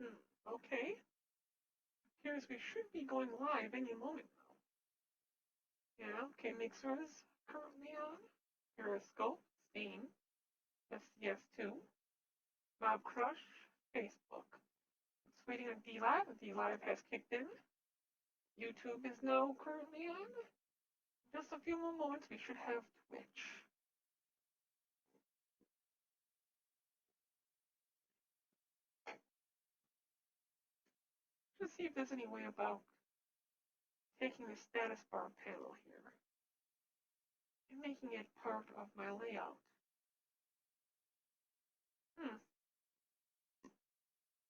Okay. Appears we should be going live any moment now. Yeah, okay, Mixer is currently on. Periscope, Steam, SCS2, Mob Crush, Facebook. It's waiting on DLive. DLive has kicked in. YouTube is now currently on. Just a few more moments, we should have Twitch. Just see if there's any way about taking the status bar panel here and making it part of my layout.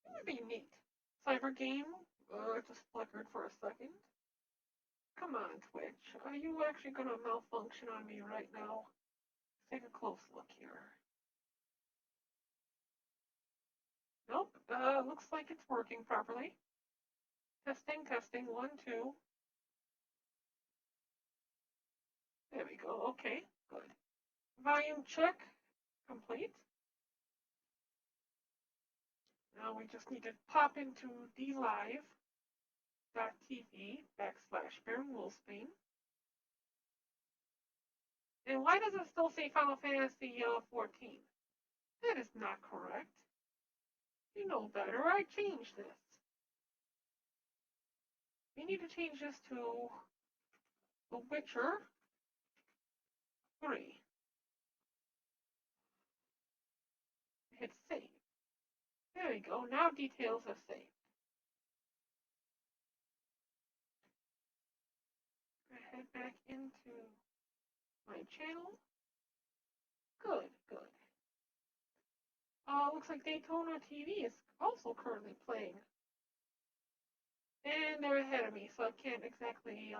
That would be neat. Cyber game, just flickered for a second. Come on, Twitch. Are you actually going to malfunction on me right now? Let's take a close look here. Nope. Looks like it's working properly. Testing, testing. 1, 2. There we go. Okay, good. Volume check complete. Now we just need to pop into dlive.tv/Barren. And why does it still say Final Fantasy 14? That is not correct. You know better. I changed this. We need to change this to The Witcher 3. Hit save. There we go. Now details are saved. Head back into my channel. Good, good. Looks like Daytona TV is also currently playing. And they're ahead of me, so I can't exactly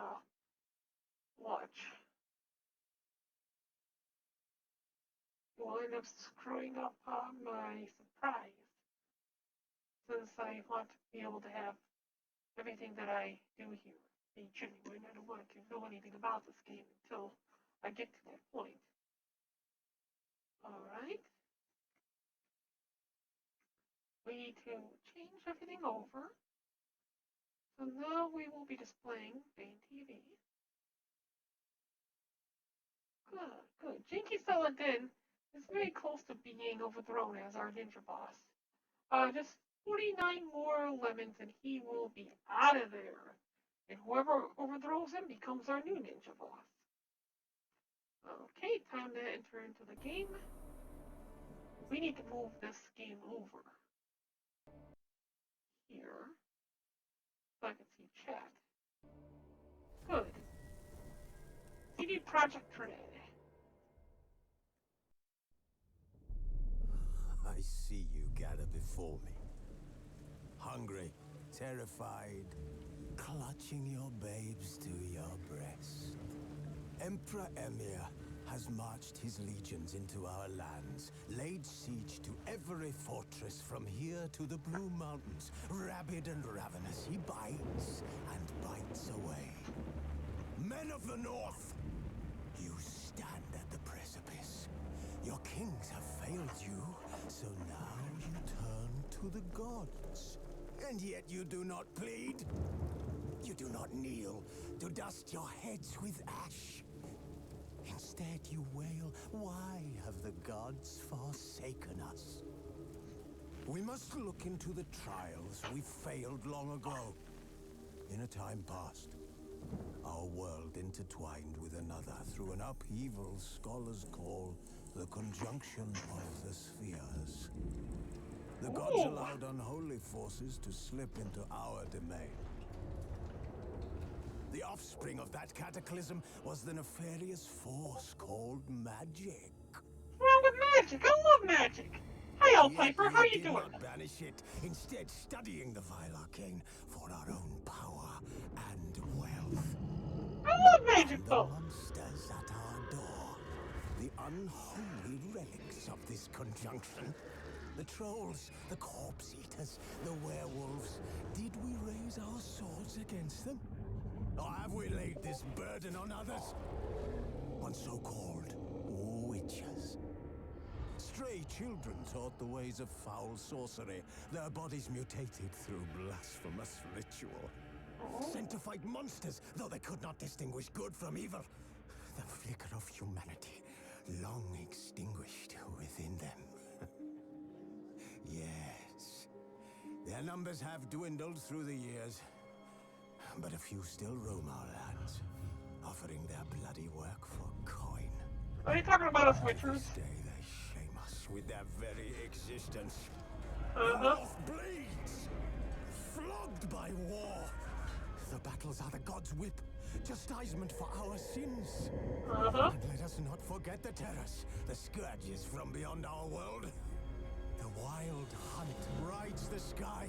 watch. It will end up screwing up my surprise, since I want to be able to have everything that I do here be genuine. I don't want to know anything about this game until I get to that point. Alright. We need to change everything over. So now we will be displaying Bane TV. Good, good. Jinky Saladin is very close to being overthrown as our ninja boss. Just 49 more lemons and he will be out of there. And whoever overthrows him becomes our new ninja boss. Okay, time to enter into the game. We need to move this game over here so I can see chat. Good. CD Projekt Red. I see you gather before me. Hungry, terrified, clutching your babes to your breast. Emperor Emir has marched his legions into our lands, laid siege to every fortress from here to the Blue Mountains. Rabid and ravenous, he bites and bites away. Men of the North, you stand at the precipice. Your kings have failed you, so now you turn to the gods. And yet you do not plead. You do not kneel to dust your heads with ash. Instead you wail, why have the gods forsaken us? We must look into the trials we failed long ago. In a time past, our world intertwined with another through an upheaval scholars call the conjunction of the spheres. The gods allowed unholy forces to slip into our domain. The offspring of that cataclysm was the nefarious force called magic. What's wrong with magic? I love magic. Hi, Old Yet Piper. we How you did doing? not banish it, instead studying the vile arcane for our own power and wealth. I love magic, And the though. monsters at our door, the unholy relics of this conjunction. The trolls, the corpse eaters, the werewolves. Did we raise our swords against them? Or have we laid this burden on others? On so-called witches. Stray children taught the ways of foul sorcery, their bodies mutated through blasphemous ritual. Oh. Sent to fight monsters, though they could not distinguish good from evil. The flicker of humanity, long extinguished within them. Yes, their numbers have dwindled through the years, but a few still roam our lands, offering their bloody work for coin. Are you talking about us witchers? This day they shame us with their very existence. The Uh-huh. North bleeds, flogged by war. The battles are the gods' whip, chastisement for our sins. Uh-huh. And let us not forget the terrors, the scourges from beyond our world. The wild hunt rides the sky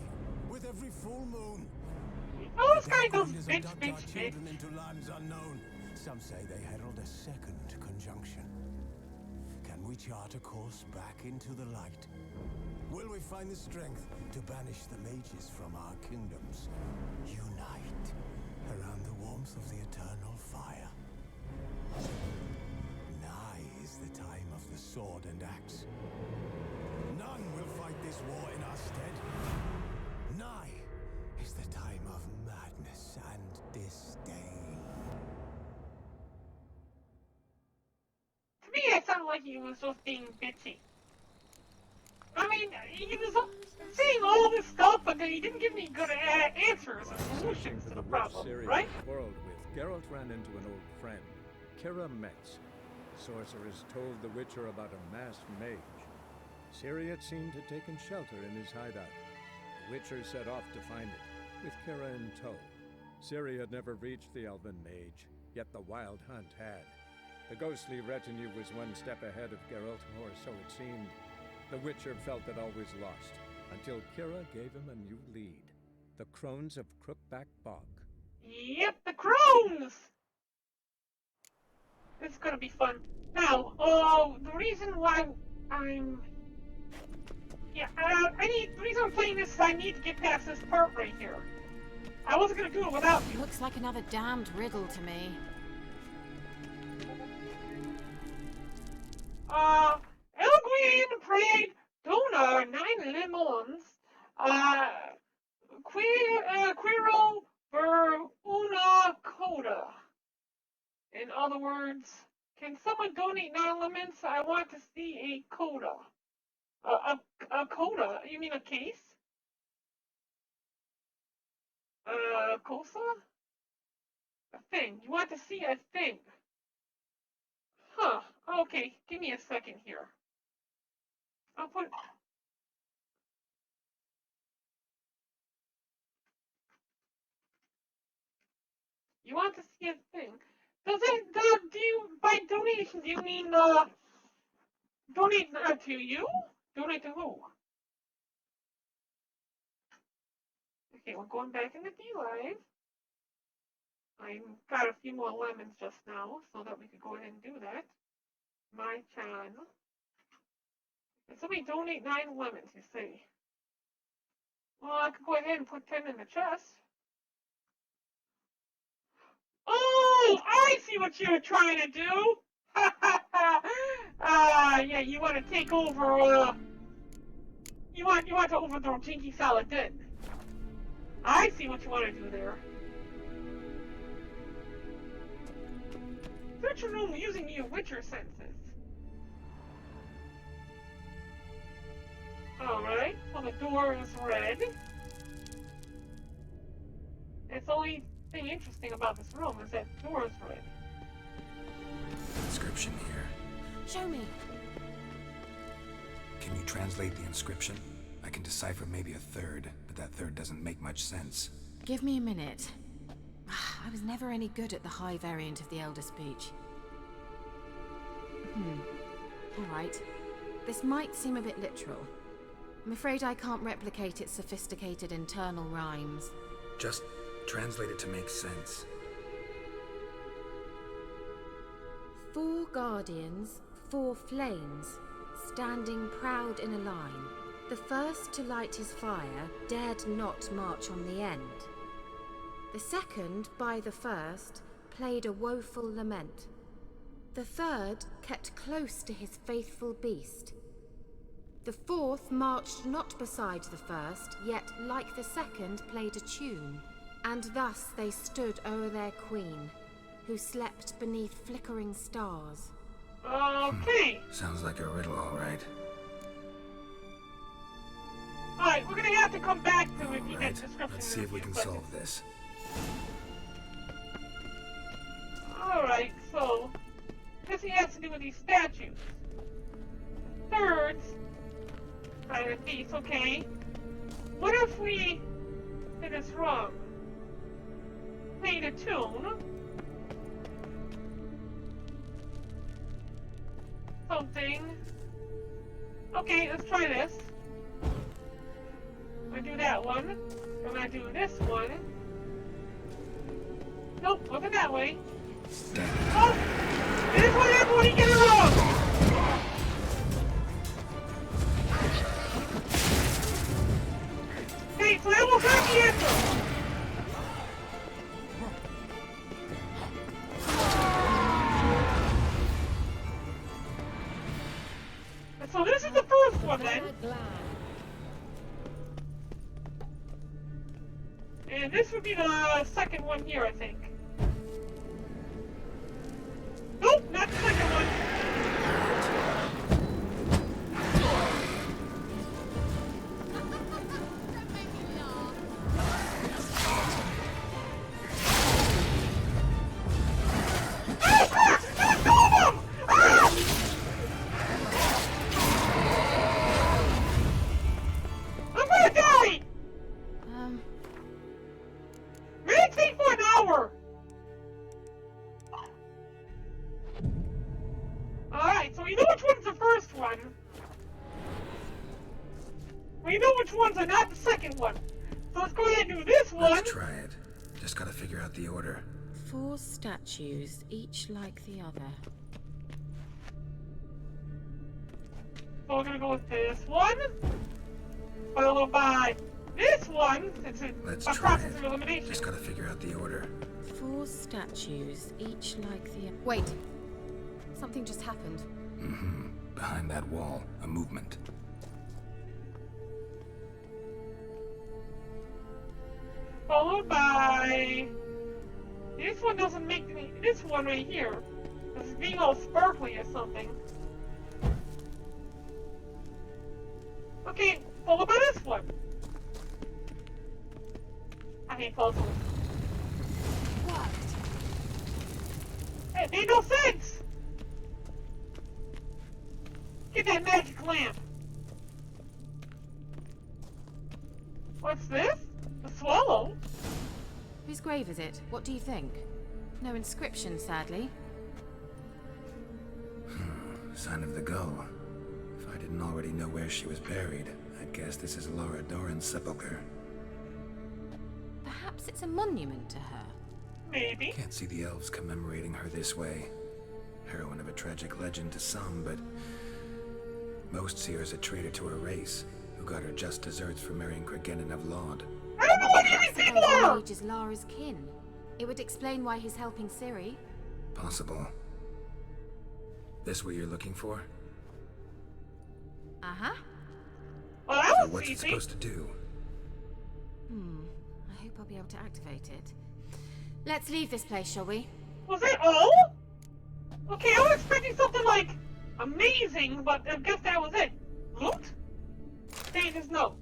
with every full moon. Oh, this The guy dark goes wonders bitch, abduct bitch, our bitch. children into lands unknown. Some say they herald a second conjunction. Can we chart a course back into the light? Will we find the strength to banish the mages from our kingdoms? Unite around the warmth of the eternal fire. Nigh is the time of the sword and axe. None will fight this war in our stead. Nigh is the time of madness and disdain. To me, it sounded like he was just being bitchy. I mean, he was saying all this stuff, but then he didn't give me good answers or solutions to the problem, Ciri right? quarreled with, Geralt ran into an old friend, Kira Metz. Sorcerers told the Witcher about a masked mage. Ciri had seemed to have taken shelter in his hideout. The Witcher set off to find it, with Kira in tow. Ciri had never reached the elven mage, yet the wild hunt had. The ghostly retinue was one step ahead of Geralt, or so it seemed. The Witcher felt that all was lost, until Kira gave him a new lead. The Crones of Crookback Bog. Yep, the crones! This is gonna be fun. Now, the reason why I'm... Yeah, the reason I'm playing this is I need to get past this part right here. I wasn't gonna do it without you. Looks like another damned riddle to me. Elguin prayed Dona 9 lemons, quiro ver una coda. In other words, can someone donate 9 lemons? I want to see a coda. A coda? You mean a case? Cosa? A thing. You want to see a thing. Huh. Okay, give me a second here. I'll put... You want to see a thing? Do you, by donation, do you mean, donate to you? Donate to who? Okay, we're going back into D-Live. I got a few more lemons just now, so that we could go ahead and do that. My channel. Can somebody donate 9 lemons, you say? Well, I could go ahead and put 10 in the chest. Oh, I see what you're trying to do! Yeah, you want to take over, you want to overthrow Jinky Saladin. I see what you want to do there. Search a room using your Witcher senses. Alright, so the door is red. It's the only thing interesting about this room is that the door is red. Inscription here. Show me. Can you translate the inscription? I can decipher maybe a third, but that third doesn't make much sense. Give me a minute. I was never any good at the high variant of the Elder Speech. Alright. This might seem a bit literal. I'm afraid I can't replicate its sophisticated internal rhymes. Just translate it to make sense. 4 guardians, 4 flames, standing proud in a line. The first to light his fire dared not march on the end. The second, by the first, played a woeful lament. The third kept close to his faithful beast. The fourth marched not beside the first, yet like the second played a tune. And thus they stood o'er their queen, who slept beneath flickering stars. Okay. Sounds like a riddle, all right. Alright, we're gonna have to come back to it if you get Right. description. Let's see if we can solve this. Alright, so this has to do with these statues. Thirds. Kind of these, okay. What if we did this wrong? Played a tune. Something. Okay, let's try this. I'm gonna do that one. I'm gonna do this one. Nope, wasn't that way. Damn. Oh! This one, everybody get it wrong! Hey, so that was not the answer! So this is the first one then. And this would be the second one here, I think. Nope, not the second one. I'm gonna die! Meditate for an hour! Alright, so we know which one's the first one. We know which ones are not the second one. So let's go ahead and do this one. Let's try it. Just gotta figure out the order. 4 statues, each like the other. So we're gonna go with this one, followed by this one, since it's Let's a try process it. of elimination. Just gotta figure out the order. 4 statues, each like the other. Wait. Something just happened. Mm-hmm. Behind that wall, a movement. Followed by this one doesn't make me. This one right here. This is being all sparkly or something. Okay, followed by this one. I hate puzzles. What? It made no sense! Get that magic lamp! What's this? A swallow? Whose grave is it? What do you think? No inscription, sadly. Sign of the gull. If I didn't already know where she was buried, I'd guess this is Laura Doran's sepulcher. Perhaps it's a monument to her. Maybe. Can't see the elves commemorating her this way. Heroine of a tragic legend to some, but most see her as a traitor to her race, who got her just desserts for marrying Cregennan of Laud. I don't know what any of these people are! Age is Lara's kin. It would explain why he's helping Ciri. Possible. This what you're looking for? Uh-huh. Well, that So was what's it easy. supposed to do? I hope I'll be able to activate it. Let's leave this place, shall we? Was that all? Okay, I was expecting something like amazing, but I guess that was it. Loot? Save his notes.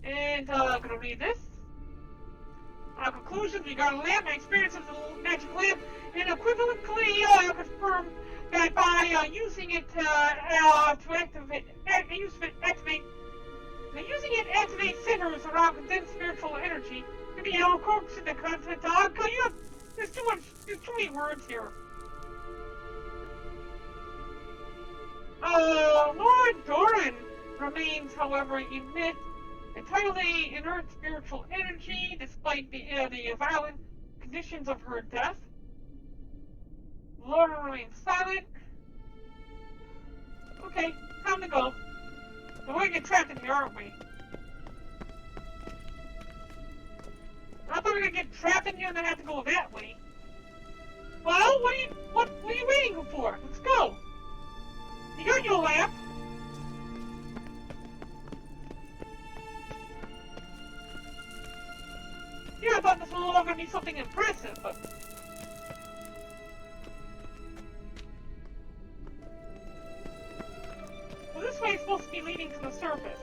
And, gonna read this. Conclusions regarding lamp, my experience of the magic lamp, and equivalently confirmed that by using it to activate, using it activate centers around condensed spiritual energy. Maybe our corpse in the content dog. There's too many words here. Lord Doran remains, however, entirely inert spiritual energy, despite the violent conditions of her death. Laura remains silent. Okay, time to go. So we're gonna get trapped in here, aren't we? I thought we were gonna get trapped in here and then have to go that way. Well, what are you waiting for? Let's go. You got your lamp. to be something impressive, but... Well, this way is supposed to be leading to the surface.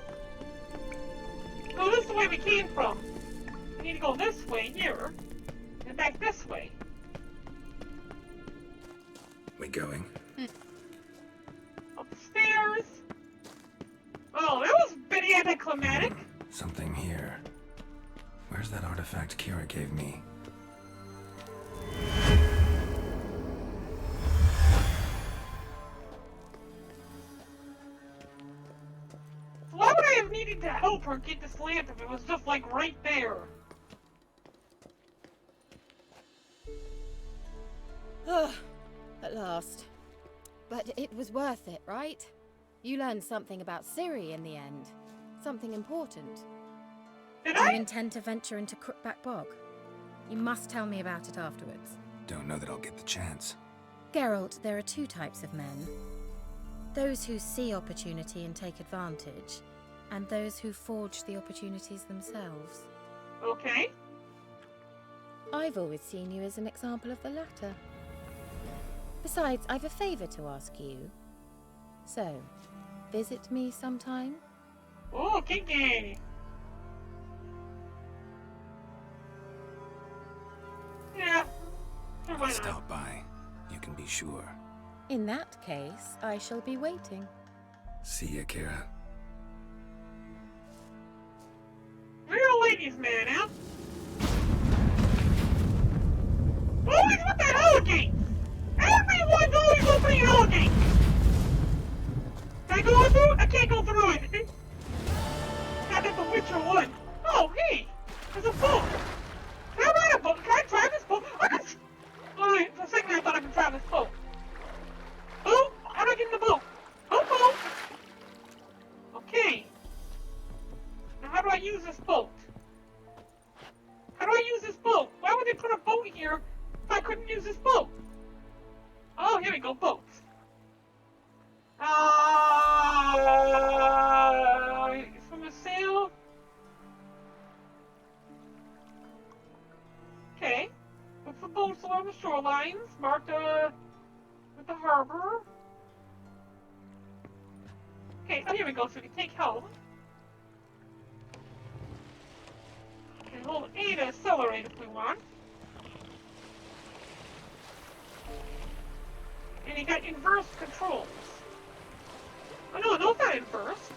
No, this is the way we came from. We need to go this way, here, and back this way. We going? Up the stairs. Oh, that was pretty anticlimactic. Something here. Where's that artifact Kira gave me? Why would I have needed to help her get this lamp if it was just like right there? At last. But it was worth it, right? You learned something about Ciri in the end. Something important. Did Do you I? intend to venture into Crookback Bog? You must tell me about it afterwards. Don't know that I'll get the chance. Geralt, there are two types of men. Those who see opportunity and take advantage, and those who forge the opportunities themselves. Okay. I've always seen you as an example of the latter. Besides, I've a favor to ask you. So, visit me sometime? Oh, kinky. Yeah. Sure, why I'll not? stop by. You can be sure. In that case, I shall be waiting. See ya, Kira. Real ladies man, huh? Always with that hurricane! Everyone's always opening hurricane! Can I go through it? I can't go through it! Not at the Witcher 1. Oh, hey! There's a boat! Can I ride a boat? Can I drive this boat? Oh, for a second I thought I could drive this boat. Oh, how do I get in the boat? Oh, boat! Okay. Now how do I use this boat? How do I use this boat? Why would they put a boat here if I couldn't use this boat? Oh, here we go, boats. From a sail. Okay. Look for boats along the shorelines, marked with the harbor. Okay, oh here we go, so we can take helm. And hold A to accelerate if we want. And you got inverse controls. Oh no, no, it's not inverse.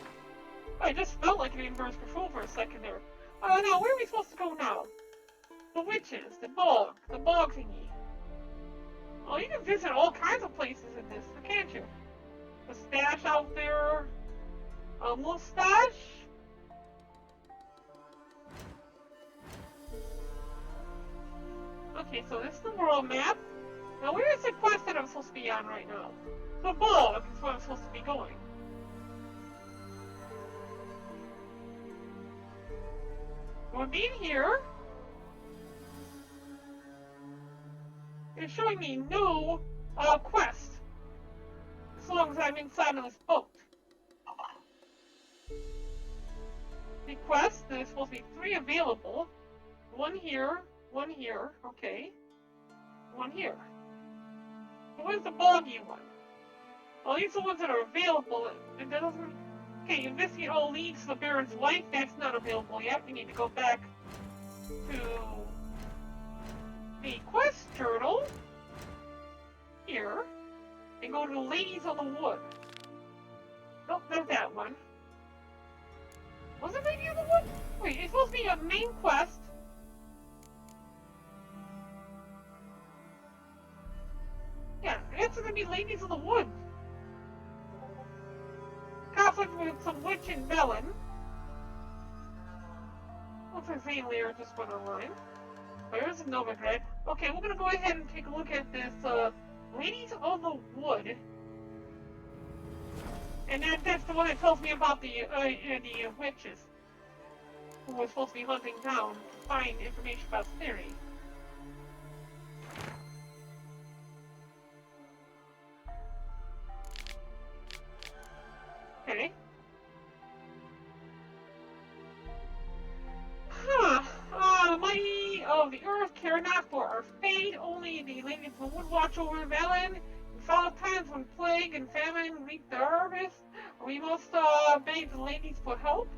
I just felt like an inverse control for a second there. Oh no, where are we supposed to go now? The witches, the bog thingy. Oh, you can visit all kinds of places in this, can't you? A stash out there. A mustache. Okay, so this is the world map. Now where is the quest that I'm supposed to be on right now? The bog is where I'm supposed to be going. We're being here. It's showing me no quest. As long as I'm inside of this boat. The quest, there's supposed to be 3 available. One here, okay. One here. But where's the boggy one? Well, these are the ones that are available. It doesn't... Okay, investigate all leads to the Baron's life. That's not available yet. We need to go back to the quest turtle. Here. And go to the Ladies of the Wood. Nope, not that one. Was it Lady of the Wood? Wait, it's supposed to be a main quest. Yeah, it's gonna be Ladies of the Wood. Conflict with some witch in Barren. Looks like Zane Lear just went online. Where's Novigrad? Okay, we're gonna go ahead and take a look at this, Ladies of the Wood. And that's the one that tells me about the witches. Who was supposed to be hunting down to find information about Ciri. Okay. Huh. Mighty of the Earth carry are not for our fate. Only the ladies would watch over Velen. In fall times when plague and famine reap the harvest, we must beg the ladies for help.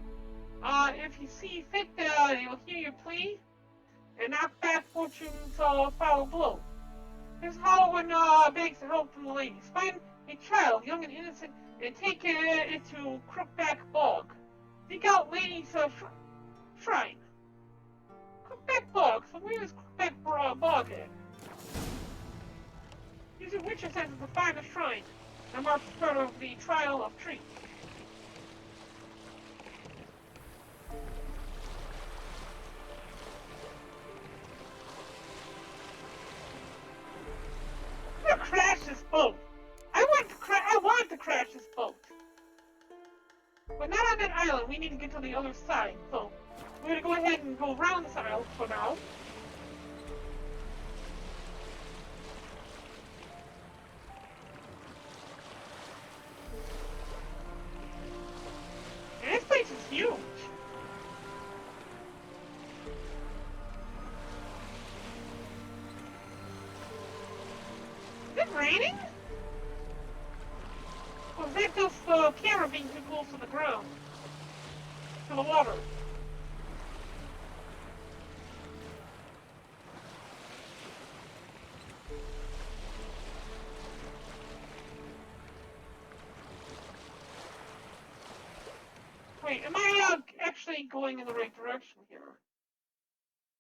If you see fit, you'll hear your plea, and not bad fortunes follow blow. Here's how one begs for help from the ladies. Find a child, young and innocent, and take it to Crookback Bog. Seek out ladies' shrine. Crookback Bog. So where is Crookback Bog at? Use your witcher senses to find the shrine. And mark part of the trial of tree. I'm gonna crash this boat. I want to crash this boat. But not on that island. We need to get to the other side. So we're gonna go ahead and go around this island for now. And this place is huge. Is it raining? Or is that just the camera being too close to the ground? To the water? Wait, am I actually going in the right direction here?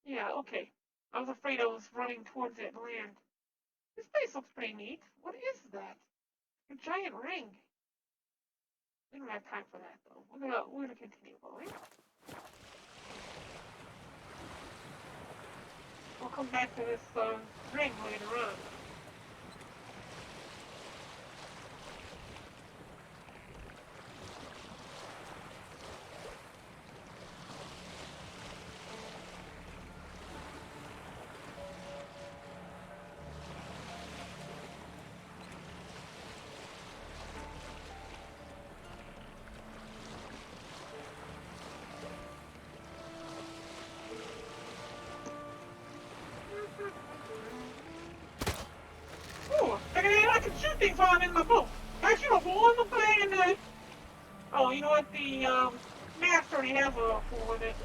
Yeah, okay. I was afraid I was running towards that land. This place looks pretty neat. What is that? A giant ring. We don't have time for that though. We're gonna continue going. We'll come back to this ring later on. Ooh, I can shoot things while I'm in my boat. I shoot a hole in the thing and then... Oh, you know what? The mask already has a hole in it.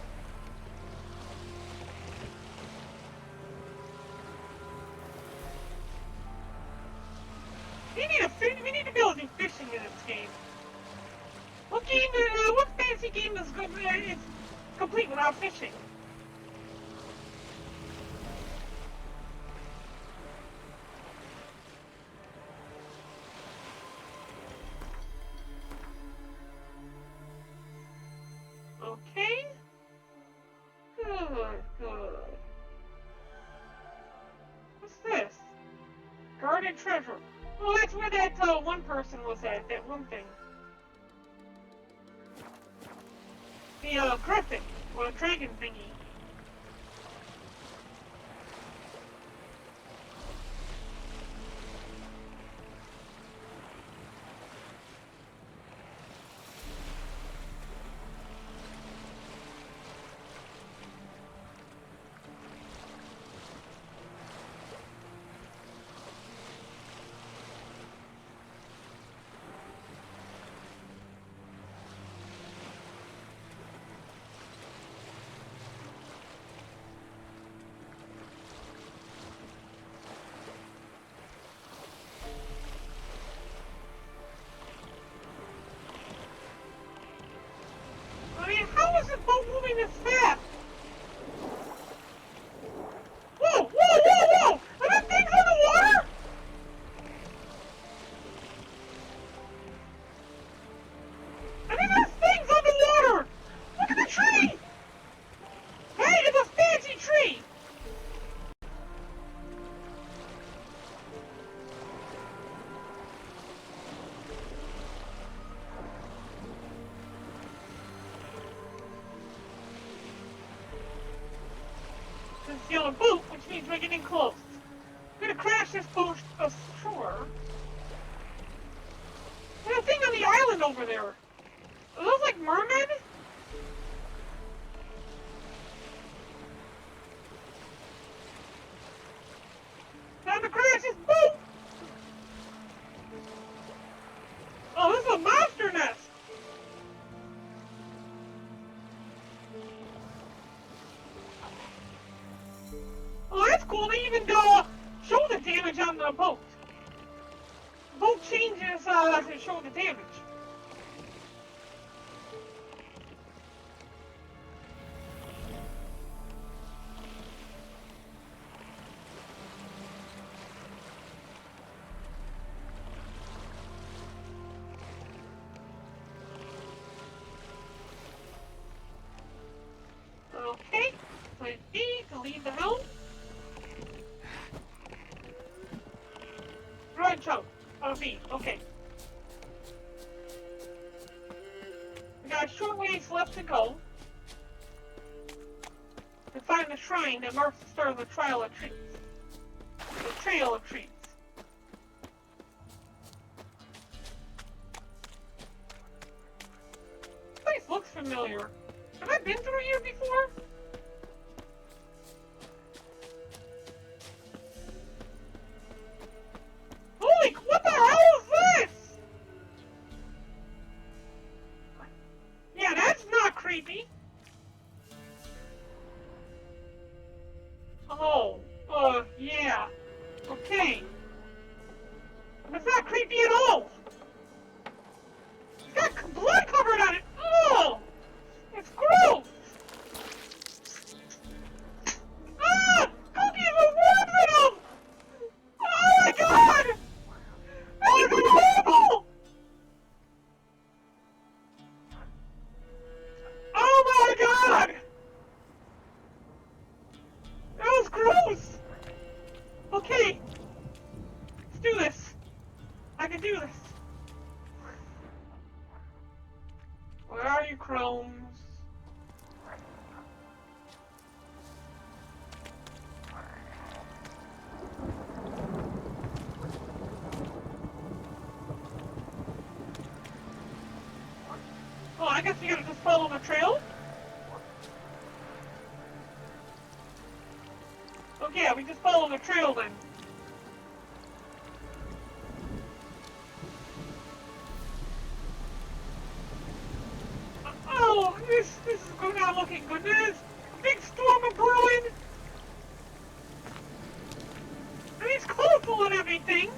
We need to be able to do fishing in this game. What fancy game is good? Is complete without fishing? Okay. Good. What's this? Guarded treasure. Oh, that's where that one person was at. That one thing. The griffin or dragon thingy. How is this boat moving this fast? Whoa! Are there things on the water? I think there's things on the water! Look at the tree! Hey, it's a fancy tree! It's yellow boot, which means we're getting close. We're gonna crash this boat ashore. There's a thing on the island over there. Are those like mermen? even show the damage on the boat. The boat changes to show the damage. Okay, click B to leave the helm. Right jump. B, okay. We got a short ways left to go. To find the shrine that marks the start of the Trail of Trees. The Trail of Trees. This place looks familiar. Have I been through here before? Holy, what the hell is this? Yeah, that's not creepy. Oh, yeah. Okay. It's not creepy at all. It's got blood covered on it. Oh! It's gross! Ah! Cookies with worms in them! Oh my god! That is horrible! Oh my god! That was gross! Okay. Let's do this. I can do this. Where are you, Chromes? Oh, I guess we gotta just follow the trail? Oh yeah, we just follow the trail then. Oh, this is not looking good. There's a big storm of brewing. And it's colorful and everything.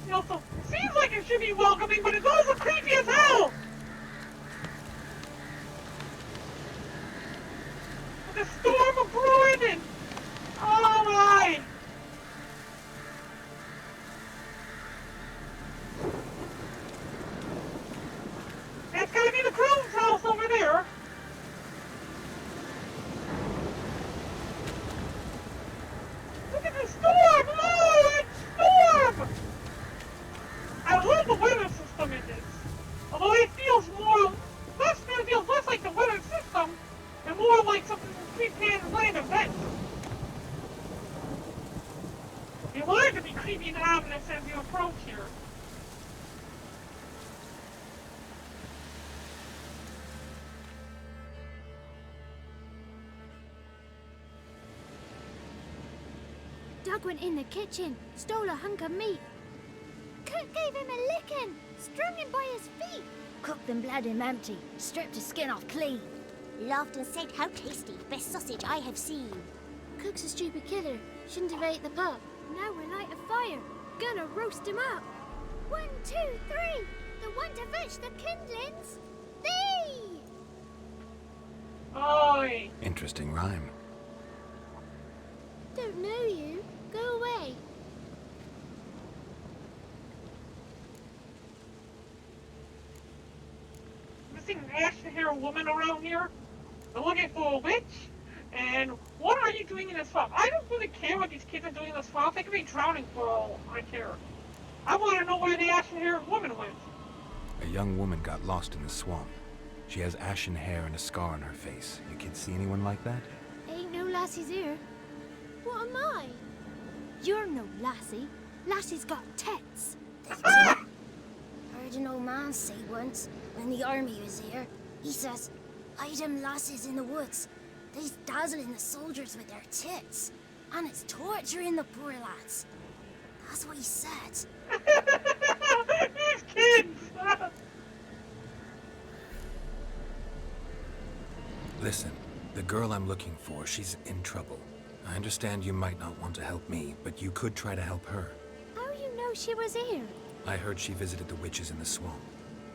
You know, so it seems like it should be welcoming, but it's also creepy as hell. The storm of brewing and oh my! That's gotta be the Crone's house over there. Look at the storm! Oh, it's storm! I love the weather system in this. Although it feels less like the weather system and more like something pre-planned event. You want it to be creepy and ominous as you approach here. Doug went in the kitchen, stole a hunk of meat. Cook gave him a licking, strung him by his feet. Cooked and bled him empty, stripped his skin off clean. Laughed and said, "How tasty, best sausage I have seen." Cook's a stupid killer, shouldn't have ate the pup. Now we light a fire, gonna roast him up. 1, 2, 3, the one to fetch the kindlings. Thee! Oi! Interesting rhyme. Don't know you. Go away. Missing ashen-hair woman around here? I'm looking for a witch? And what are you doing in this swamp? I don't really care what these kids are doing in the swamp. They could be drowning for all I care. I want to know where the ashen-haired woman went. A young woman got lost in the swamp. She has ashen hair and a scar on her face. You kids see anyone like that? Ain't no lassies here. What am I? You're no lassie. Lassie's got tits. Heard an old man say once, when the army was here, he says, "Hide them lasses in the woods. They's dazzling the soldiers with their tits. And it's torturing the poor lads." That's what he said. These kids! Listen, the girl I'm looking for, she's in trouble. I understand you might not want to help me, but you could try to help her. How you know she was here? I heard she visited the witches in the swamp.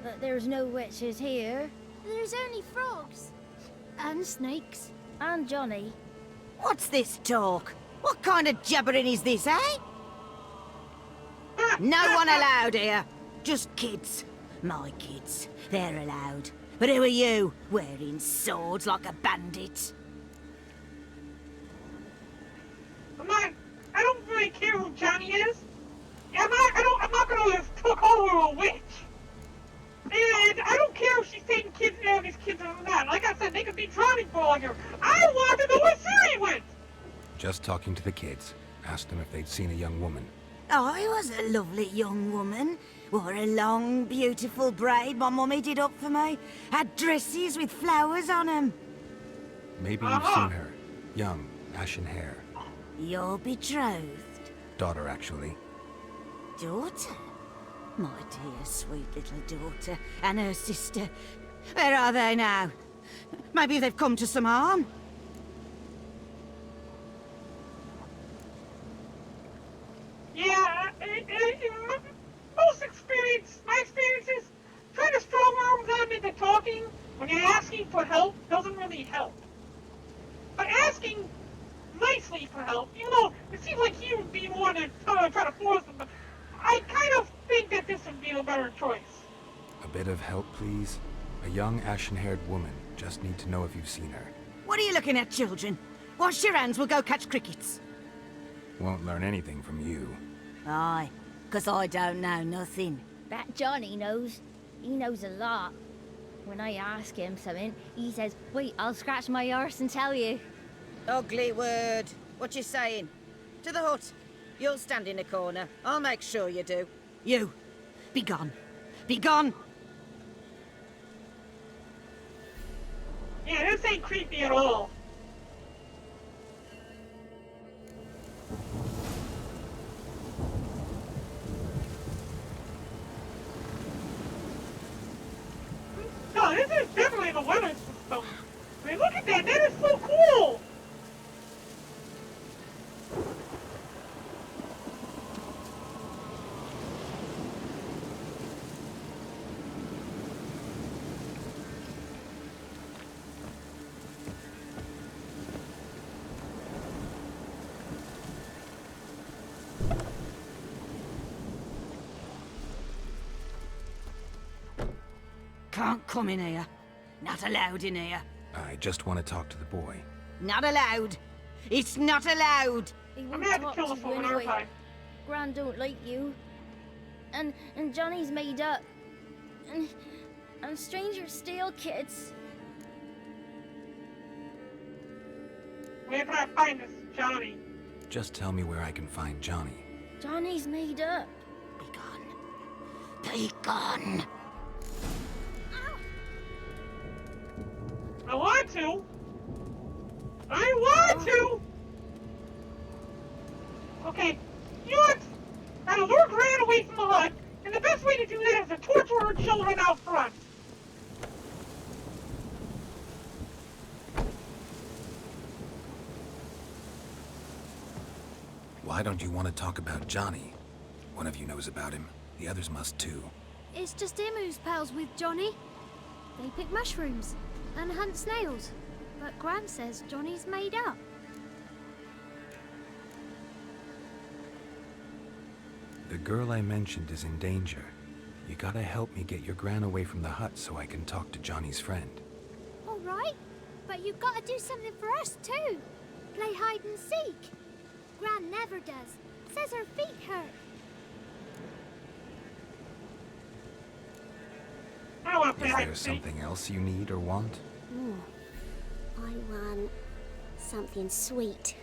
But there's no witches here. There's only frogs. And snakes. And Johnny. What's this talk? What kind of jabbering is this, eh? No one allowed here. Just kids. My kids. They're allowed. But who are you, wearing swords like a bandit? I don't really care who Johnny is. I'm not gonna just call her a witch. And I don't care if she's taking kids and these kids or not. Like I said, they could be drowning for all I care. I want to know where Siri went! Just talking to the kids. Asked them if they'd seen a young woman. I was a lovely young woman. Wore a long, beautiful braid my mummy did up for me. Had dresses with flowers on them. Maybe you've seen her. Young, ashen hair. You're betrothed. Daughter, actually. Daughter? My dear, sweet little daughter. And her sister. Where are they now? Maybe they've come to some harm? Yeah, my experiences, trying to strong arm them into talking when you're asking for help doesn't really help. But asking nicely for help, it seems like he would be more than try to force them, but I kind of think that this would be a better choice. A bit of help, please? A young, ashen-haired woman. Just need to know if you've seen her. What are you looking at, children? Wash your hands, we'll go catch crickets. Won't learn anything from you. Aye, 'cause I don't know nothing. That Johnny knows. He knows a lot. When I ask him something, he says, wait, I'll scratch my arse and tell you. Ugly word. What you saying? To the hut. You'll stand in a corner. I'll make sure you do. You, be gone. Be gone! Yeah, this ain't creepy at all. No, this is definitely the weather system. I mean, look at that. That is so cool. Can't come in here. Not allowed in here. I just want to talk to the boy. Not allowed. It's not allowed. He I'm won't gonna have to talk kill to this you woman anyway. every time. Gran don't like you. And Johnny's made up. And strangers steal kids. Where can I find this Johnny? Just tell me where I can find Johnny. Johnny's made up. Be gone. Be gone. I want to. I want to. Okay, you know what? Now the Lord ran away from the hut, and the best way to do that is to torture her children out front. Why don't you want to talk about Johnny? One of you knows about him. The others must too. It's just him who's pals with Johnny. They pick mushrooms and hunt snails. But Gran says Johnny's made up. The girl I mentioned is in danger. You gotta help me get your gran away from the hut so I can talk to Johnny's friend. All right, but you've got to do something for us too. Play hide and seek. Gran never does. Says her feet hurt. I don't want to play Is hide there and seek. something else you need or want? I want something sweet.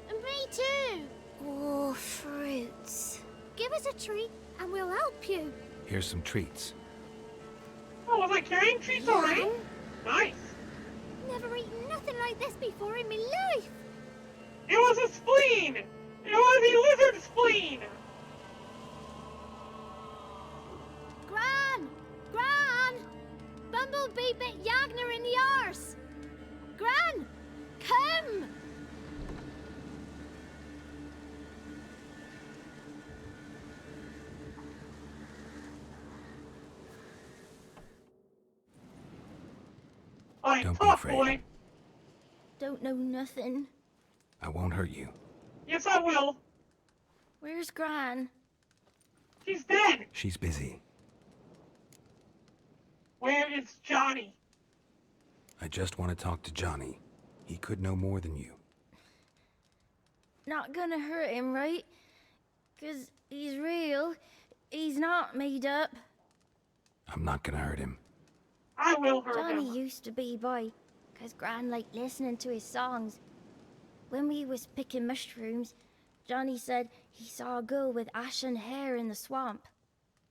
And me too. Or fruits. Give us a treat and we'll help you. Here's some treats. Oh, was I carrying treats already? Yum. Nice. Never eaten nothing like this before in my life. It was a spleen. It was a lizard spleen. Gran! Gran! Bumblebee bit Yagner in the arse. Gran! Come! Alright, Don't be talk, afraid. boy. Don't know nothing. I won't hurt you. Yes, I will. Where's Gran? She's dead. She's busy. Where is Johnny? I just want to talk to Johnny. He could know more than you. Not gonna hurt him, right? 'Cause he's real. He's not made up. I'm not gonna hurt him. I will hurt Johnny him. used to be by, 'cause Gran liked listening to his songs. When we was picking mushrooms, Johnny said he saw a girl with ashen hair in the swamp.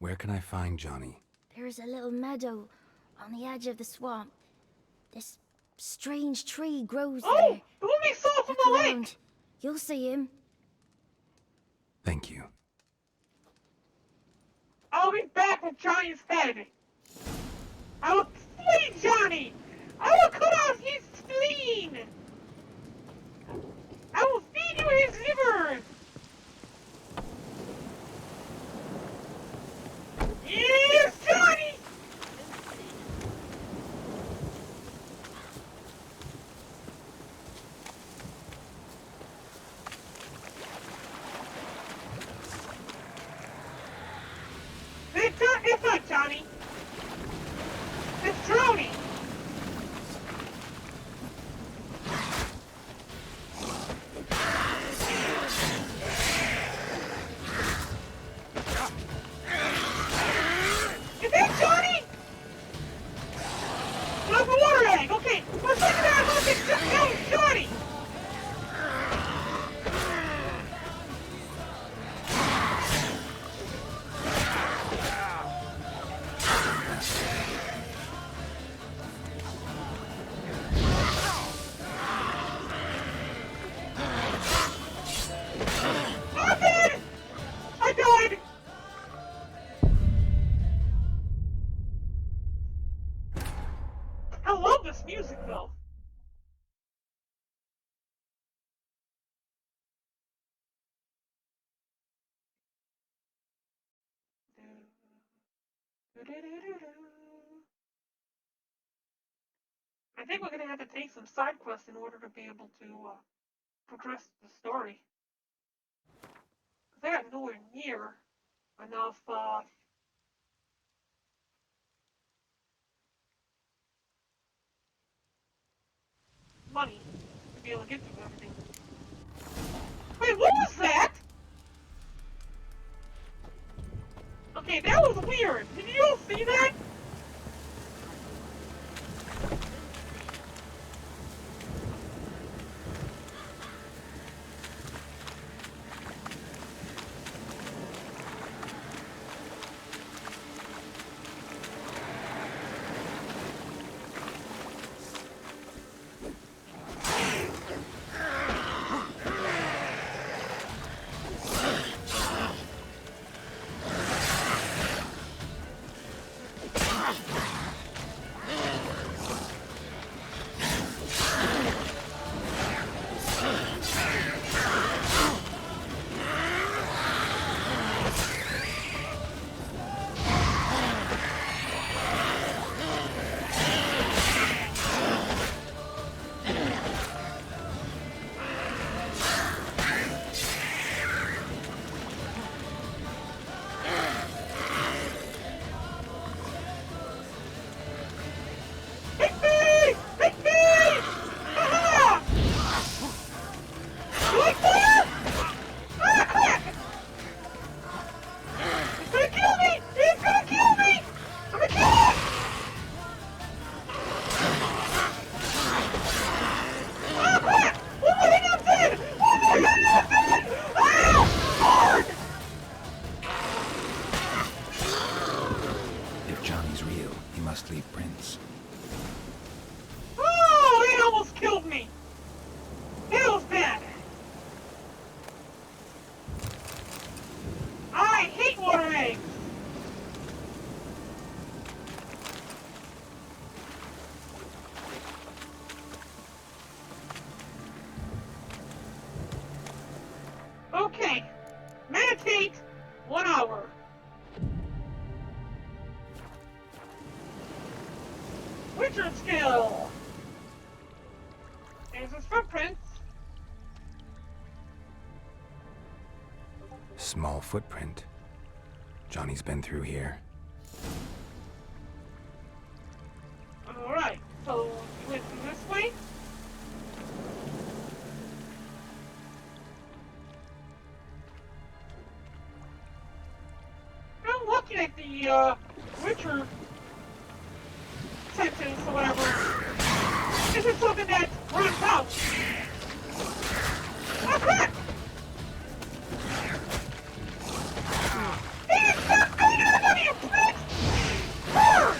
Where can I find Johnny? There is a little meadow on the edge of the swamp. This strange tree grows Oh, there. the one we saw from Look the around. lake. You'll see him. Thank you. I'll be back with Johnny's head. I will slay Johnny. I will cut off his spleen. I will feed you his liver. Yes, Johnny. It's not Johnny. It's Drony. Is that Johnny? That's the water egg. Okay, let's look at that. Look, it's Johnny. I'm dead. I died. I love this music though. I think we're gonna have to take some side quests in order to be able to progress the story. Cause I got nowhere near enough money to be able to get through everything. Wait, what was that? Okay, that was weird. Did you all see that? There's his footprints. Small footprint. Johnny's been through here. Alright, so you went through this way? I'm looking at the, Witcher sentence or whatever. This is something that runs out. Oh crap! Hey, stop going out of you, prick! Arr!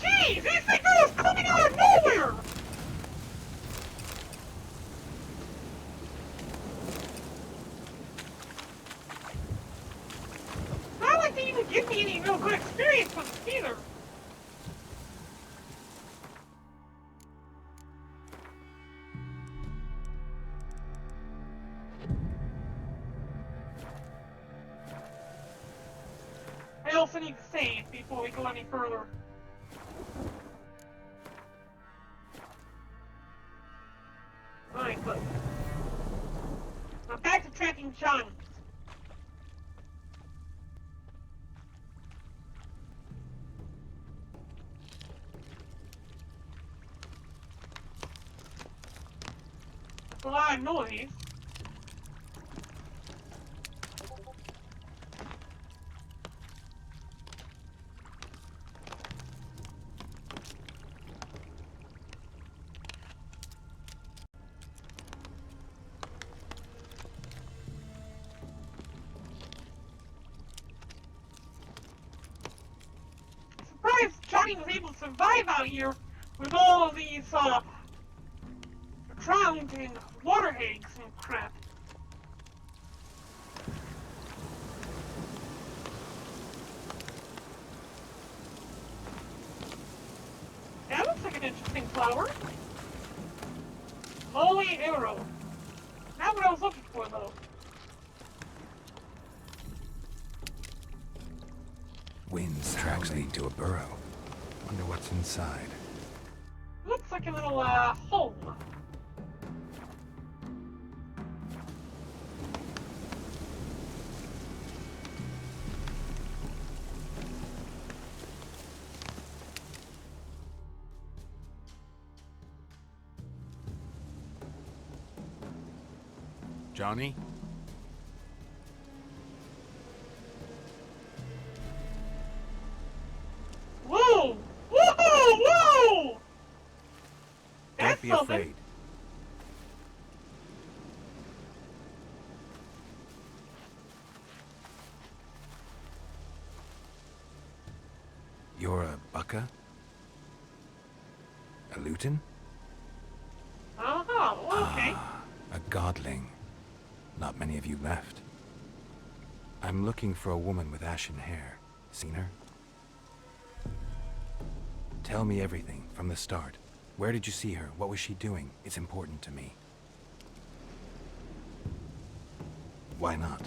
Jeez, this thing was coming out of nowhere! Not like they even give me any real good experience with this either. I also need to save before we go any further. Alright, good. Now back to tracking Johnny. That's a lot of noise. Surprised Johnny was able to survive out here with all of these, drowned in water hags and crap. That looks like an interesting flower. Holy arrow. Not what I was looking for, though. Wind's tracks lead to a burrow. Wonder what's inside. Looks like a little, home. Johnny? Whoa! Whoa! Whoa! Don't That's be something. afraid. You're a Bucka? A Luton? Oh, okay. A godling. Not many of you left. I'm looking for a woman with ashen hair. Seen her? Tell me everything, from the start. Where did you see her? What was she doing? It's important to me. Why not?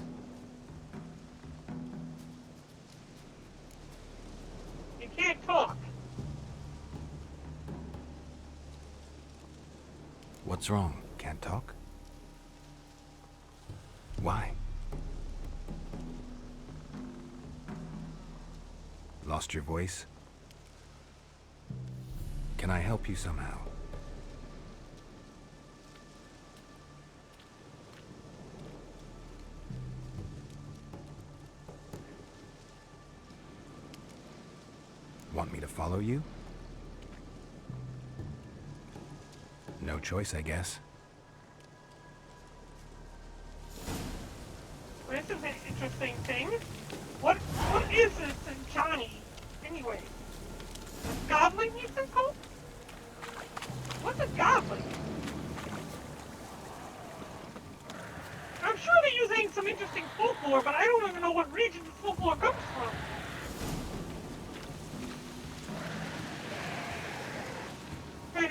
You can't talk. What's wrong? Can't talk? Why? Lost your voice? Can I help you somehow? Want me to follow you? No choice, I guess. This is an interesting thing. What is this, Johnny?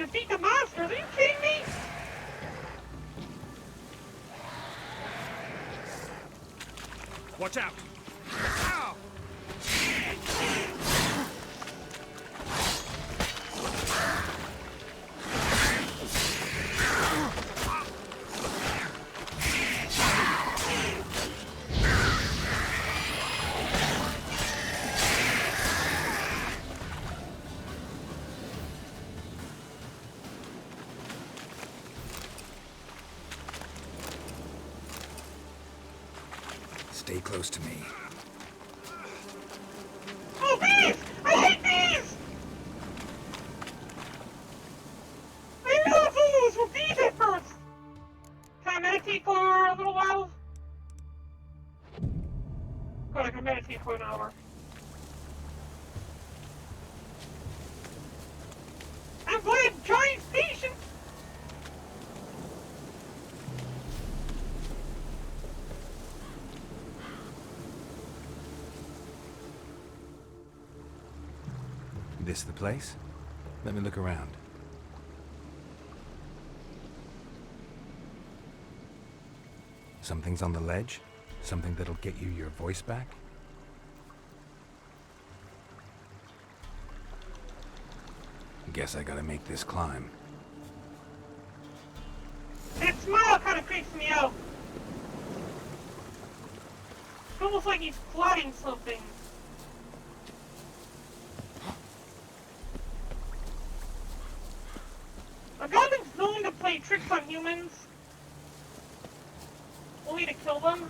defeat the monsters. Are you kidding me? Watch out! Ow! Stay close to me. Oh, bees! I hate bees! I love those with bees at first! Can I meditate for a little while? God, I can meditate for an hour. I'm playing Giant Station! This the place? Let me look around. Something's on the ledge? Something that'll get you your voice back? Guess I gotta make this climb. That smile kind of creeps me out. It's almost like he's plotting something. A goblin's known to play tricks on humans, only to kill them.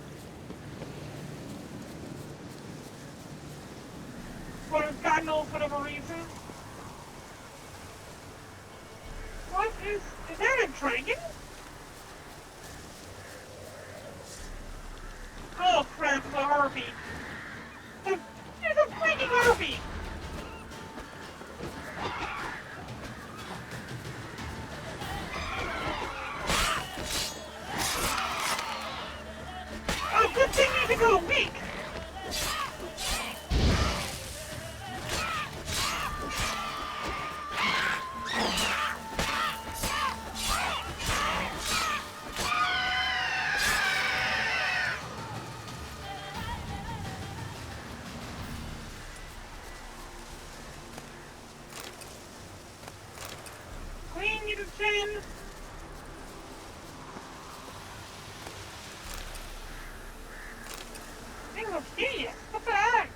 For God knows whatever reason. What is that a dragon? Oh crap, the harpy. There's a freaking harpy! Oh, good thing you go weak! Queen, you to 10! Things are hideous. What the heck?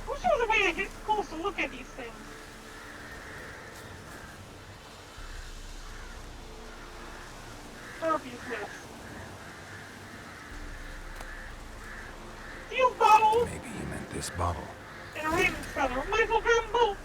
Who shows a way to get close to look at these things? Harpy's nest. Steel bottle Maybe he meant this bottle. and a raven's feather. Might as well grab them both.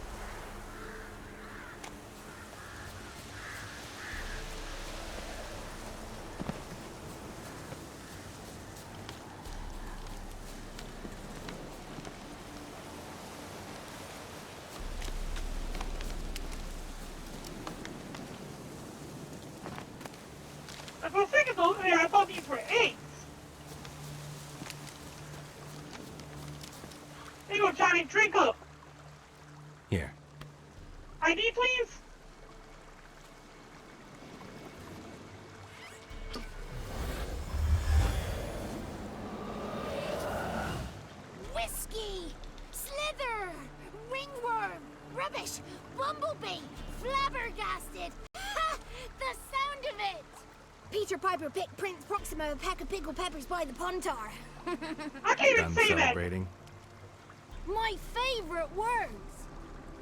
For a second though, I thought these were eggs. There you go, Johnny, drink up. Here. ID, please? Whiskey! Slither! Ringworm! Rubbish! Bumblebee! Flabbergasted! Ha! The sound of it! Peter Piper picked Prince Proxima a pack of pickled peppers by the Pontar. I can't even Done say that. celebrating? My favorite words!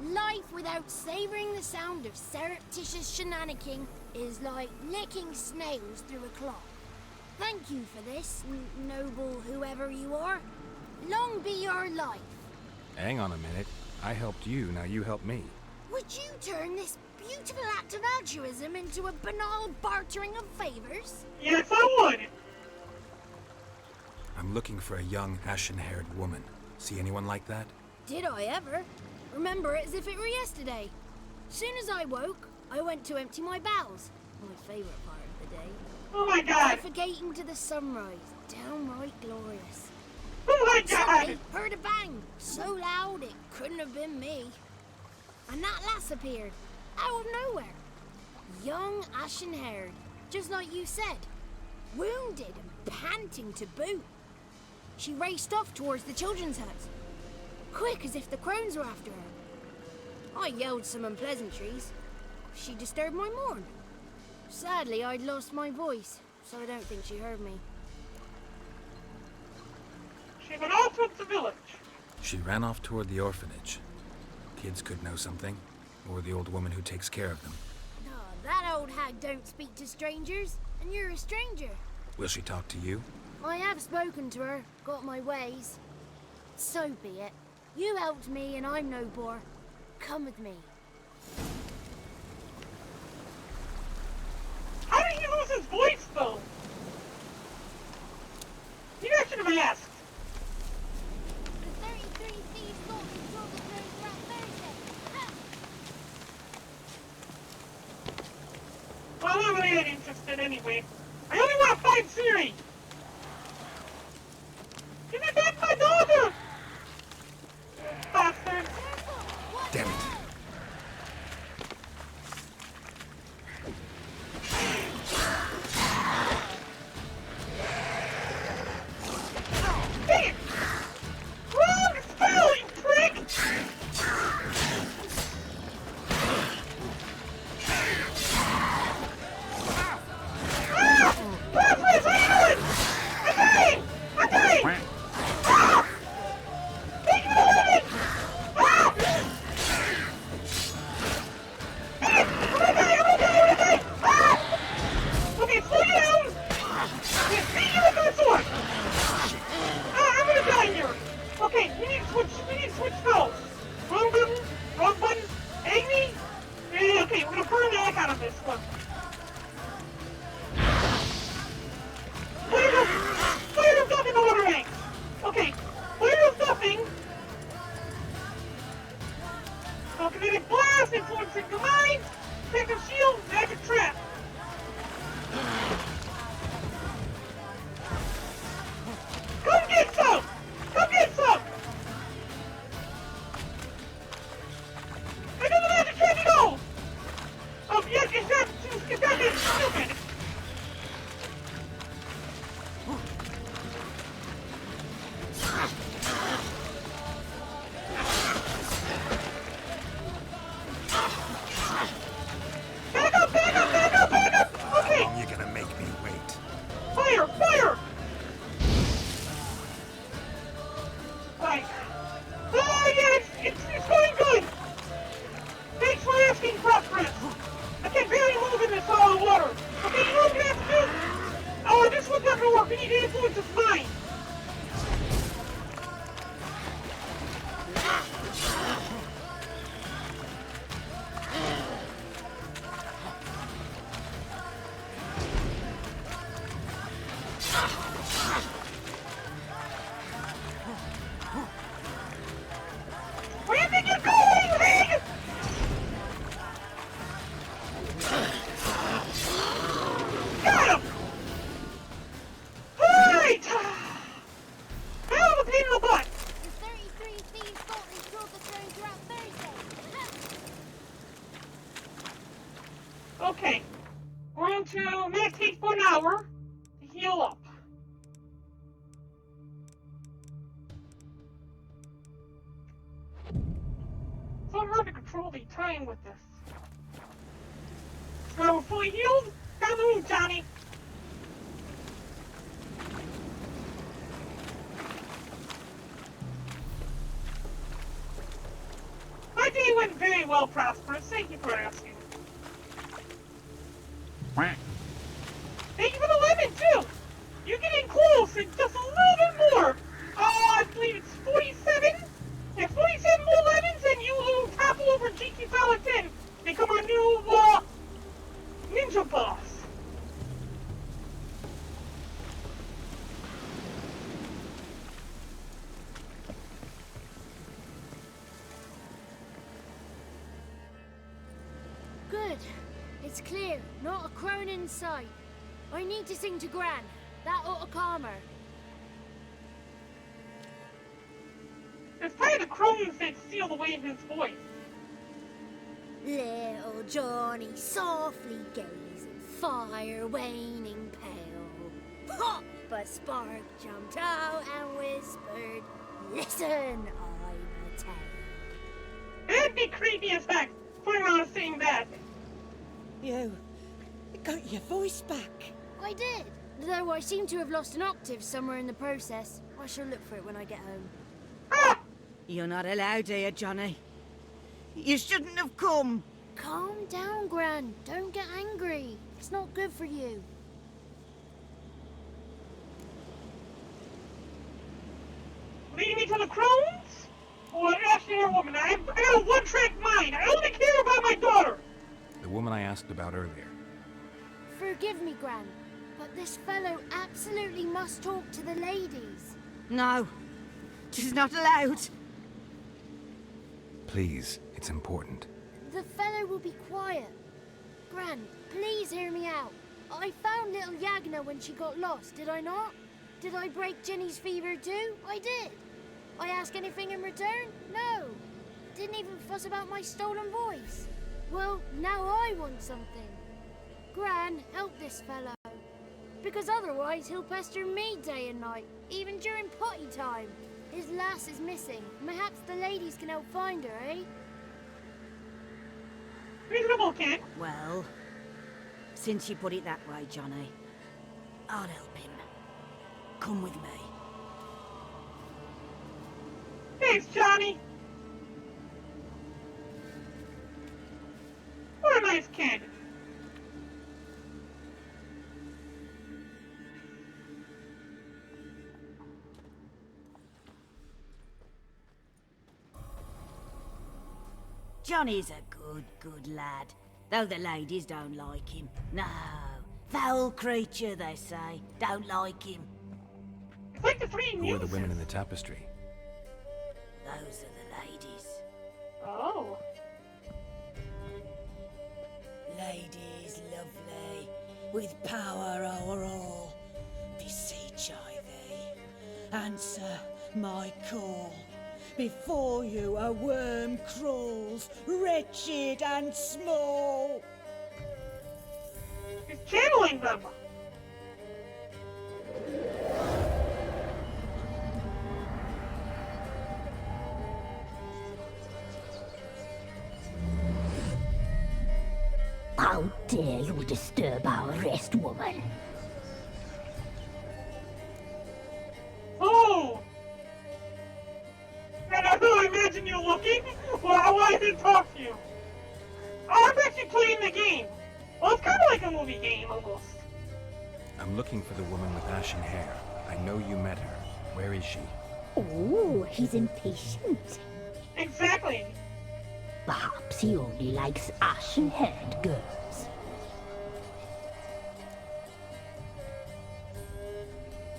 Life without savoring the sound of surreptitious shenanigans is like licking snails through a cloth. Thank you for this, noble whoever you are. Long be your life. Hang on a minute. I helped you, now you help me. Would you turn this beautiful act of altruism into a banal bartering of favors? Yes, I would. I'm looking for a young, ashen-haired woman. See anyone like that? Did I ever? Remember it as if it were yesterday. Soon as I woke, I went to empty my bowels. My favorite part of the day. Oh my god. Suffocating to the sunrise. Downright glorious. Oh my Suddenly, god. heard a bang. So loud it couldn't have been me. And that lass appeared. out of nowhere. Young, ashen-haired, just like you said. Wounded and panting to boot. She raced off towards the children's hut, quick as if the crones were after her. I yelled some unpleasantries. She disturbed my morn. Sadly, I'd lost my voice, so I don't think she heard me. She went off towards the village. She ran off toward the orphanage. Kids could know something, or the old woman who takes care of them. No, that old hag don't speak to strangers, and you're a stranger. Will she talk to you? I have spoken to her, got my ways. So be it. You helped me, and I'm no bore. Come with me. How did he lose his voice, though? You guys should have asked. The 33 thieves thought they stole the clothes around Thursday. Ha! Well, I'm not really that interested anyway. I only want to find Siri. Give me back my daughter! Bastard! Damn it. Dang it! Wrong spell, you prick! Breathless, what are you doing? I'm dying! I'm dying! Ah! Take me away! Ah! Dang it! I'm gonna die! I'm gonna die! I'm gonna die! Ah! Okay, slow down! Okay, beat you with my sword! I'm gonna die here! Okay, we need to switch spells! Wrong button! Wrong button! Amy! Okay, we're gonna burn the heck out of this one. Fire of nothing, the water egg! Okay, fire of nothing! Kinetic blast, influencing your mind! Protective shield, magic trap! Come get some! Come get some! I know the magic trap, you know! Oh, yes, it's not it, stupid! Back up, back up, back up, back up! Okay! You're gonna make me wait. Fire! Fire! Right. Oh, yes! It's going good! Thanks for asking, Prosperous! I can barely move in this solid water. Okay, you know what we have to do? Oh, this one's not gonna work. We need to influence his mind. Where do you think you're going, Rig? Got him! Alright! Hell of a pain in the butt! The 33 thieves thought they stole the clothes around Thursday. Ha! Okay. We're going to meditate for an hour to heal up. So hard to control the time with this. Now we're fully healed. Down the road, Johnny. My day went very well, Prosperous. Thank you for asking. Thank you for the lemon, too! You're getting close, and just a little bit more! I believe it's 47? Yeah, 47 more lemons, and you will topple over GT Paladin, become our new, ninja boss. Good. It's clear. Not a crone in sight. I need to sing to Gran. That ought to calm her. It's probably the crones that steal away his voice. Little Johnny softly gazing, fire waning pale. Pop! A spark jumped out and whispered, "Listen, I'm a tale." That'd be creepy as heck, for not saying that. You got your voice back. I did, though I seem to have lost an octave somewhere in the process. I shall look for it when I get home. Ah! You're not allowed here, Johnny. You shouldn't have come. Calm down, Gran. Don't get angry. It's not good for you. Leading me to the crones? Or asking a woman? I got a one-track mind. I only care about my daughter. The woman I asked about earlier. Forgive me, Gran, but this fellow absolutely must talk to the ladies. No, she's not allowed. Please, it's important. The fellow will be quiet. Gran, please hear me out. I found little Yagna when she got lost, did I not? Did I break Ginny's fever too? I did. I ask anything in return? No. Didn't even fuss about my stolen voice. Well, now I want something. Gran, help this fellow. Because otherwise he'll pester me day and night, even during potty time. His lass is missing. Perhaps the ladies can help find her, eh? Reasonable, kid. Well, since you put it that way, Johnny, I'll help him. Come with me. Thanks, Johnny. What a nice kid. Johnny's a good lad, though the ladies don't like him. No, foul creature, they say. Don't like him. It's like the three Who are muses. the women in the tapestry? Those are the ladies. Oh. Ladies lovely, with power o'er all, beseech I thee, answer my call. Before you a worm crawls, wretched and small. He's channeling them. How dare you disturb our rest, woman? Oh! And I don't imagine you looking. Well, I wanted to talk to you. Oh, I'm actually playing the game. Well, it's kind of like a movie game, almost. I'm looking for the woman with ashen hair. I know you met her. Where is she? Oh, he's impatient. Exactly. Perhaps he only likes ashen-haired girls.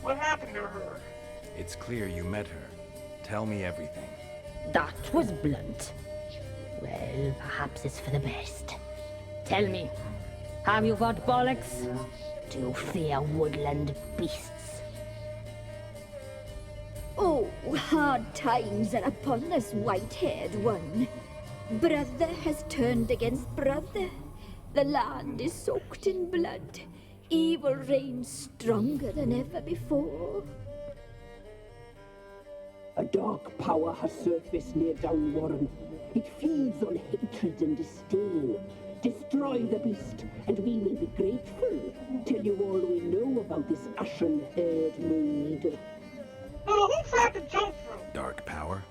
What happened to her? It's clear you met her. Tell me everything. That was blunt. Well, perhaps it's for the best. Tell me, have you got bollocks? Do you fear woodland beasts? Oh, hard times are upon us, white-haired one. Brother has turned against brother. The land is soaked in blood. Evil reigns stronger than ever before. A dark power has surfaced near Downwarren. It feeds on hatred and disdain. Destroy the beast, and we will be grateful. Tell you all we know about this ashen-haired maid. Oh, who's have to jump through? Dark power?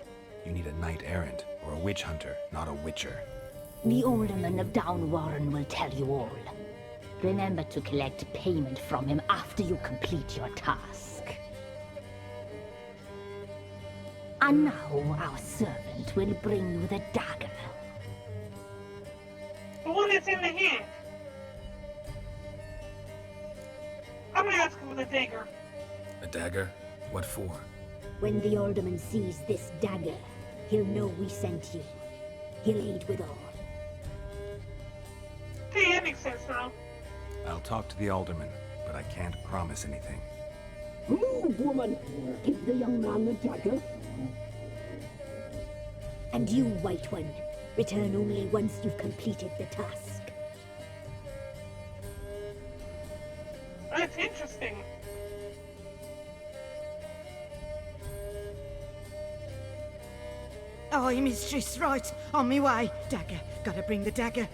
You need a knight errant or a witch hunter, not a witcher. The alderman of Downwarren will tell you all. Remember to collect payment from him after you complete your task. And now our servant will bring you the dagger. The one that's in the hand. I'm gonna ask him for the dagger. A dagger? What for? When the alderman sees this dagger, he'll know we sent you. He'll aid with all. Okay, that makes sense now. I'll talk to the alderman, but I can't promise anything. Move, woman! Give the young man the dagger. And you, White One, Return only once you've completed the task. That's interesting. Aye, mistress, right. On me way. Dagger. Gotta bring the dagger.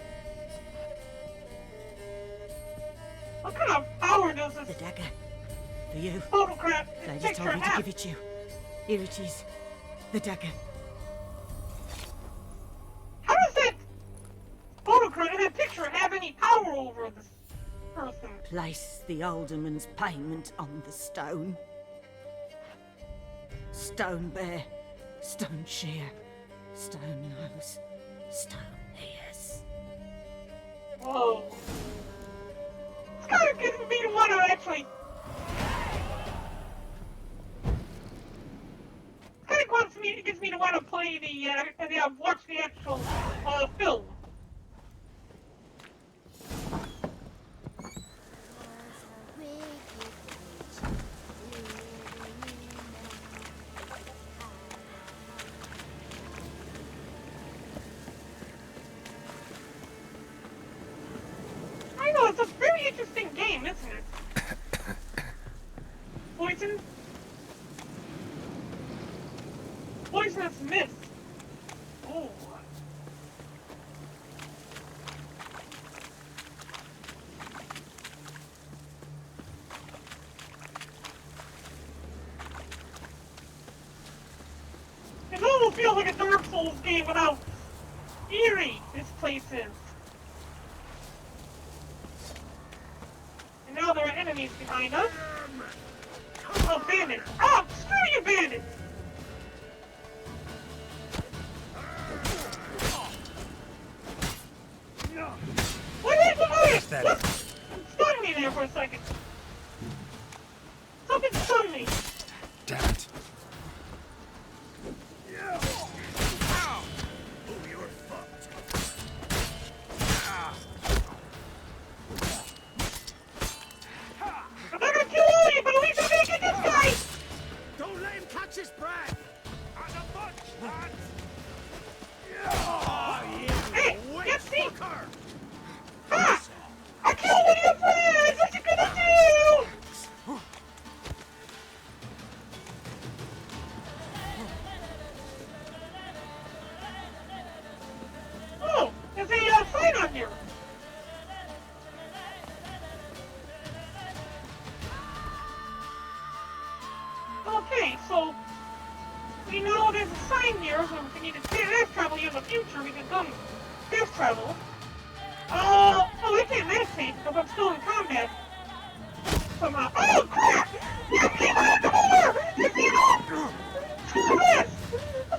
What kind of power does this The dagger. For you. photograph They just picture told me to have? give it to you. Here it is. The dagger. How does that photograph, that picture, have any power over this person? Place the alderman's payment on the stone. Stone bear. Stone shear. Stone nose. Stone ears. Whoa. It's kind of getting me to want to actually... It gets me to want to play watch the actual film. I know, it's a very interesting game, isn't it? Poisonous mist. Oh. It almost feels like a Dark Souls game without eerie this place is. And now there are enemies behind us. Oh, bandits! Oh, screw you, bandits! Wait! Stun me there for a second. Something stun me. Damn it. I'm not gonna kill all of you, but at least I'm gonna get this guy! Don't let him catch his breath! As a bunch, lads! Hey, get see! Ah! I killed one of your friends! What you gonna do? Oh, there's a sign on here. Okay, so we know there's a sign here, so if we need to fast travel here in the future, we can come fast travel. Oh, I can't meditate because I'm still in combat. Somehow. Oh, crap! You came out the door! You came out! Screw this!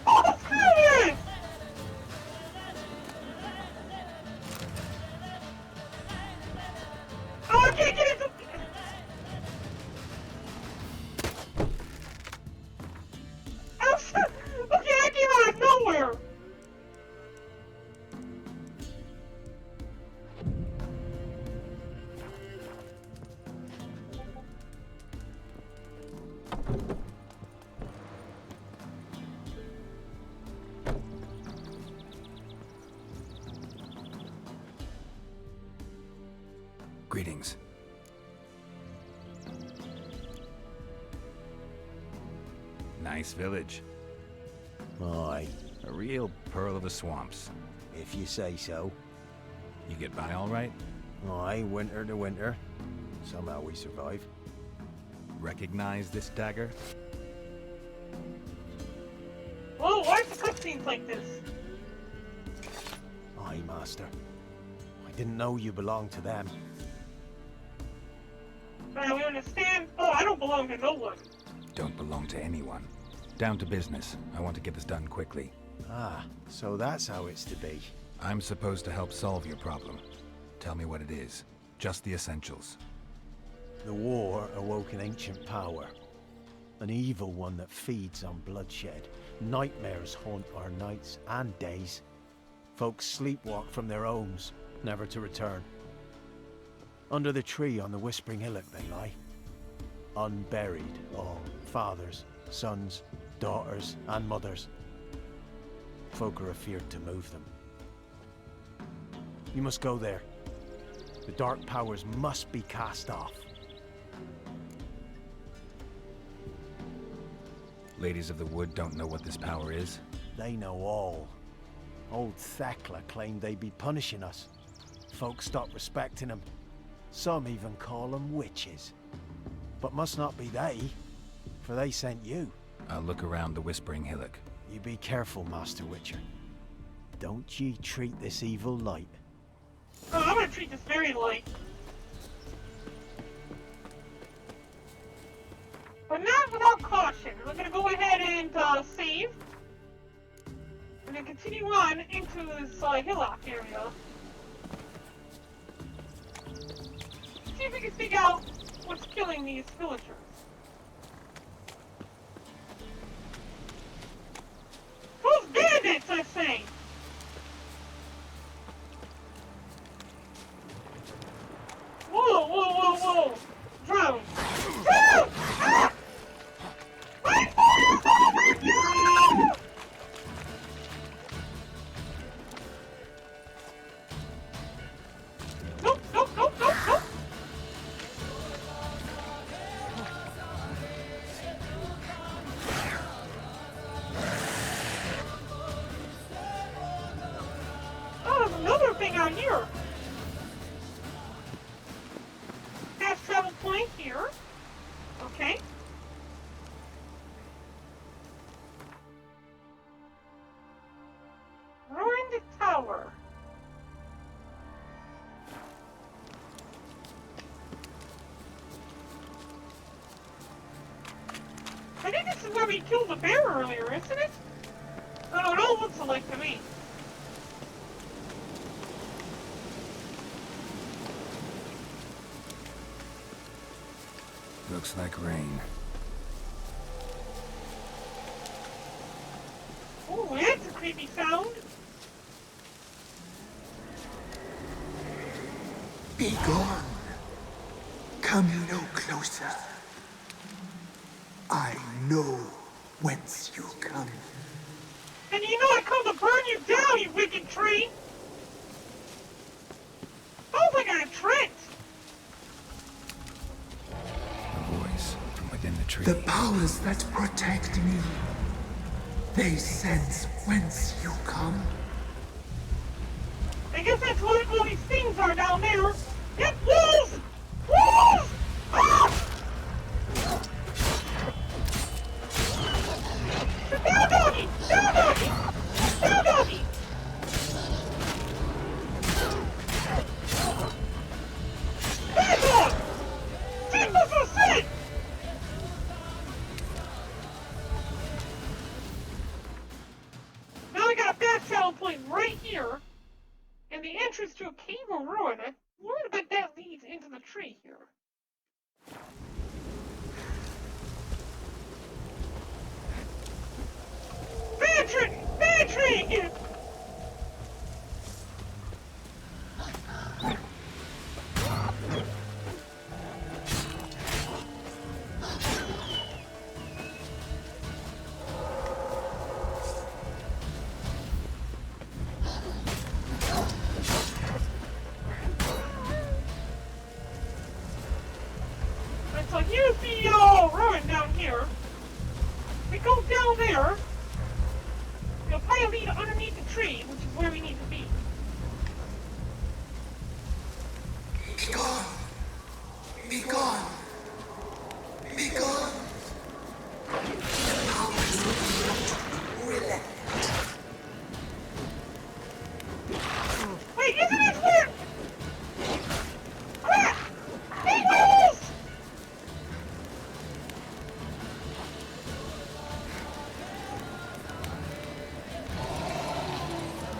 Oh, screw this! Oh, I can't get into... Okay, I came out of nowhere! Greetings. Nice village. Aye, A real pearl of the swamps. if you say so. You get by all right? Aye, winter to winter. Somehow we survive. Recognize this dagger? Whoa, why are the cutscenes like this? Aye, master. I didn't know you belonged to them. We understand? Oh, I don't belong to no one. Don't belong to anyone. Down to business. I want to get this done quickly. Ah, so that's how it's to be. I'm supposed to help solve your problem. Tell me what it is. Just the essentials. The war awoke an ancient power. An evil one that feeds on bloodshed. Nightmares haunt our nights and days. Folks sleepwalk from their homes, never to return. Under the tree on the Whispering Hillock they lie. Unburied, all fathers, sons, daughters, and mothers. Folk are afeared to move them. You must go there. The dark powers must be cast off. Ladies of the Wood don't know what this power is? They know all. Old Thekla claimed they'd be punishing us. Folks stopped respecting them. Some even call them witches. But must not be they, for they sent you. I'll look around the Whispering Hillock. You be careful, Master Witcher. Don't ye treat this evil light. Oh, I'm gonna treat this very light. But not without caution. We're gonna go ahead and save. And then continue on into this hillock area. See if we can figure out what's killing these villagers. Those bandits, I say! Whoa, whoa, whoa, whoa! Drone! Drone! Ah! My fire! Oh my God! Nope, nope, nope, nope, nope! Oh, there's another thing out here! Fast travel point here. Okay. Ruined tower. I think this is where we killed the bear earlier, isn't it? I don't know, it looks like to me. Looks like rain. Oh, that's a creepy sound. Be gone. Come no closer. I know whence you come. And you know I come to burn you down, you wicked tree! Sounds like a Trent! A voice from within the tree. The powers that protect me, they sense whence you come. I guess that's what all these things are down there. Get wolves! Wolves! Ah! Down, doggy! Down, doggy! Down, doggy! Bad dog! Jesus was sick! Now I got a fast travel point right here. And the entrance to a cave or ruin. I wonder if that leads into the tree here. Bad tree! Bad tree! And so here's the ruin down here. We go down there. It'll probably lead underneath the tree, which is where we need to be. Be gone. Be gone. Be gone. Powers will not relent. Wait, isn't it where? Crap! Hey, wolves!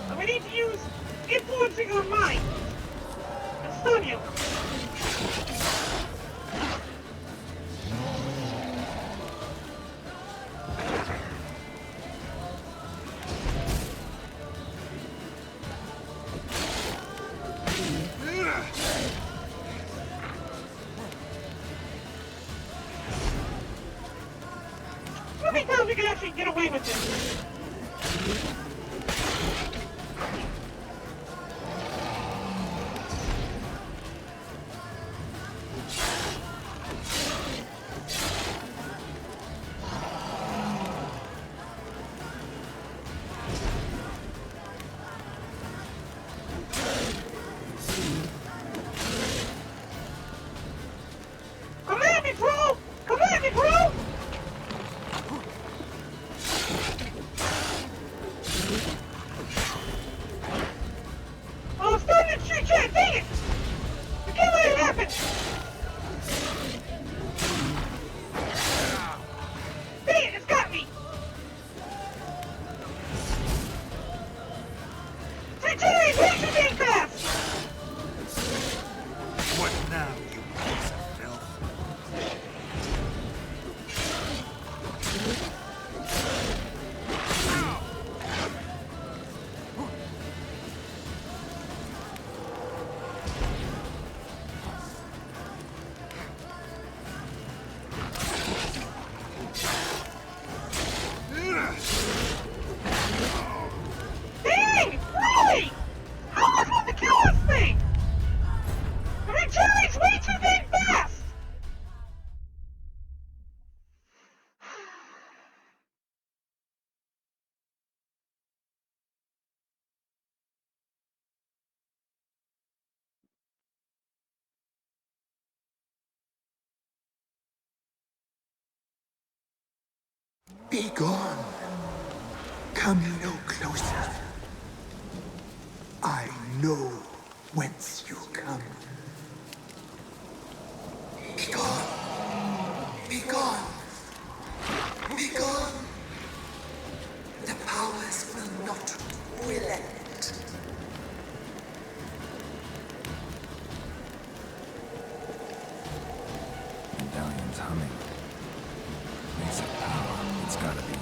And we need to use influencing her mind. And stun you. How many times we can actually get away with this? Oh, it's starting to shoot chat! Dang it! I can't let it happen! Dang it, it's got me! Regenerate way too dang fast! What now, you piece of filth? Dang! Really? How am I supposed to kill this thing? It regenerates way too dang fast! Be gone. Come no closer. I know whence you come. Be gone. Be gone. Be gone. The powers will not relent. Medallion's humming. Place of power. It's gotta be.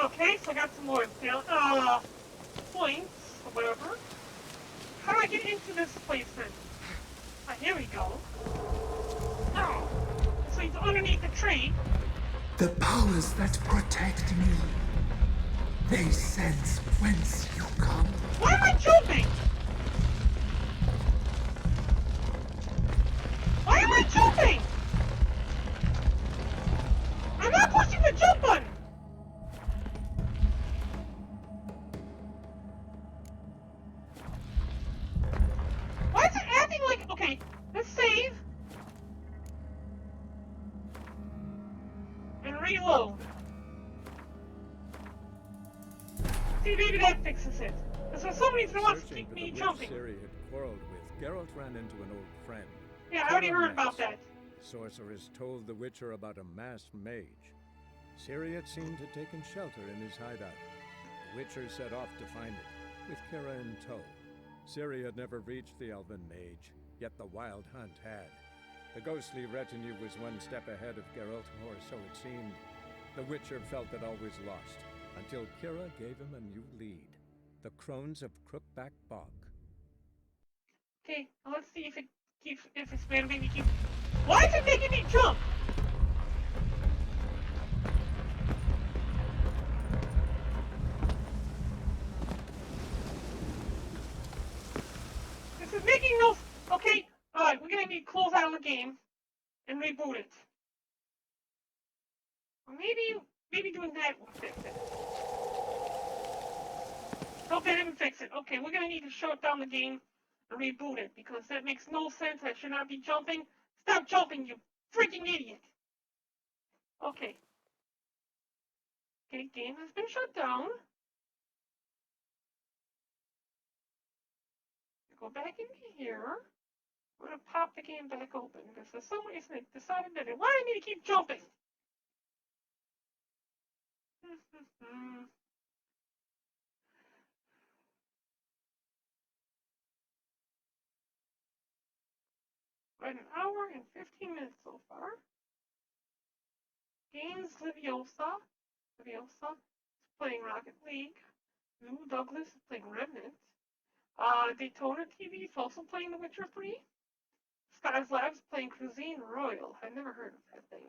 Okay, so I got some more points, or whatever. How do I get into this place then? Ah, here we go. Oh, so he's underneath the tree. The powers that protect me, they sense whence you come. Why am I jumping? Why am I jumping? I'm not pushing the jump button. Why is it acting like... Okay, let's save. And reload. See, maybe that fixes it. Because for some reason it wants to keep me jumping. Ciri had quarreled with, Geralt ran into an old friend. Yeah, I already heard about that. The sorceress told the Witcher about a masked mage. Ciri had seemed to taken shelter in his hideout. The Witcher set off to find it, with Kira in tow. Ciri had never reached the elven mage, yet the wild hunt had. The ghostly retinue was one step ahead of Geralt, or so it seemed. The Witcher felt that all was lost, until Kira gave him a new lead. The Crones of Crookback Bog. Okay, well, let's see if it's gonna make me keep... Why is it making me jump? This is making no... Okay, alright, we're gonna need to close out of the game and reboot it. Or maybe doing that will fix it. Nope, that didn't fix it. Okay, we're gonna need to shut down the game and reboot it, because that makes no sense. I should not be jumping. Stop jumping, you freaking idiot! Okay. Okay, game has been shut down. Go back into here. We're gonna pop the game back open, because for some reason it decided that it wanted me to keep jumping. We're at 1 hour and 15 minutes so far. Games Leviosa is playing Rocket League. Lou Douglas is playing Remnant. Daytona TV is also playing The Witcher 3. Skies Labs playing Cuisine Royal. I've never heard of that thing.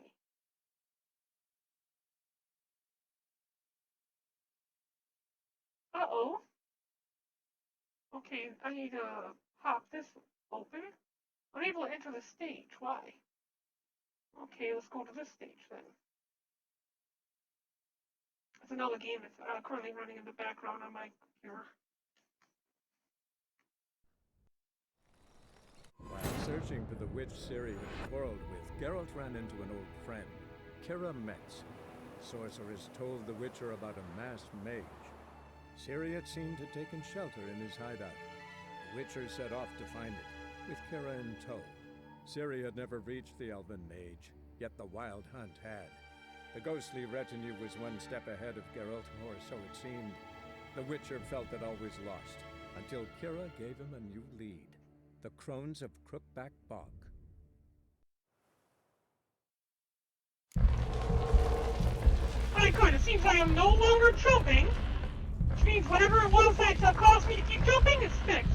Uh-oh. Okay, I need to pop this open. Unable to enter the stage. Why? Okay, let's go to this stage then. It's another game that's currently running in the background on my computer. searching for the witch Ciri had quarreled with, Geralt ran into an old friend, Kira Metz. Sorceress told the Witcher about a masked mage. Ciri had seemed to taken shelter in his hideout. The Witcher set off to find it, with Kira in tow. Ciri had never reached the elven mage, yet the wild hunt had. The ghostly retinue was one step ahead of Geralt, or so it seemed. The Witcher felt that all was lost, until Kira gave him a new lead. The Crones of Crookback Bog. Alright, good. It seems I am no longer jumping, which means whatever it was that caused me to keep jumping is fixed.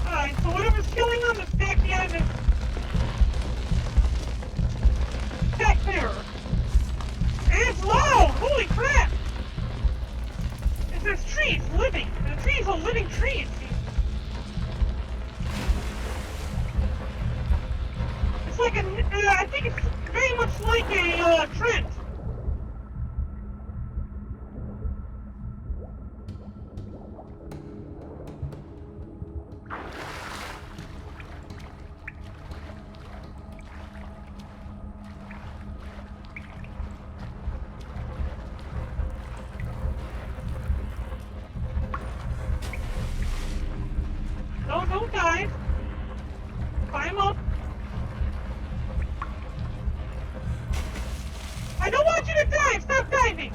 Alright, so whatever's killing on the back end is back there. And it's loud! Holy crap! There's trees living. The trees are living trees. It's like I think it's very much like a trend. No, don't dive. Climb up. I don't want you to dive! Stop diving!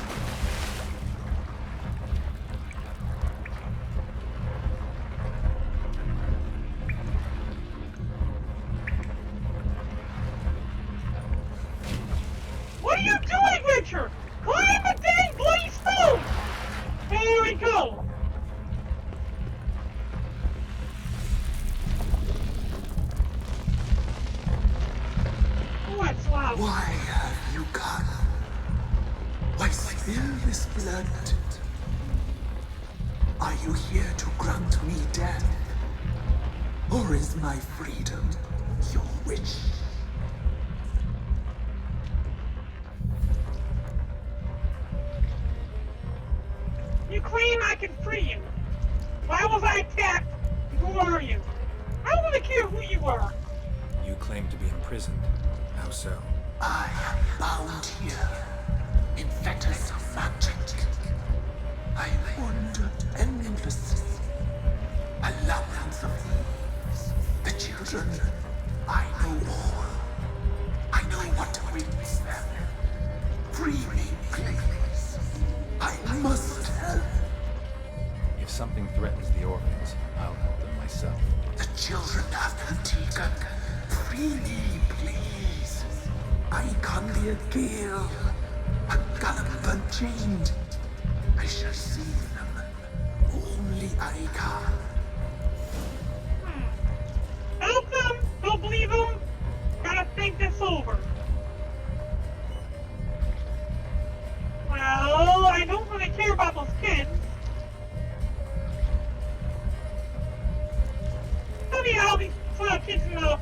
What are you doing, Richard? Climb the dang bloody stone! There we go! Why have you come? Why spill this blood? Are you here to grant me death? Or is my freedom your wish? You claim I can free you. Why was I attacked? Who are you? I don't really care who you are. You claim to be imprisoned. How so? I am bound here in fetters of magic. I wandered endlessly. A labyrinth of thieves. The children. I know all. I know what awaits them. Free me, please. I must help. If something threatens the orphans, I'll help them myself. The children have been taken. Free me, please. I can be a gale, a gallop unchained. I shall save them. Only I can. Help them! Don't believe them! Gotta think this over. Well, I don't really care about those kids. Tell me how these kids know.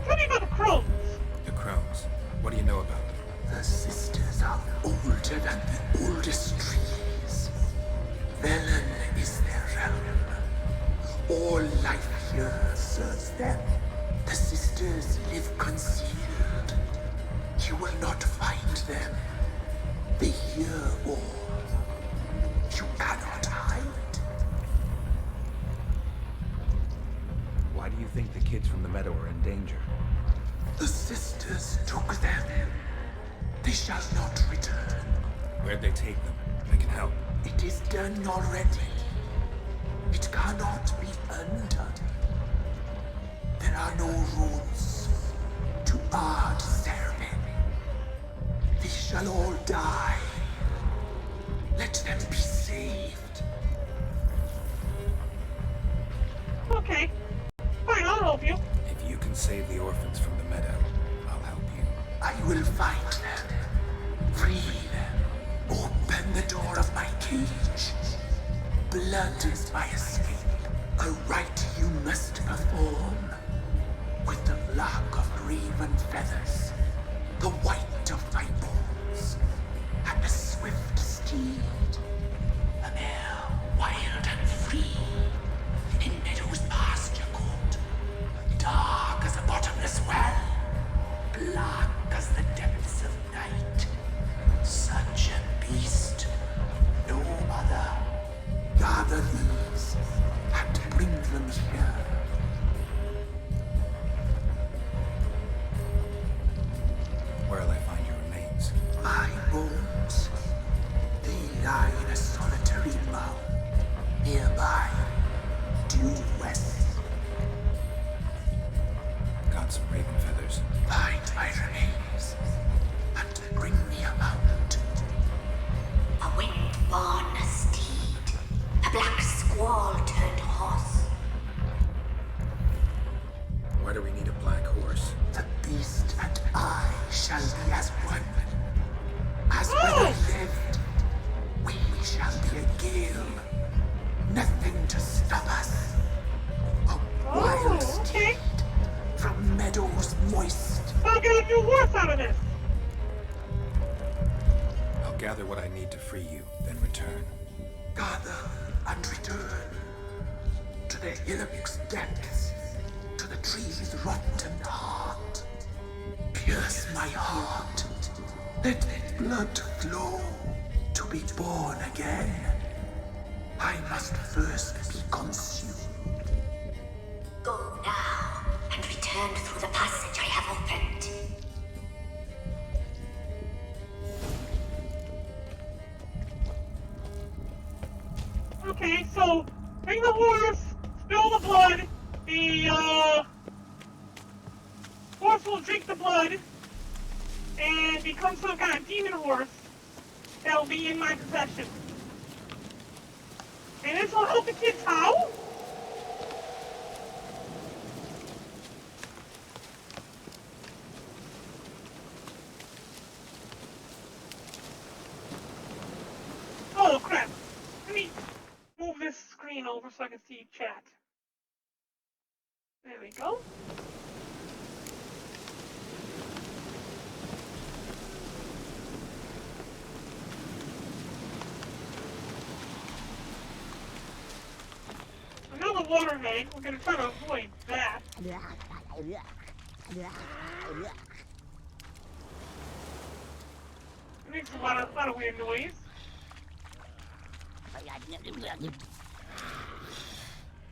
Tell me about the crows. The Crones. What do you know about them? The sisters are older than the oldest trees. Velen is their realm. All life here serves them. The sisters live concealed. You will not find them. They hear all. You cannot hide. Why do you think the kids from the meadow are in danger? The sisters took them. They shall not return. Where'd they take them? I can help. It is done already. It cannot be undone. There are no rules to our ceremony. They shall all die. Let them be saved. Okay. Fine, I'll help you. If you can save the orphans from the meadow, I'll help you. I will find them. Free them. Open the door of my cage. Blood is my escape. A rite you must perform. With the feathers, the white of my bones, and a swift steed, a mare wild and free, in meadows pasture court, dark as a bottomless well, black as the depths of night. Such a beast, no other. Gather these and bring them here. Where'll I find your remains? My bones, they lie in a solitary mound, nearby, due west. Got some raven feathers. Find my remains, and bring me a mount. A wind-born steed, a black squall turned horse. Why do we need a black horse? The beast and I shall be as one. As when I lived, we shall be a gale. Nothing to stop us. A wild steed from meadows moist. I'll get a new horse out of this. I'll gather what I need to free you, then return. Gather and return to the hillock's depths, to the tree's rotten heart. Pierce my heart, let blood flow to be born again. I must first be consumed. Go now and return through the passage I have opened. Okay, so bring the horse, spill the blood, the horse will drink the blood and become some kind of demon horse that'll be in my possession. And this will help the kids how? Oh crap. Let me move this screen over so I can see chat. There we go. Another water main. We're gonna try to avoid that. It makes a lot of weird noise.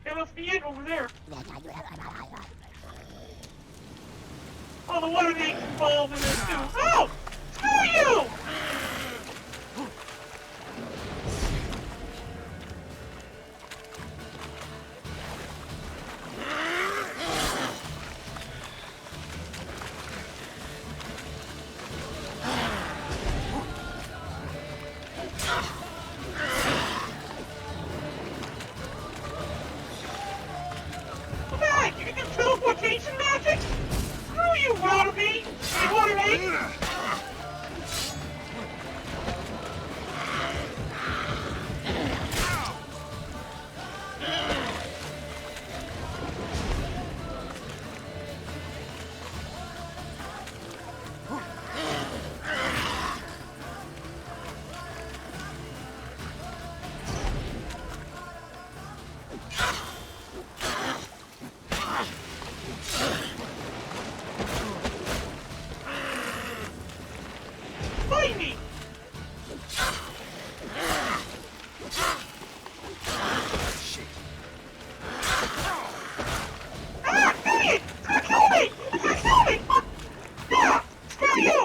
That must be it over there. Oh, the water mains involved in this too. Oh! Screw you! Teleportation magic? Screw you, water main! Water main! Fight me! Ah, dang it! It's gonna kill me! It's gonna kill me! Ah, screw you!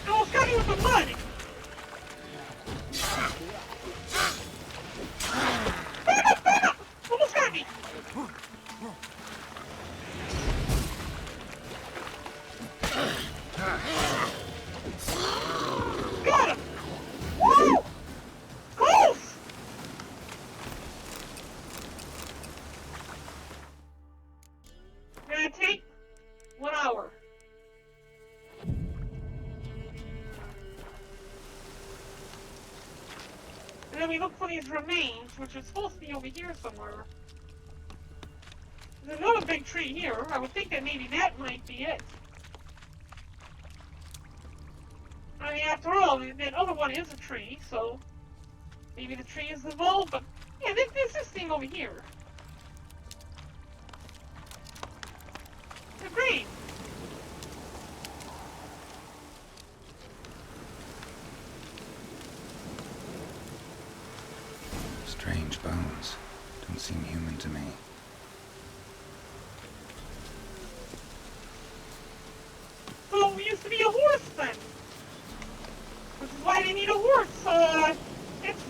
I almost got you with the mud! And then we look for these remains, which are supposed to be over here somewhere. There's another big tree here. I would think that maybe that might be it. I mean, after all, that other one is a tree, so maybe the tree is involved, but yeah, there's this thing over here. Agreed. Strange bones. Don't seem human to me. So it used to be a horse then. Which is why they need a horse. It's...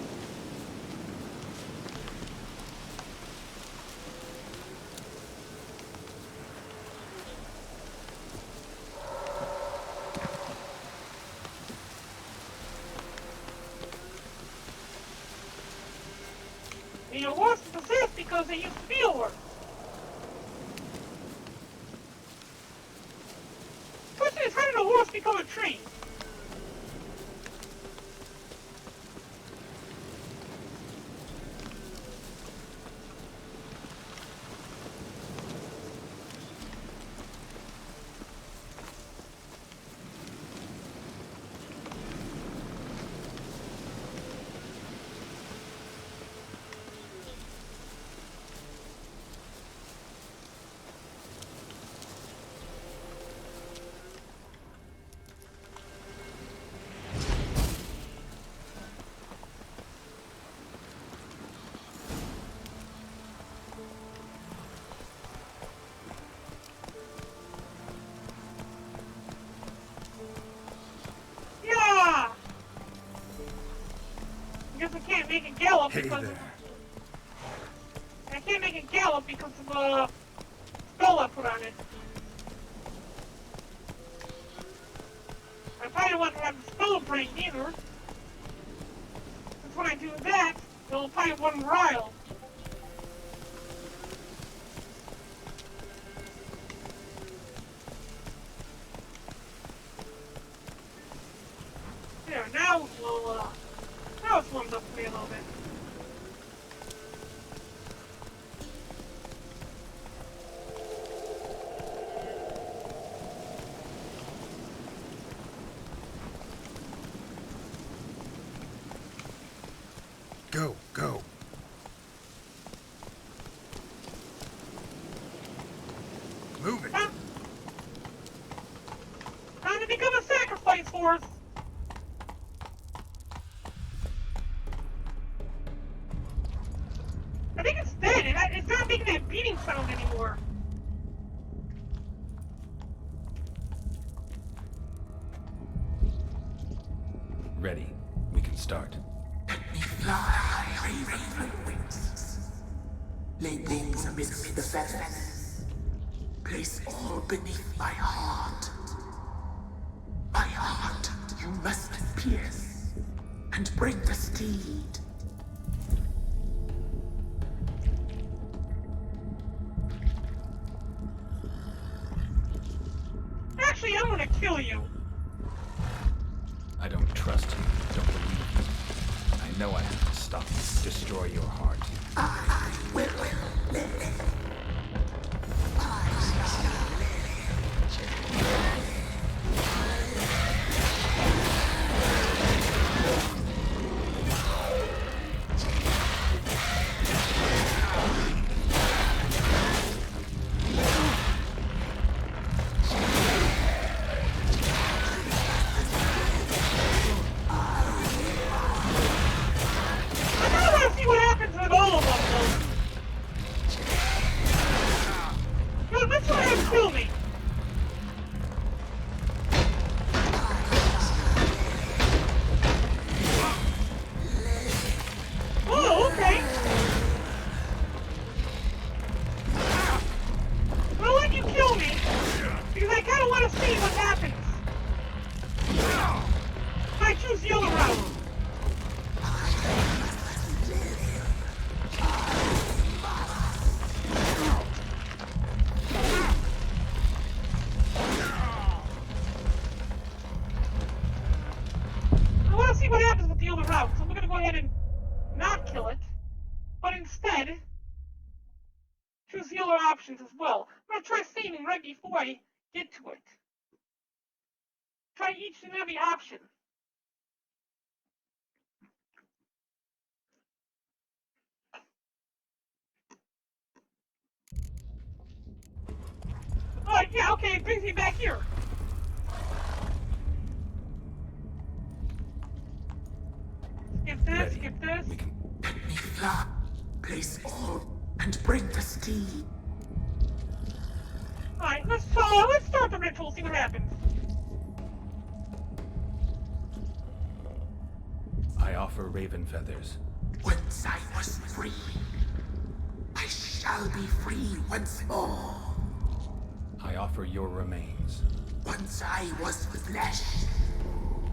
Need a horse to possess because they used to be a horse. Question is, how did a horse become a tree? Yeah! I guess I can't make it gallop because I can't make it gallop because of the spell I put on it. I probably don't want to have the spell break either. Because when I do that, it'll probably one rile. There, now now it's warmed up for me a little bit. Go, go. Move it. Time to become a sacrifice horse. I think it's dead. It's not making that beating sound anymore. Ready. We can start. Fly, raven wings. Lay things amidst the feathers. Place all beneath my heart. My heart you must pierce and bring the steed. Actually, I'm gonna kill you. I don't trust you. Don't believe you. I know I have to stop you. Destroy your heart. I will live. I kinda wanna see what happens with all of them, though. instead choose the other options as well. I'm gonna try saving right before I get to it. Try each and every option. Oh, yeah, okay, it brings me back here. Skip this, Ready. skip this. We can... Let me fly. Place all and bring the steed. Alright, let's start the ritual, see what happens. I offer raven feathers. Once I was free, I shall be free once more. I offer your remains. Once I was flesh,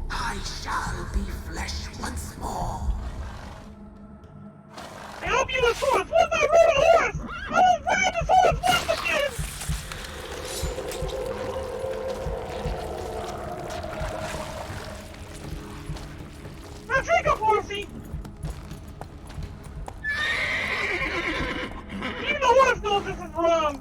I shall be flesh once more. I hope you was horse! What's my ride a horse? I will ride this horse once again! Now take a horsey! Even the horse knows this is wrong!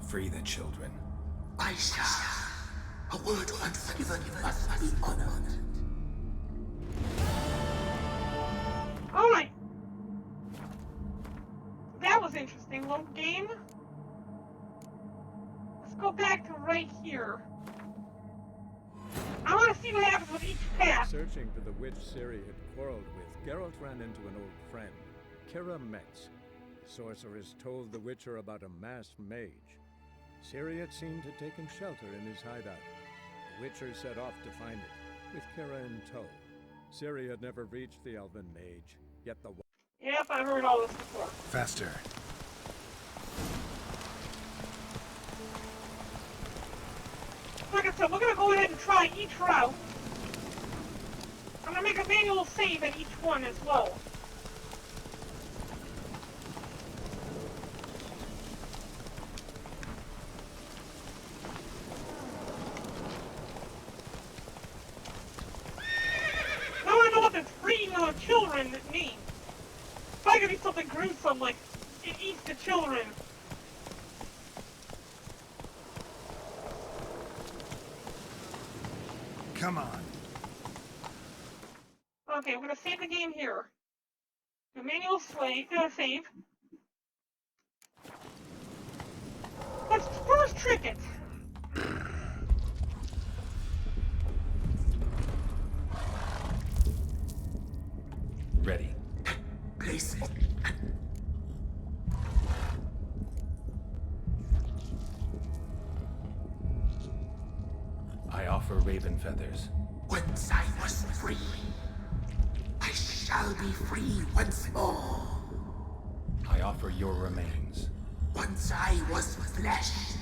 Free the children. I shall. A word once given must be honored. Alright. That was interesting, little game. Let's go back to right here. I want to see what happens with each path. Searching for the witch Ciri had quarreled with, Geralt ran into an old friend, Kira Metz. The sorceress told the Witcher about a masked mage. Ciri had seemed to take shelter in his hideout. The Witcher set off to find it, with Kira in tow. Ciri had never reached the elven mage, yet the... Yep, I've heard all this before. Faster. Like I said, we're gonna go ahead and try each route. I'm gonna make a manual save at each one as well. Now I know what this freeing of children means. It's probably gonna be something gruesome, like it eats the children. Come on. Okay, we're gonna save the game here. Do manual save. Let's first trick it. Ready. Place all. I offer raven feathers. Once I was free, I shall be free once more. I offer your remains. Once I was flesh,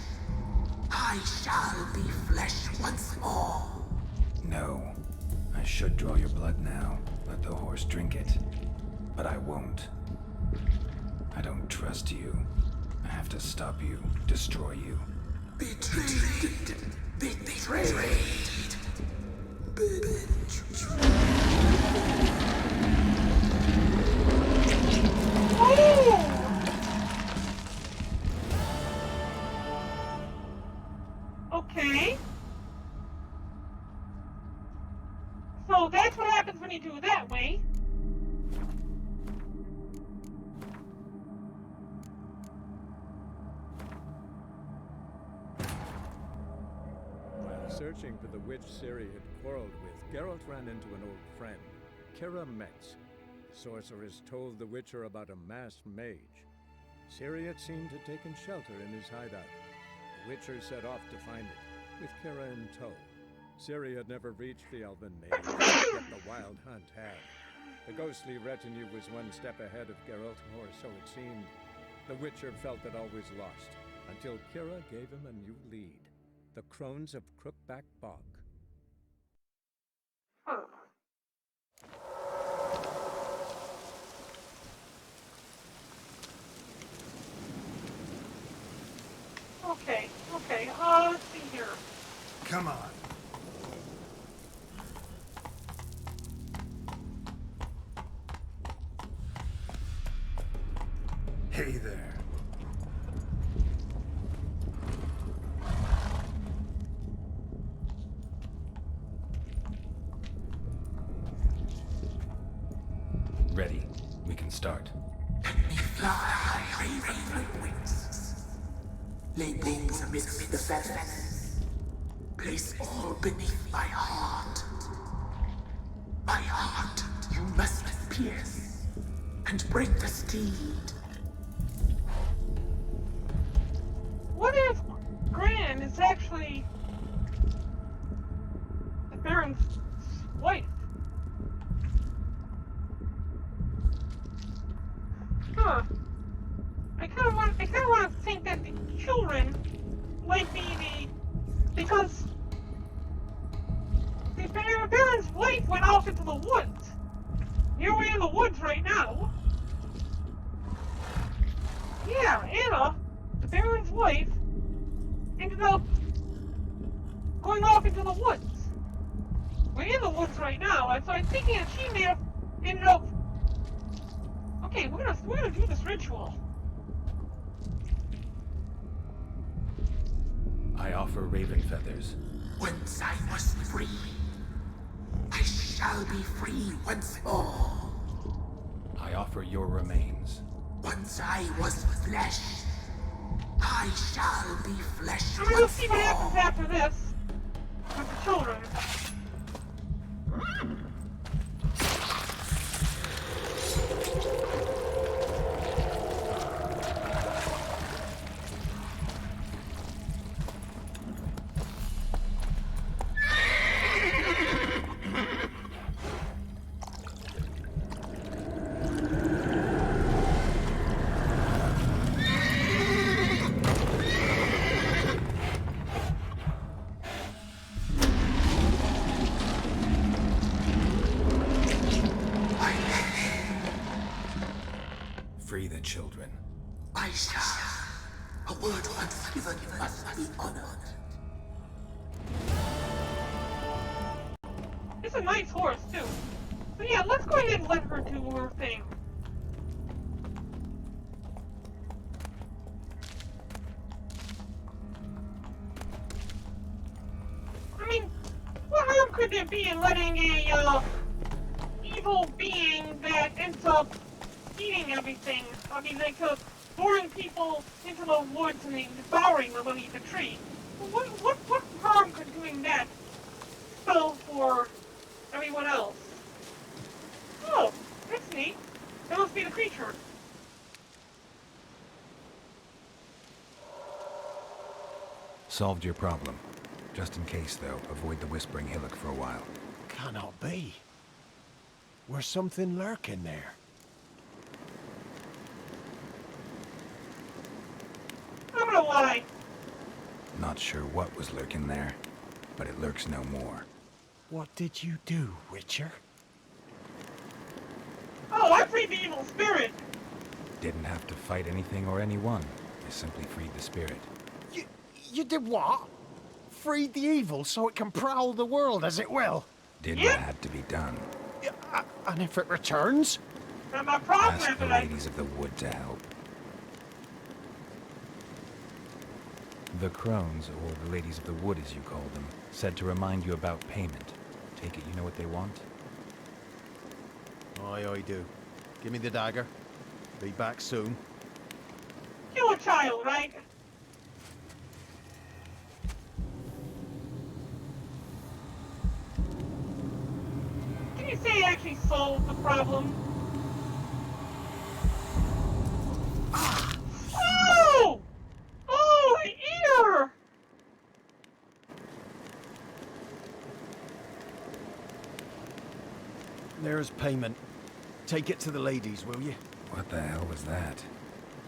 I shall be flesh once more. No. I should draw your blood now. Let the horse drink it. But I won't. I don't trust you. I have to stop you, destroy you. Betrayed. Betrayed. Oh! Okay. So that's what happens when you do it that way. While searching for the witch Ciri had quarreled with, Geralt ran into an old friend, Kira Metz. The sorceress told the Witcher about a masked mage. Ciri had seemed to take shelter in his hideout. The Witcher set off to find it, with Kira in tow. Ciri had never reached the elven mage, yet the wild hunt had. The ghostly retinue was one step ahead of Geralt, or so it seemed. The Witcher felt that all was lost, until Kira gave him a new lead. The Crones of Crookback Bog. Huh. Okay, let's see here. Come on. Hey there. Ready. We can start. Fly, raven wings. Lay wings amidst the feathers. Place all beneath my heart. My heart you must pierce and break the steed. What if Gran is actually the Baron's wife? Huh. I kind of want to think that the children might be because the Baron's wife went off into the woods. Here we're in the woods right now. Yeah, Anna, the Baron's wife, ended up going off into the woods. We're in the woods right now, so I'm thinking that she may have ended up. Okay, we're gonna do this ritual. I offer raven feathers. Once I was free, I shall be free once more. I offer your remains. Once I was flesh, I shall be flesh I'm gonna once see what more. happens after this with the children. Free the children. I shall. A word once given must be honored. It's a nice horse, too. So yeah, let's go ahead and let her do her thing. I mean, what harm could there be in letting a, evil being that ends up eating everything? I mean, like, luring people into the woods and devouring them underneath the tree. What harm could doing that spell for everyone else? Oh, that's neat. That must be the creature. Solved your problem. Just in case, though, avoid the Whispering Hillock for a while. Cannot be. Where's something lurking there? I'm gonna lie. Not sure what was lurking there, but it lurks no more. What did you do, Witcher? Oh, I freed the evil spirit. Didn't have to fight anything or anyone. I simply freed the spirit. You did what? Freed the evil so it can prowl the world as it will? Did what had to be done. And if it returns? And my problem Ask is the that ladies of the wood to help. The crones, or the ladies of the wood as you call them, said to remind you about payment. Take it you know what they want? Aye, I do. Give me the dagger. Be back soon. Kill a child, right? Can you say it actually solved the problem? Oh! Oh, the ear! There's payment. Take it to the ladies, will you? What the hell was that?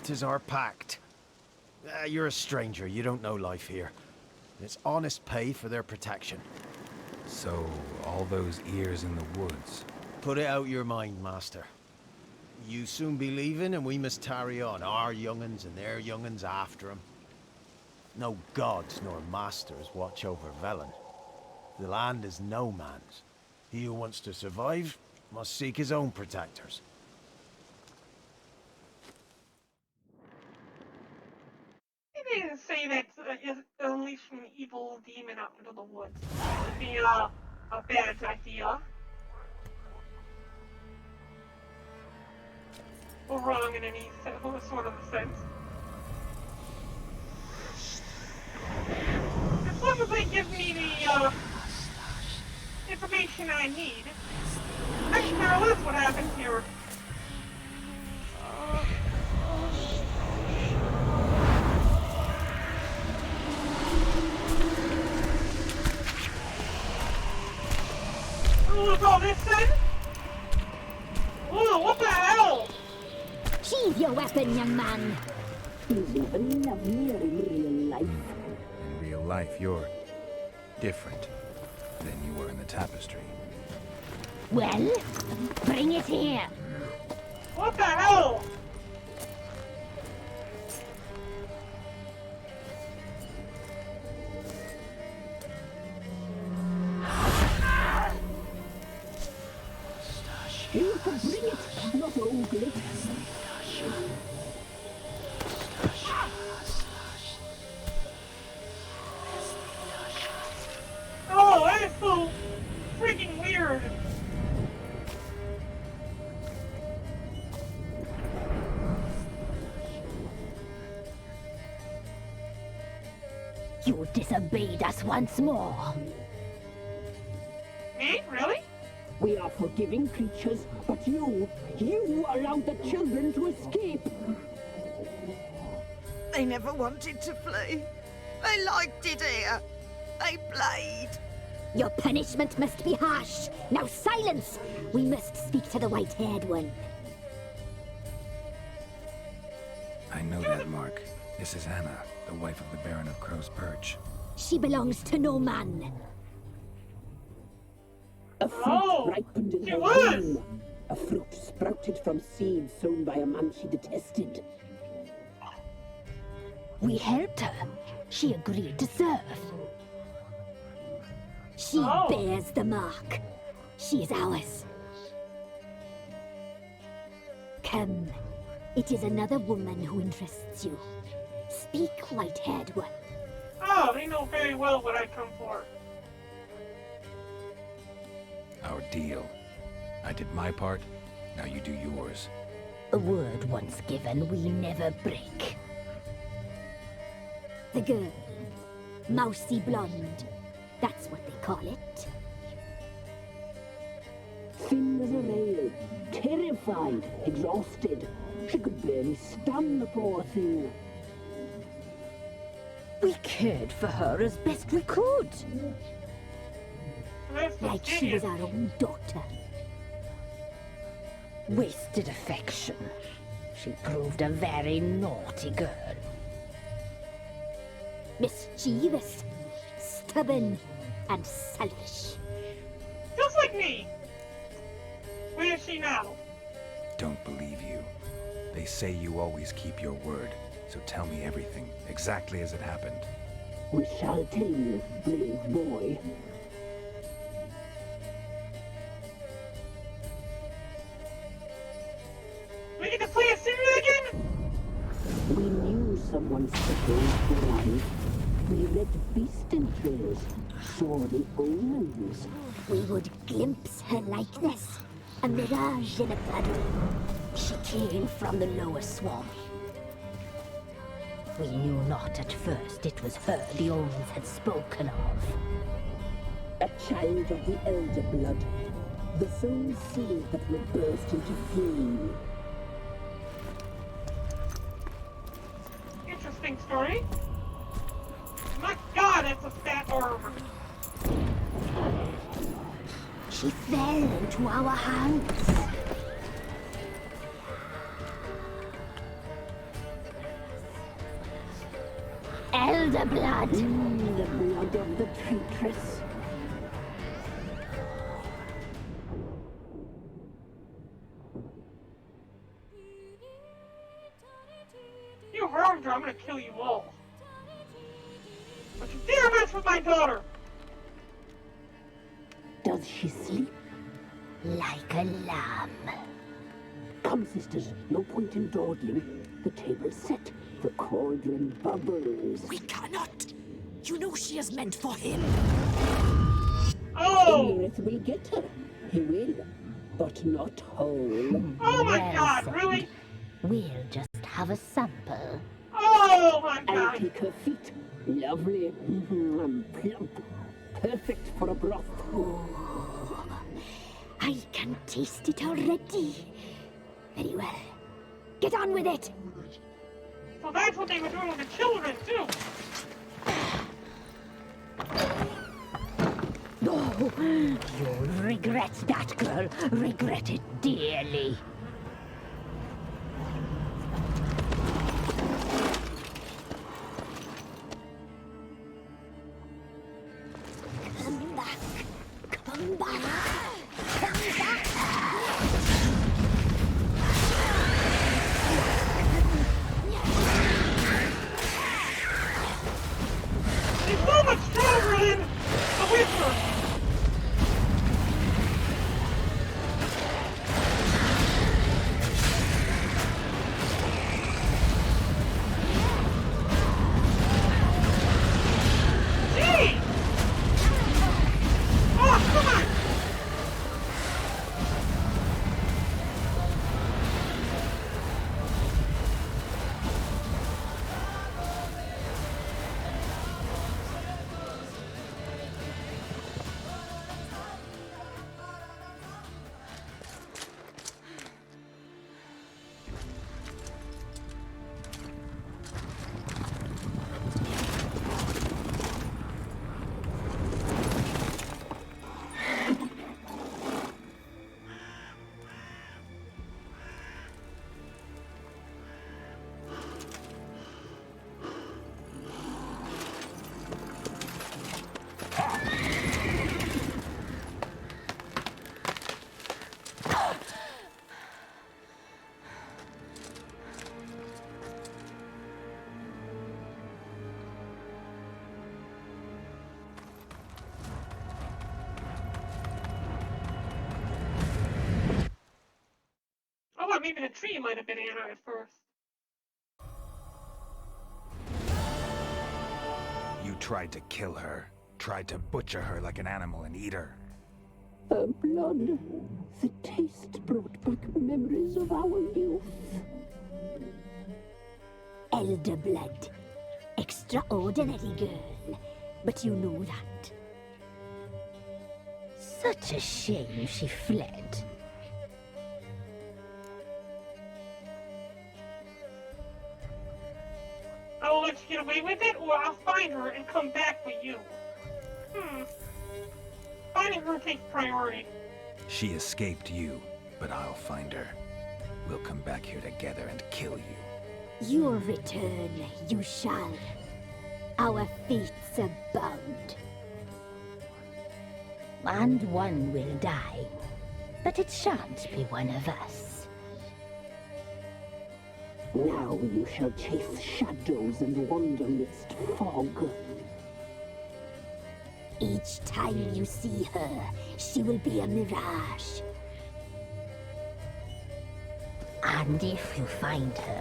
'Tis our pact. You're a stranger. You don't know life here. It's honest pay for their protection. So, all those ears in the woods. Put it out your mind, master. You soon be leaving and we must tarry on, our young'uns and their young'uns after 'em. No gods nor masters watch over Velen. The land is no man's. He who wants to survive must seek his own protectors. He didn't say that unleashing an evil demon out into the woods would be a bad idea. Or wrong in any sort of a sense. As long as they give me the information I need, I can care less what happens here. What's all this then? Whoa, what the hell? Sheathe your weapon, young man. He's even lovelier in real life. In real life, you're different than you were in the tapestry. Well, bring it here. What the hell? You can bring it, not ogle it. Oh, that is so freaking weird. You disobeyed us once more. Me? Really? We are forgiving creatures, but you allowed the children to escape. They never wanted to flee. They liked it here. They played. Your punishment must be harsh. Now silence! We must speak to the white-haired one. I know that, Mark. This is Anna, the wife of the Baron of Crow's Perch. She belongs to no man. A fruit ripened in her womb. A fruit sprouted from seeds sown by a man she detested. We helped her. She agreed to serve. She bears the mark. She is ours. Come. It is another woman who interests you. Speak, white-haired one. Oh, they know very well what I come for. Our deal. I did my part, now you do yours. A word once given, we never break. The girl. Mousy blonde. That's what they call it. Thin as a rail, terrified, exhausted. She could barely stand, the poor thing. We cared for her as best we could. Like she was our own daughter. Wasted affection. She proved a very naughty girl. Mischievous, stubborn, and selfish. Just like me. Where is she now? Don't believe you. They say you always keep your word, so tell me everything, exactly as it happened. We shall tell you, brave boy. We get to play a singer again? We knew someone special was alive. We read beast entrails, saw the omens. We would glimpse her likeness, a mirage in a puddle. She came from the lower swamp. We knew not at first it was her the omens had spoken of. A child of the elder blood, the soul seed that will burst into flame. Interesting story. My god, it's a fat orb. She fell into our hands. Elder blood. The blood of the traitress. You heard her, I'm gonna kill you all. But you dare mess with my daughter! Does she sleep? Like a lamb. Come, sisters, no point in dawdling. The table's set, the cauldron bubbles. We cannot! You know she is meant for him! Oh! Earth will get her. He will, but not whole. Oh my Well god, said. really? We'll just have a sample. Oh my I'll god! take her feet. Lovely. Plump. Perfect for a broth. I can taste it already. Very well. Get on with it. So that's what they were doing with the children, too! Oh, you'll regret that, girl. Regret it dearly. Come back! Come back! Come back! He's so much stronger than the Whisper! Gee! Oh, come on! I thought maybe the tree might have been Anna at first. You tried to kill her. Tried to butcher her like an animal and eat her. Her blood. The taste brought back memories of our youth. Elder blood. Extraordinary girl. But you know that. Such a shame she fled. I will let you get away with it, or I'll find her and come back for you. Finding her takes priority. She escaped you, but I'll find her. We'll come back here together and kill you. Your return you shall. Our fates are bound. And one will die, but it shan't be one of us. Now you shall chase shadows and wander midst fog. Each time you see her, she will be a mirage. And if you find her,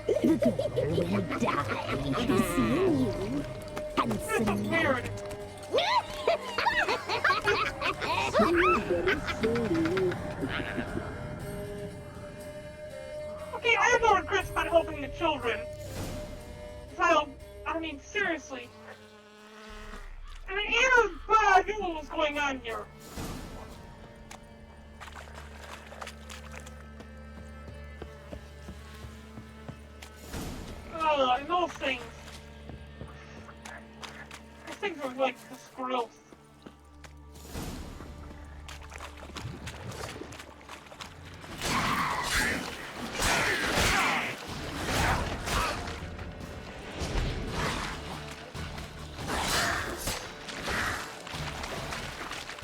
the girl will die seeing you handsome. Okay, I have no regrets about helping the children. So, I mean, seriously. I mean, Anna knew what was going on here. And those things. Those things are like just gross.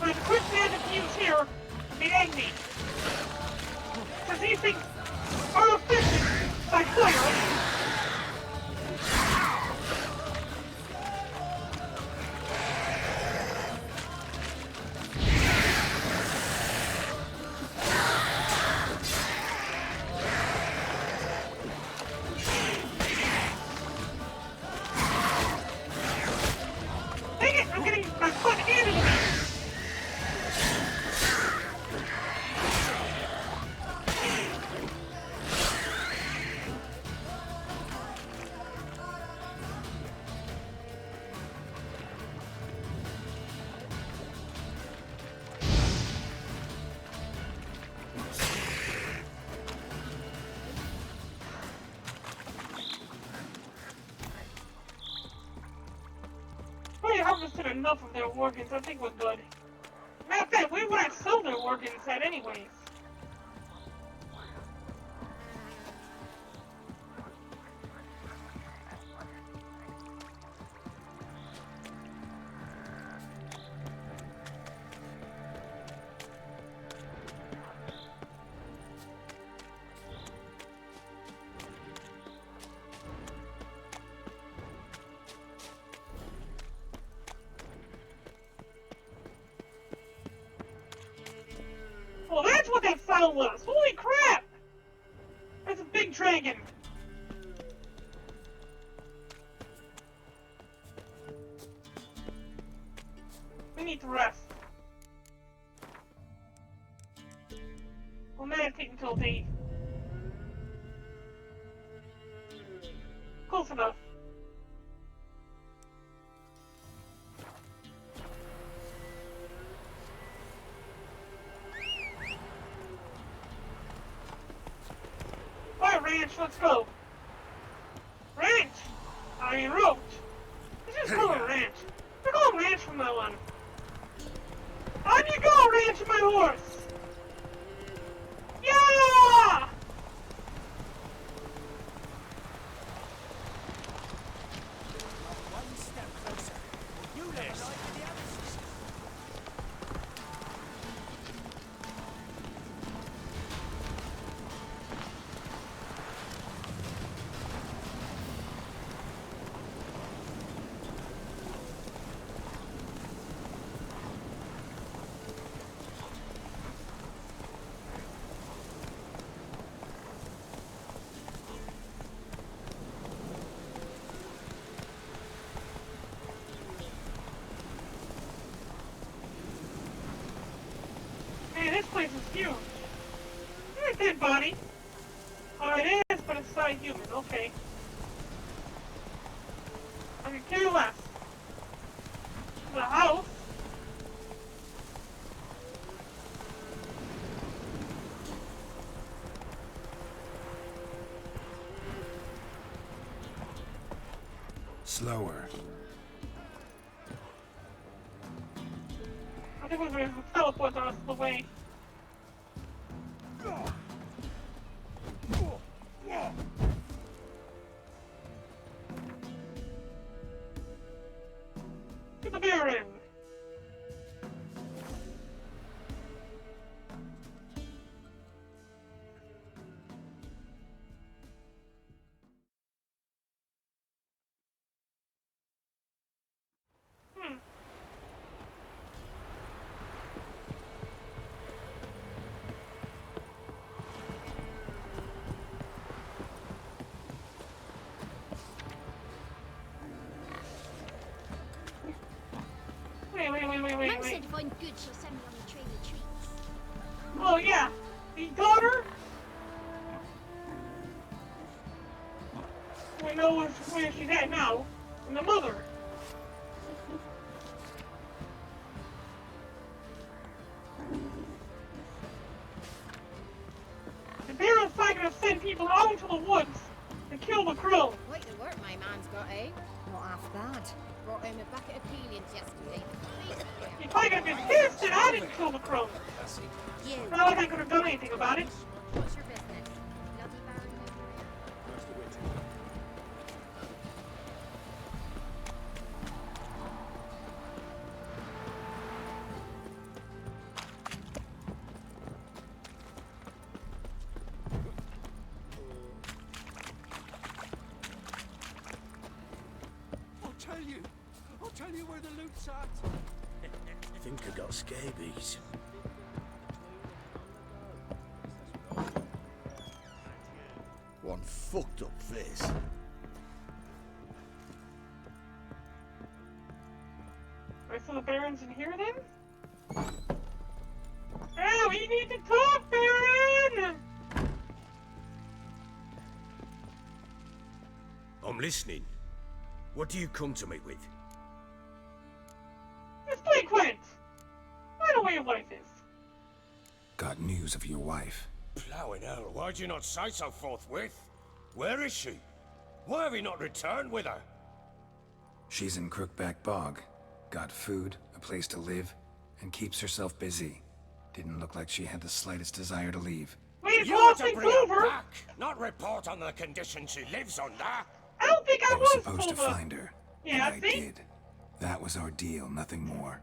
My quick man of views here behind me. Because these things are efficient by fire. got enough of their organs. I think we're good. Matter of fact, we would have sold their organs at anyways. Well, that's what that sound was! Holy crap! That's a big dragon! We need to rest. We'll meditate until day. Close enough. Alright, Ranch, let's go. Ranch! I mean, Roach. Let's just call him Ranch. We're calling Ranch from now on. On you go, Ranch, my horse! Yeah! One step closer. You look like the other sisters. Man, this place is huge. Here's a dead body. Oh, it is, but it's not human. Okay. I can care less. The house. Slower. I think we're going to teleport the rest of the way. To the Barren! Wait. Mum said if I'm good, she'll send me on a trail of treats. Oh yeah, the daughter. We know where she's at now, and the mother. The Baron's not gonna send people out into the woods to kill the crow. Quite the work my man's got, eh? Not half bad. Brought home a bucket of peelings yesterday. You're probably gonna be pissed that I didn't kill the crow. You. Not like I could have done anything about it. What's your business? Bloody Barren. I'll tell you where the loot's at. I think I got scabies. One fucked up face. Right, so the Baron's in here then? Oh, we need to talk, Baron! I'm listening. What do you come to me with? It's delinquent! I know where your wife is. Got news of your wife. Plowing hell, why'd you not say so forthwith? Where is she? Why have you not returned with her? She's in Crookback Bog. Got food, a place to live, and keeps herself busy. Didn't look like she had the slightest desire to leave. You want to bring her back, not report on the conditions she lives under. I don't think I was was supposed to find her, Yeah, and I did. That was our deal, nothing more.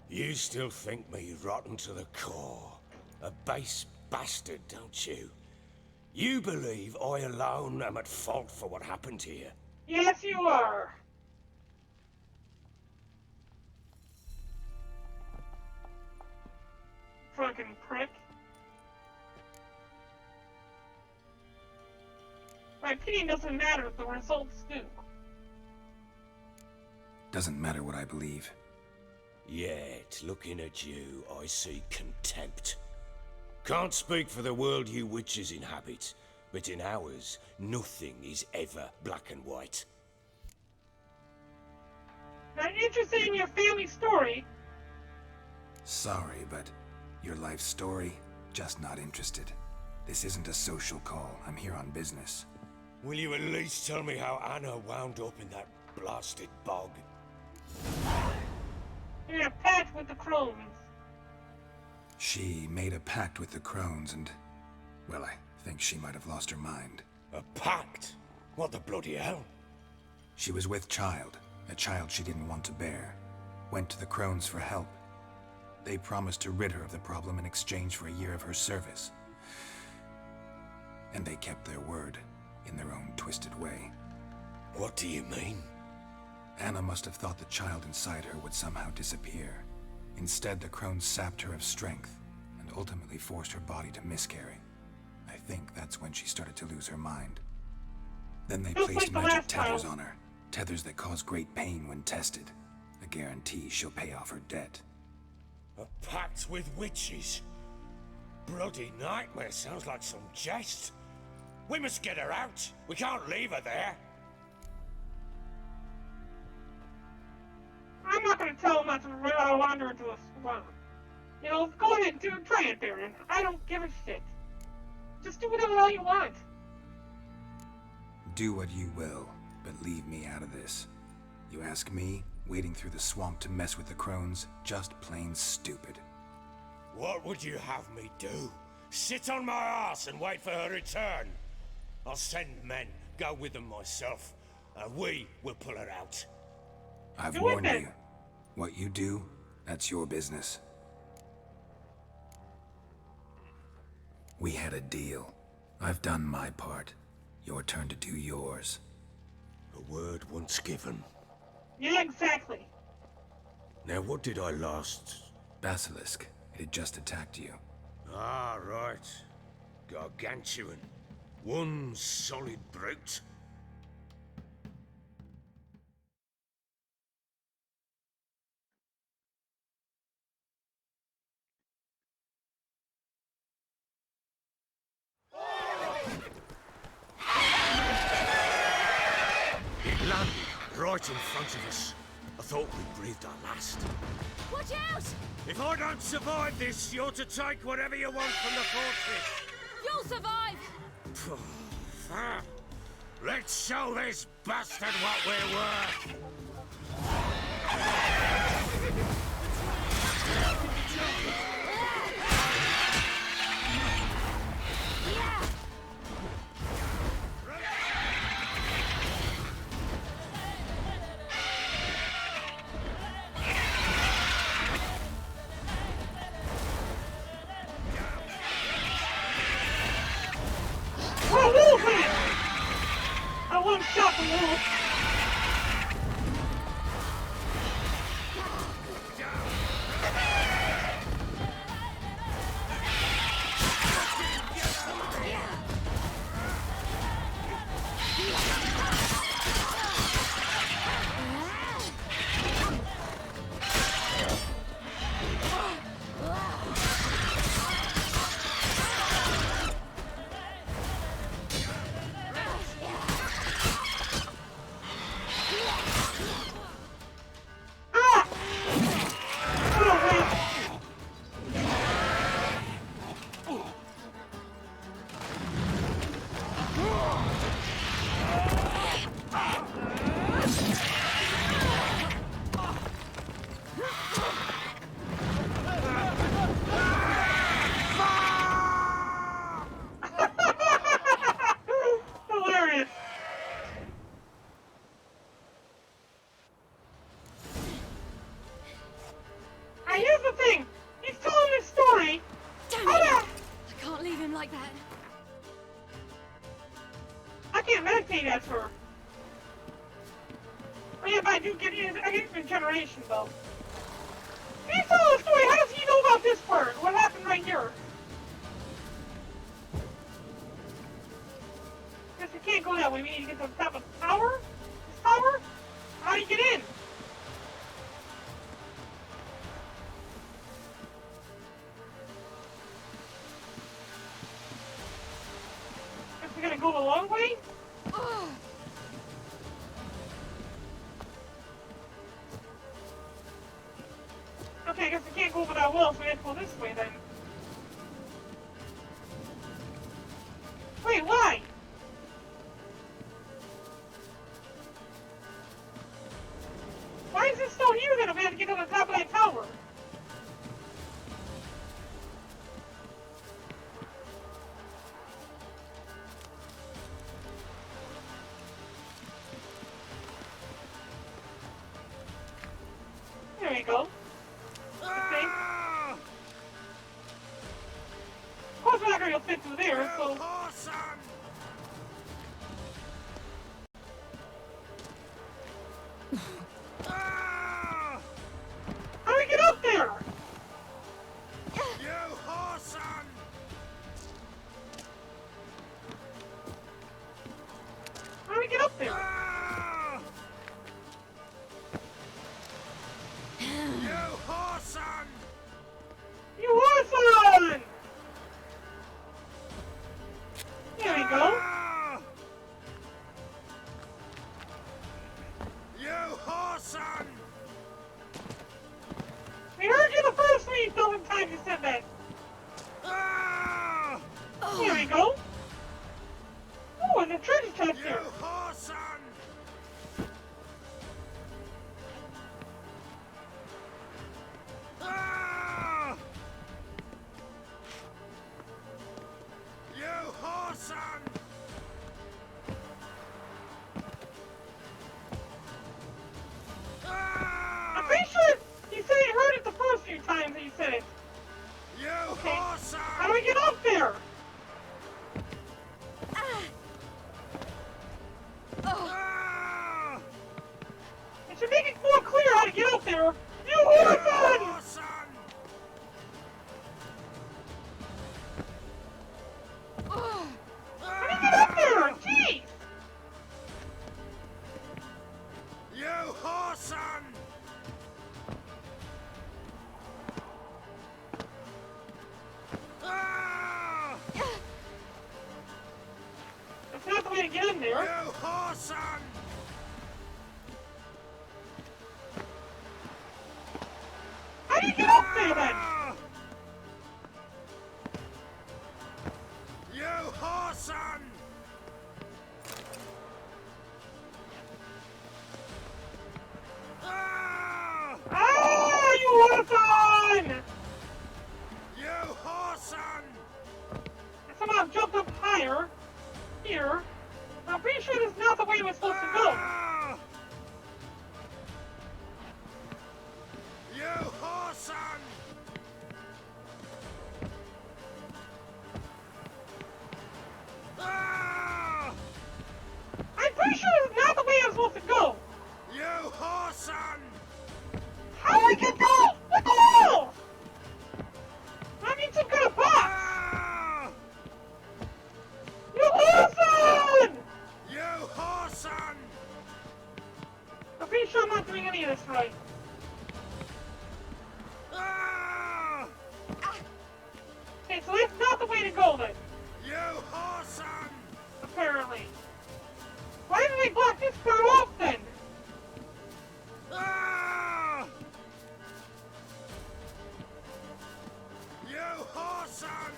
You still think me rotten to the core. A base bastard, don't you? You believe I alone am at fault for what happened here? Yes, you are. Fucking prick. My opinion doesn't matter, the results do. Doesn't matter what I believe. Yet, looking at you, I see contempt. Can't speak for the world you witches inhabit, but in ours, nothing is ever black and white. Not interested in your family story. Sorry, but your life story, just not interested. This isn't a social call. I'm here on business. Will you at least tell me how Anna wound up in that blasted bog? You're in a pact with the crones. She made a pact with the crones and, well, I think she might have lost her mind. A pact? What the bloody hell? She was with child, a child she didn't want to bear. Went to the crones for help. They promised to rid her of the problem in exchange for a year of her service. And they kept their word, in their own twisted way. What do you mean? Anna must have thought the child inside her would somehow disappear. Instead, the crones sapped her of strength, and ultimately forced her body to miscarry. I think that's when she started to lose her mind. Then they placed magic tethers on her. Tethers that cause great pain when tested. A guarantee she'll pay off her debt. A pact with witches? Bloody nightmare, sounds like some jest. We must get her out. We can't leave her there. I'm not gonna tell him not to wander into a swamp. You know, go ahead and try it, Barren. I don't give a shit. Just do whatever the hell you want. Do what you will, but leave me out of this. You ask me, wading through the swamp to mess with the crones, just plain stupid. What would you have me do? Sit on my ass and wait for her return? I'll send men, go with them myself, and we will pull her out. I've warned you. What you do, that's your business. We had a deal. I've done my part. Your turn to do yours. A word once given. Yeah, exactly. Now, what did I last... Basilisk. It had just attacked you. Ah, right. Gargantuan. One solid brute. It landed right in front of us. I thought we breathed our last. Watch out! If I don't survive this, you're to take whatever you want from the fortress. You'll survive! Let's show this bastard what we're worth! I want to stop the wolf. like that. I can't meditate as her. Oh yeah, but I do get regeneration though. He's telling the story. How does he know about this part? What happened right here? Guess we can't go that way. We need to get to the top of the tower. This tower? How do you get in? Guess we gotta go the long way. Okay, I guess we can't go over that well, so we have to go this way then. Wait, why? Why is it still here then if we have to get to the top of that tower? There we go. Okay. Of course we're not gonna fit through there, so... How do we get up there? You whoreson! How do we get up there? You whoreson! You whoreson! There we go. You whoreson! We heard you the first 3,000 times you said that. There we go. Oh, and the treasure chest here. You whoreson! You whoreson! I'm pretty sure you said you heard it the first few times that you said it. You Okay. whoreson! How do we get up there? It should make it more clear how to get up there. You whoreson! How do you get up there? Jeez! You whoreson! That's not the way to get in there. You whoreson! How do you get up there then? You whoreson! Ah, you whoreson! You whoreson! I somehow jumped up higher. Here. I'm pretty sure this is not the way we're supposed to go. You whoreson! I'm pretty sure this is not the way I'm supposed to go. You whoreson! How do we get those? What the hell? I need some kind of box. You whoreson! You whoreson! I'm pretty sure I'm not doing any of this right. Okay, so that's not the way to go then. You whoreson! Apparently. Why did they block this part off then? You whoreson!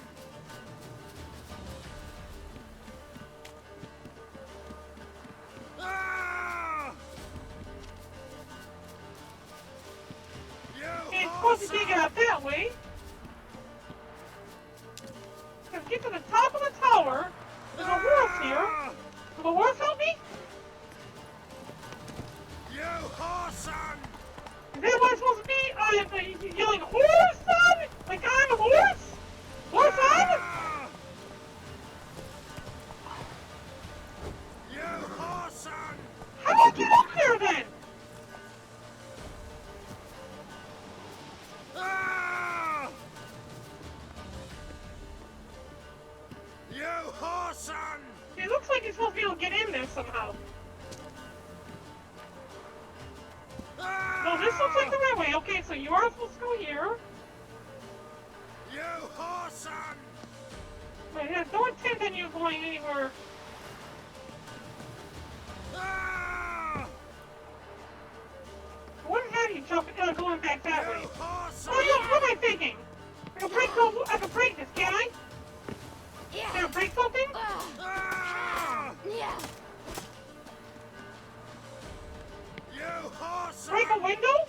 Okay, it's supposed to take it out that way. Let's get to the top of the tower. There's a horse here. Will the horse help me? You whoreson! Is that what it's supposed to be? Yelling horse son? Like I'm a horse? Horse on? It looks like he's supposed to be able to get in there somehow. No, this looks like the right way. Okay, so you are supposed to go here. You whoreson! Wait, yeah, don't intend on you going anywhere. What had you jumping going back that way? Oh, yeah, what am I thinking? I can break this, can I? Can I break something? Yeah. Break a window?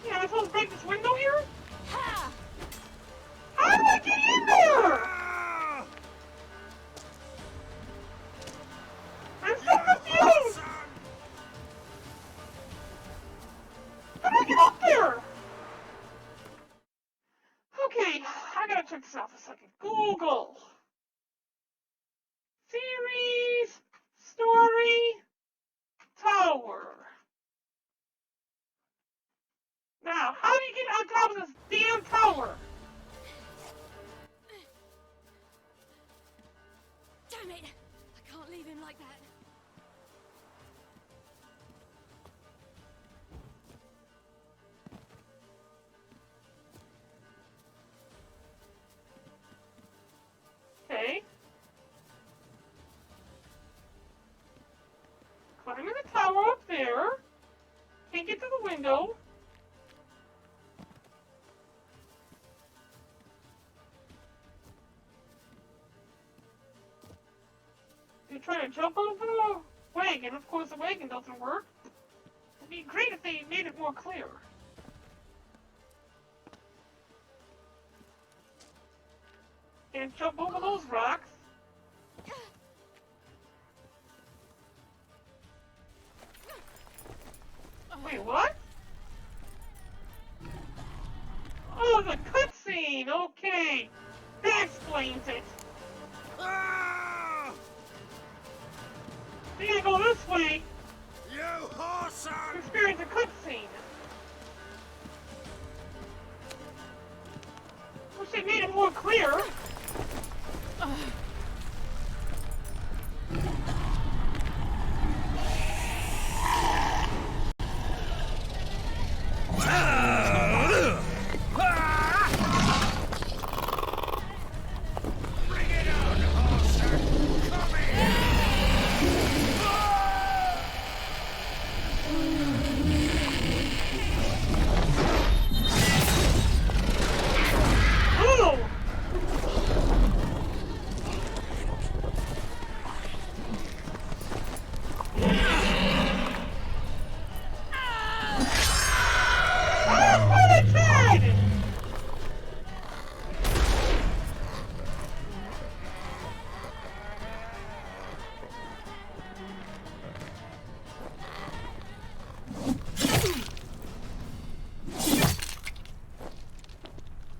Yeah, I'm supposed to break this window here? Ha! How do I get in there? I'm so confused! How do I get up there? Okay, I gotta check this out for a second. Google. Series, story, tower. Now, how do you get on top of this damn tower? Damn it! I can't leave him like that. Okay. Climbing the tower up there. Can't get to the window. You're trying to jump over the wagon. Of course, the wagon doesn't work. It'd be great if they made it more clear. Can't jump over those rocks. Wait, what? Oh, the cutscene! Okay. That explains it. You gotta go this way. You whoreson! Experience a cutscene. Wish they made it more clear.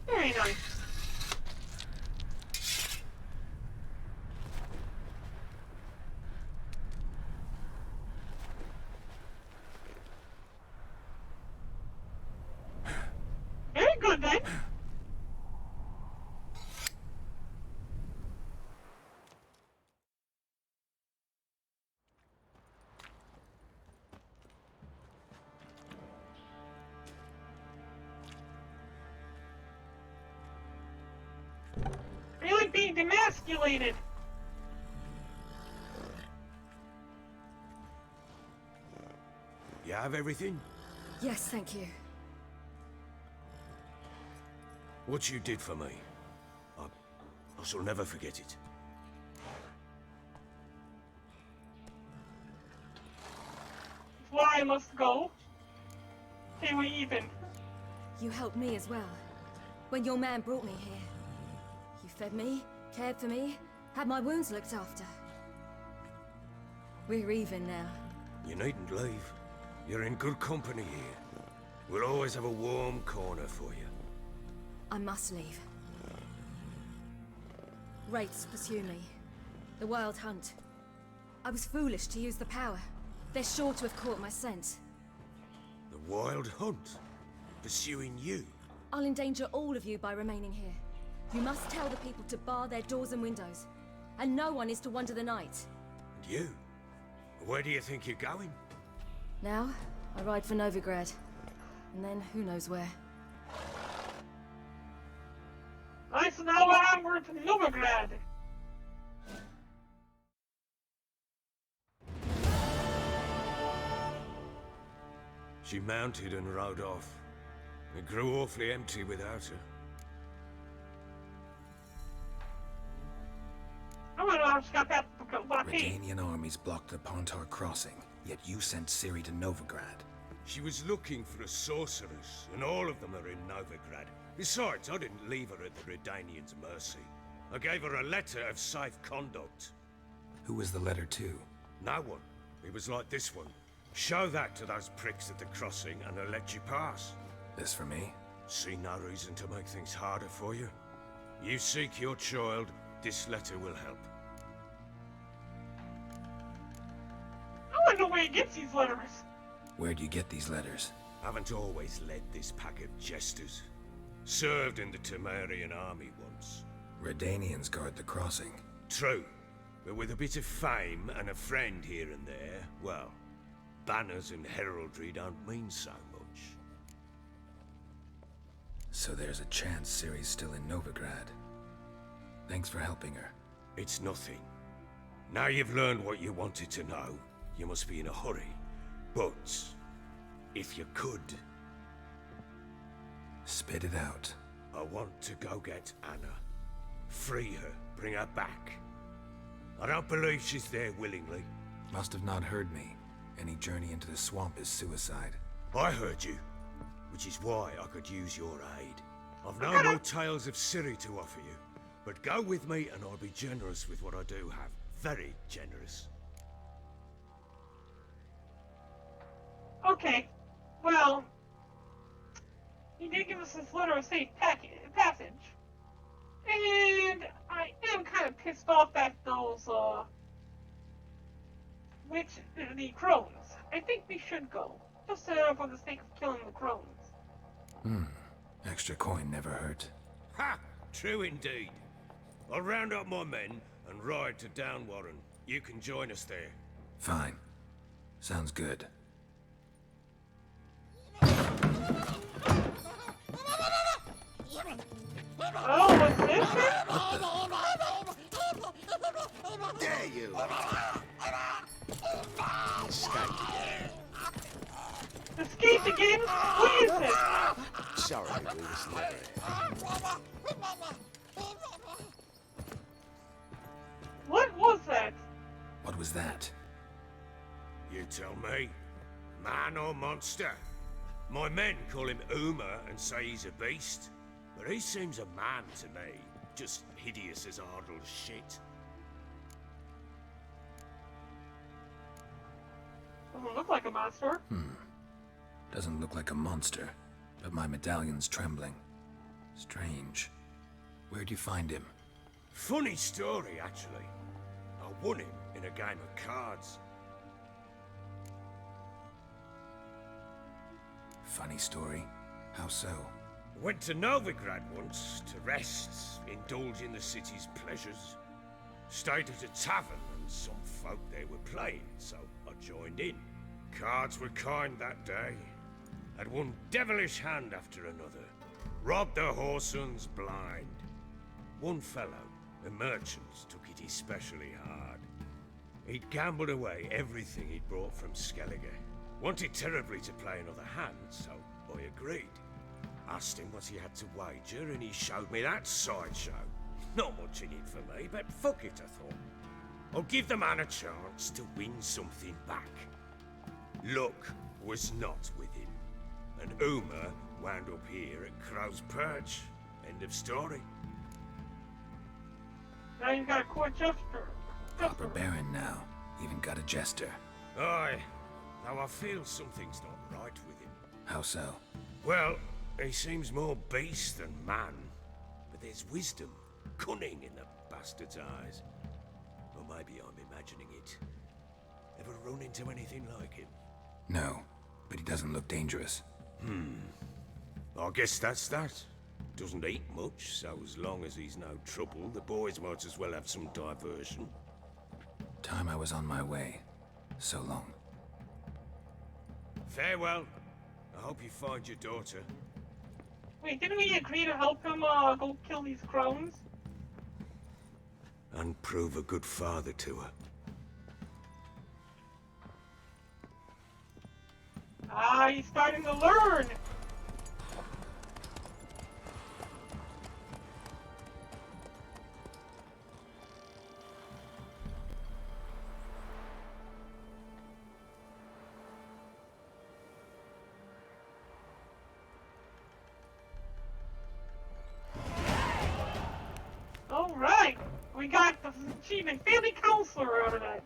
Very nice. Very good then. Really being demasculated. You have everything? Yes, thank you. What you did for me, I shall never forget it. Where I must go. Okay, we even. You helped me as well. When your man brought me here. You fed me, cared for me, had my wounds looked after. We're even now. You needn't leave. You're in good company here. We'll always have a warm corner for you. I must leave. Wraiths pursue me. The Wild Hunt. I was foolish to use the power. They're sure to have caught my scent. The Wild Hunt? Pursuing you? I'll endanger all of you by remaining here. You must tell the people to bar their doors and windows. and no one is to wonder the night. And you? Where do you think you're going? Now, I ride for Novigrad. And then who knows where. Nice, now we're onward to Novigrad. She mounted and rode off. It grew awfully empty without her. Redanian armies blocked the Pontar crossing, yet you sent Ciri to Novigrad. She was looking for a sorceress, and all of them are in Novigrad. Besides, I didn't leave her at the Redanians' mercy. I gave her a letter of safe conduct. Who was the letter to? No one. It was like this one. Show that to those pricks at the crossing, and they'll let you pass. This for me? See no reason to make things harder for you. You seek your child, this letter will help. I wonder where he gets these letters. Where do you get these letters? Haven't always led this pack of jesters. Served in the Temerian army once. Redanians guard the crossing. True, but with a bit of fame and a friend here and there, well, banners and heraldry don't mean so much. So there's a chance Ciri's still in Novigrad. Thanks for helping her. It's nothing. Now you've learned what you wanted to know, you must be in a hurry. But, if you could... Spit it out. I want to go get Anna. Free her, bring her back. I don't believe she's there willingly. Must have not heard me. Any journey into the swamp is suicide. I heard you, which is why I could use your aid. I've no more tales of Ciri to offer you, but go with me and I'll be generous with what I do have. Very generous. Okay, well, he did give us this letter of safe passage, and I am kind of pissed off at those, the crones. I think we should go, just for the sake of killing the crones. Extra coin never hurt. Ha! True indeed. I'll round up my men and ride to Downwarren. You can join us there. Fine. Sounds good. Oh, what's this? There you are. Escape again? What is this? Sorry, we was never. What was that? What was that? You tell me. Man or monster? My men call him Uma and say he's a beast. But he seems a man to me. Just hideous as Ardle's shit. Doesn't look like a monster. Doesn't look like a monster, but my medallion's trembling. Strange. Where'd you find him? Funny story, actually. I won him in a game of cards. Funny story? How so? Went to Novigrad once to rest, indulge in the city's pleasures. Stayed at a tavern and some folk there were playing, so I joined in. Cards were kind that day. Had one devilish hand after another. Robbed the whoresons blind. One fellow, a merchant, took it especially hard. He'd gambled away everything he'd brought from Skellige. Wanted terribly to play another hand, so I agreed. Asked him what he had to wager, and he showed me that sideshow. Not much in it for me, but fuck it, I thought. I'll give the man a chance to win something back. Luck was not with him, and Uma wound up here at Crow's Perch. End of story. Now you got a court jester. Proper Barren now. Even got a jester. Aye, though I feel something's not right with him. How so? Well, he seems more beast than man, but there's wisdom, cunning in the bastard's eyes. Or maybe I'm imagining it. Ever run into anything like him? No, but he doesn't look dangerous. I guess that's that. Doesn't eat much, so as long as he's no trouble, the boys might as well have some diversion. Time I was on my way. So long. Farewell. I hope you find your daughter. Wait, didn't we agree to help him go kill these crones? And prove a good father to her. Ah, he's starting to learn! Alright! We got the achievement family counselor out of that.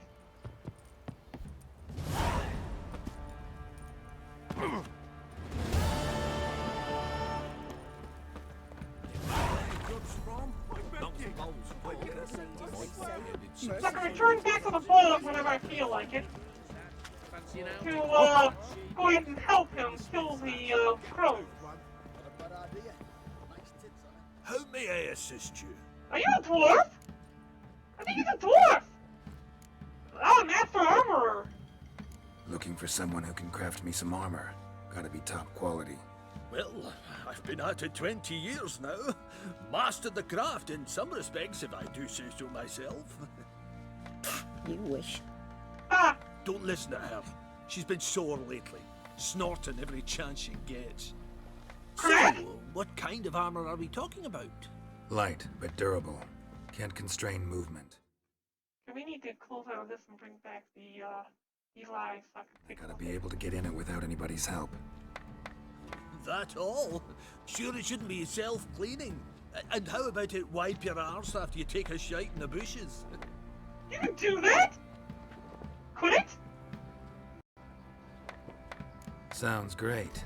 So I can return back to the vault whenever I feel like it. To, go ahead and help him kill the, crows. How may I assist you? Are you a dwarf? I think he's a dwarf! Oh, master armorer! Looking for someone who can craft me some armor. Gotta be top quality. Well, I've been at it 20 years now. Mastered the craft in some respects, if I do say so myself. You wish. Ah! Don't listen to her. She's been sore lately, snorting every chance she gets. So, what kind of armor are we talking about? Light, but durable. Can't constrain movement. We need to close out of this and bring back the, Eli so I can pick Gotta be able to get in it without anybody's help. That all? Sure it shouldn't be self-cleaning. And how about it wipe your arse after you take a shite in the bushes? You can do that? Could it? Sounds great.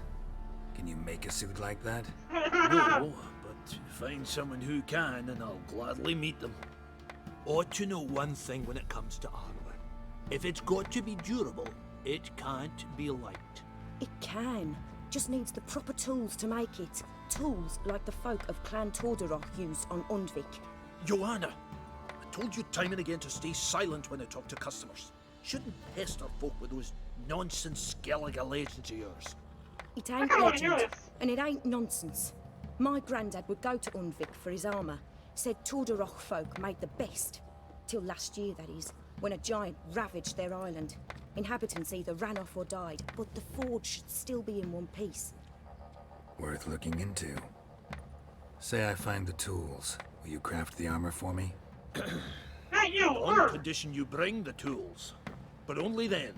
Can you make a suit like that? No, but find someone who can and I'll gladly meet them. Ought to know one thing when it comes to armor. If it's got to be durable, it can't be light. It can. Just needs the proper tools to make it. Tools like the folk of Clan Tordarroch used on Undvik. Joanna, I told you time and again to stay silent when I talk to customers. Shouldn't pester folk with those nonsense Skellige legends of yours. It ain't legend, and it ain't nonsense. My granddad would go to Undvik for his armour. Said Tordarroch folk made the best. Till last year, that is, when a giant ravaged their island. Inhabitants either ran off or died, but the forge should still be in one piece. Worth looking into. Say I find the tools. Will you craft the armor for me? Not you! On condition you bring the tools. But only then.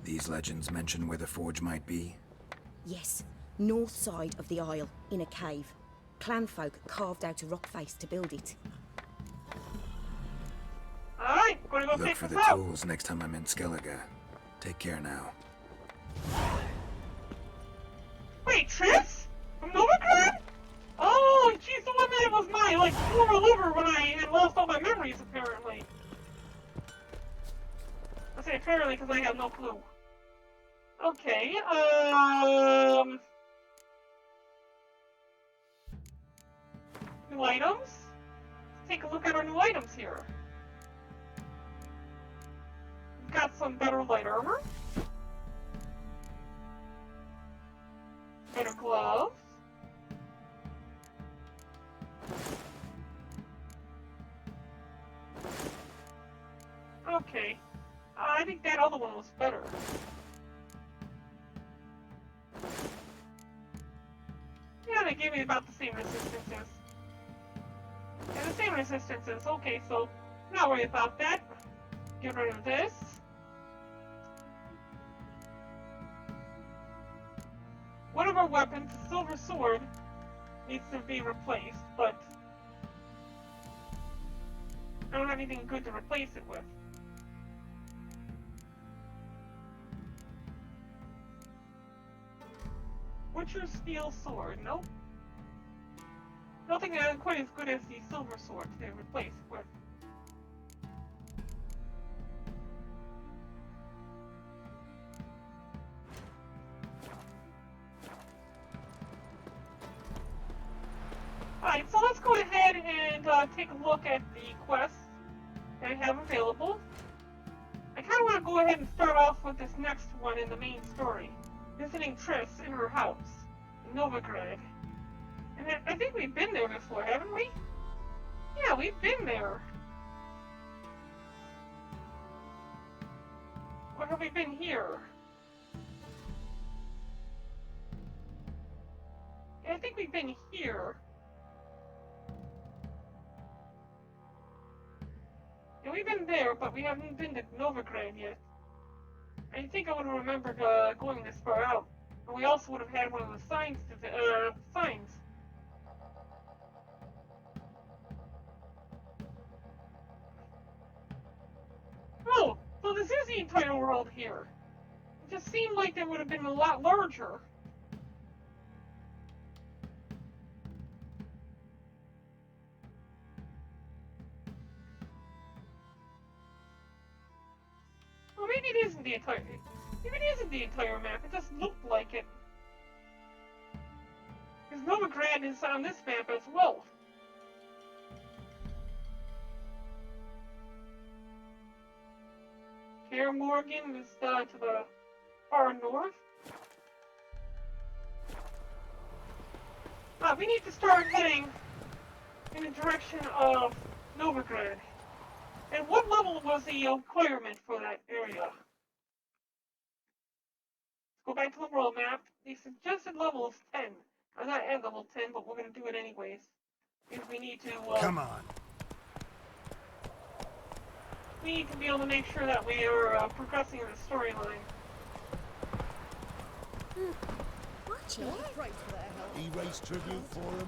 These legends mention where the forge might be? Yes, north side of the isle, in a cave. Clanfolk carved out a rock face to build it. Alright, gonna go Look pick for this the up. tools next time I'm in Skellige. Take care now. Wait, Triss? From Novigrad? Oh, she's the one that was my, like, former lover when I had lost all my memories, apparently. I say apparently because I have no clue. Okay, new items? Let's take a look at our new items here. We've got some better light armor. Better gloves. Okay. I think that other one was better. Yeah, they gave me about the same resistances. And the same resistances. Okay, so not worry about that. Get rid of this. One of our weapons, the silver sword, needs to be replaced, but I don't have anything good to replace it with. Butcher's steel sword, nope. Nothing quite as good as the silver sword to replace it with. Alright, so let's go ahead and take a look at the quests that I have available. I kind of want to go ahead and start off with this next one in the main story. Visiting Triss in her house in Novigrad. And I think we've been there before, haven't we? Yeah, we've been there. Or have we been here? Yeah, I think we've been here. Yeah, we've been there, but we haven't been to Novigrad yet. I think I would have remembered going this far out. And we also would have had one of the signs. Oh, so this is the entire world here. It just seemed like it would have been a lot larger. Well, maybe it isn't the entire. Maybe it isn't the entire map. It just looked like it. Because Novigrad is on this map as well. Kaer Morgan is to the far north. We need to start heading in the direction of Novigrad. And what level was the requirement for that area? Let's go back to the world map. The suggested level is 10. I'm not at level 10, but we're going to do it anyways. Because we need to... Come on. We need to be able to make sure that we are progressing in the storyline. Watch it. He raised tribute for him.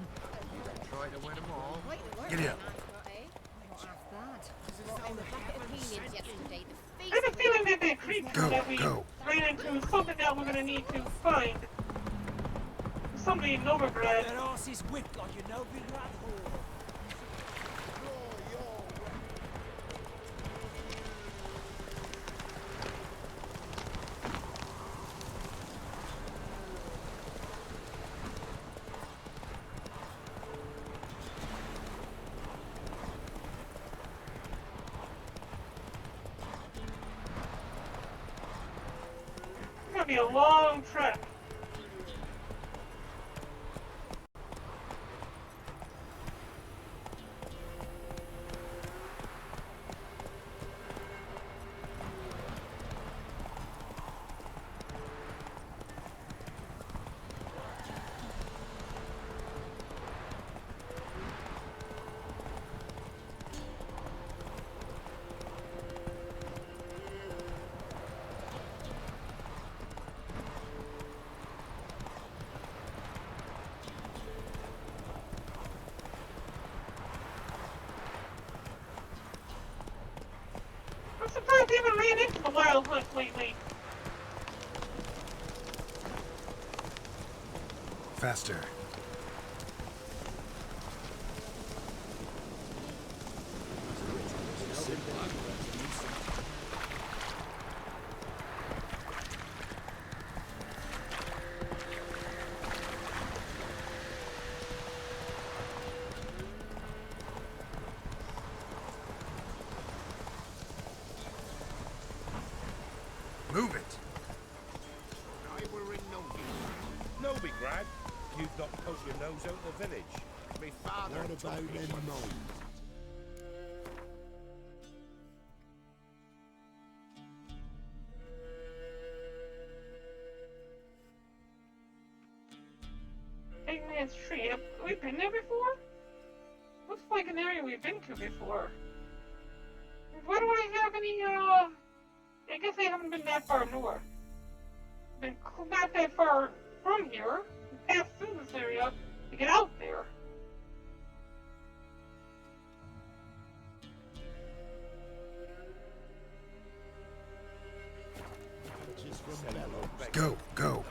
You don't try to win them all. Get here. I have a feeling that the creature that we ran into is something that we're going to need to find. Somebody in Novigrad. That horse is whipped like a Novigrad whore. It's going to be a long trek. I'm surprised we haven't ran into the wild hunt lately. Faster. Move it. I were in Novigrad. You'd not poke your nose out the village. Me father. What about them mines? Eggman's Tree. Have we been there before? Looks like an area we've been to before. Why do I have any, I guess I haven't been that far north. Been not that far from here. We passed through this area to get out there. Go, go.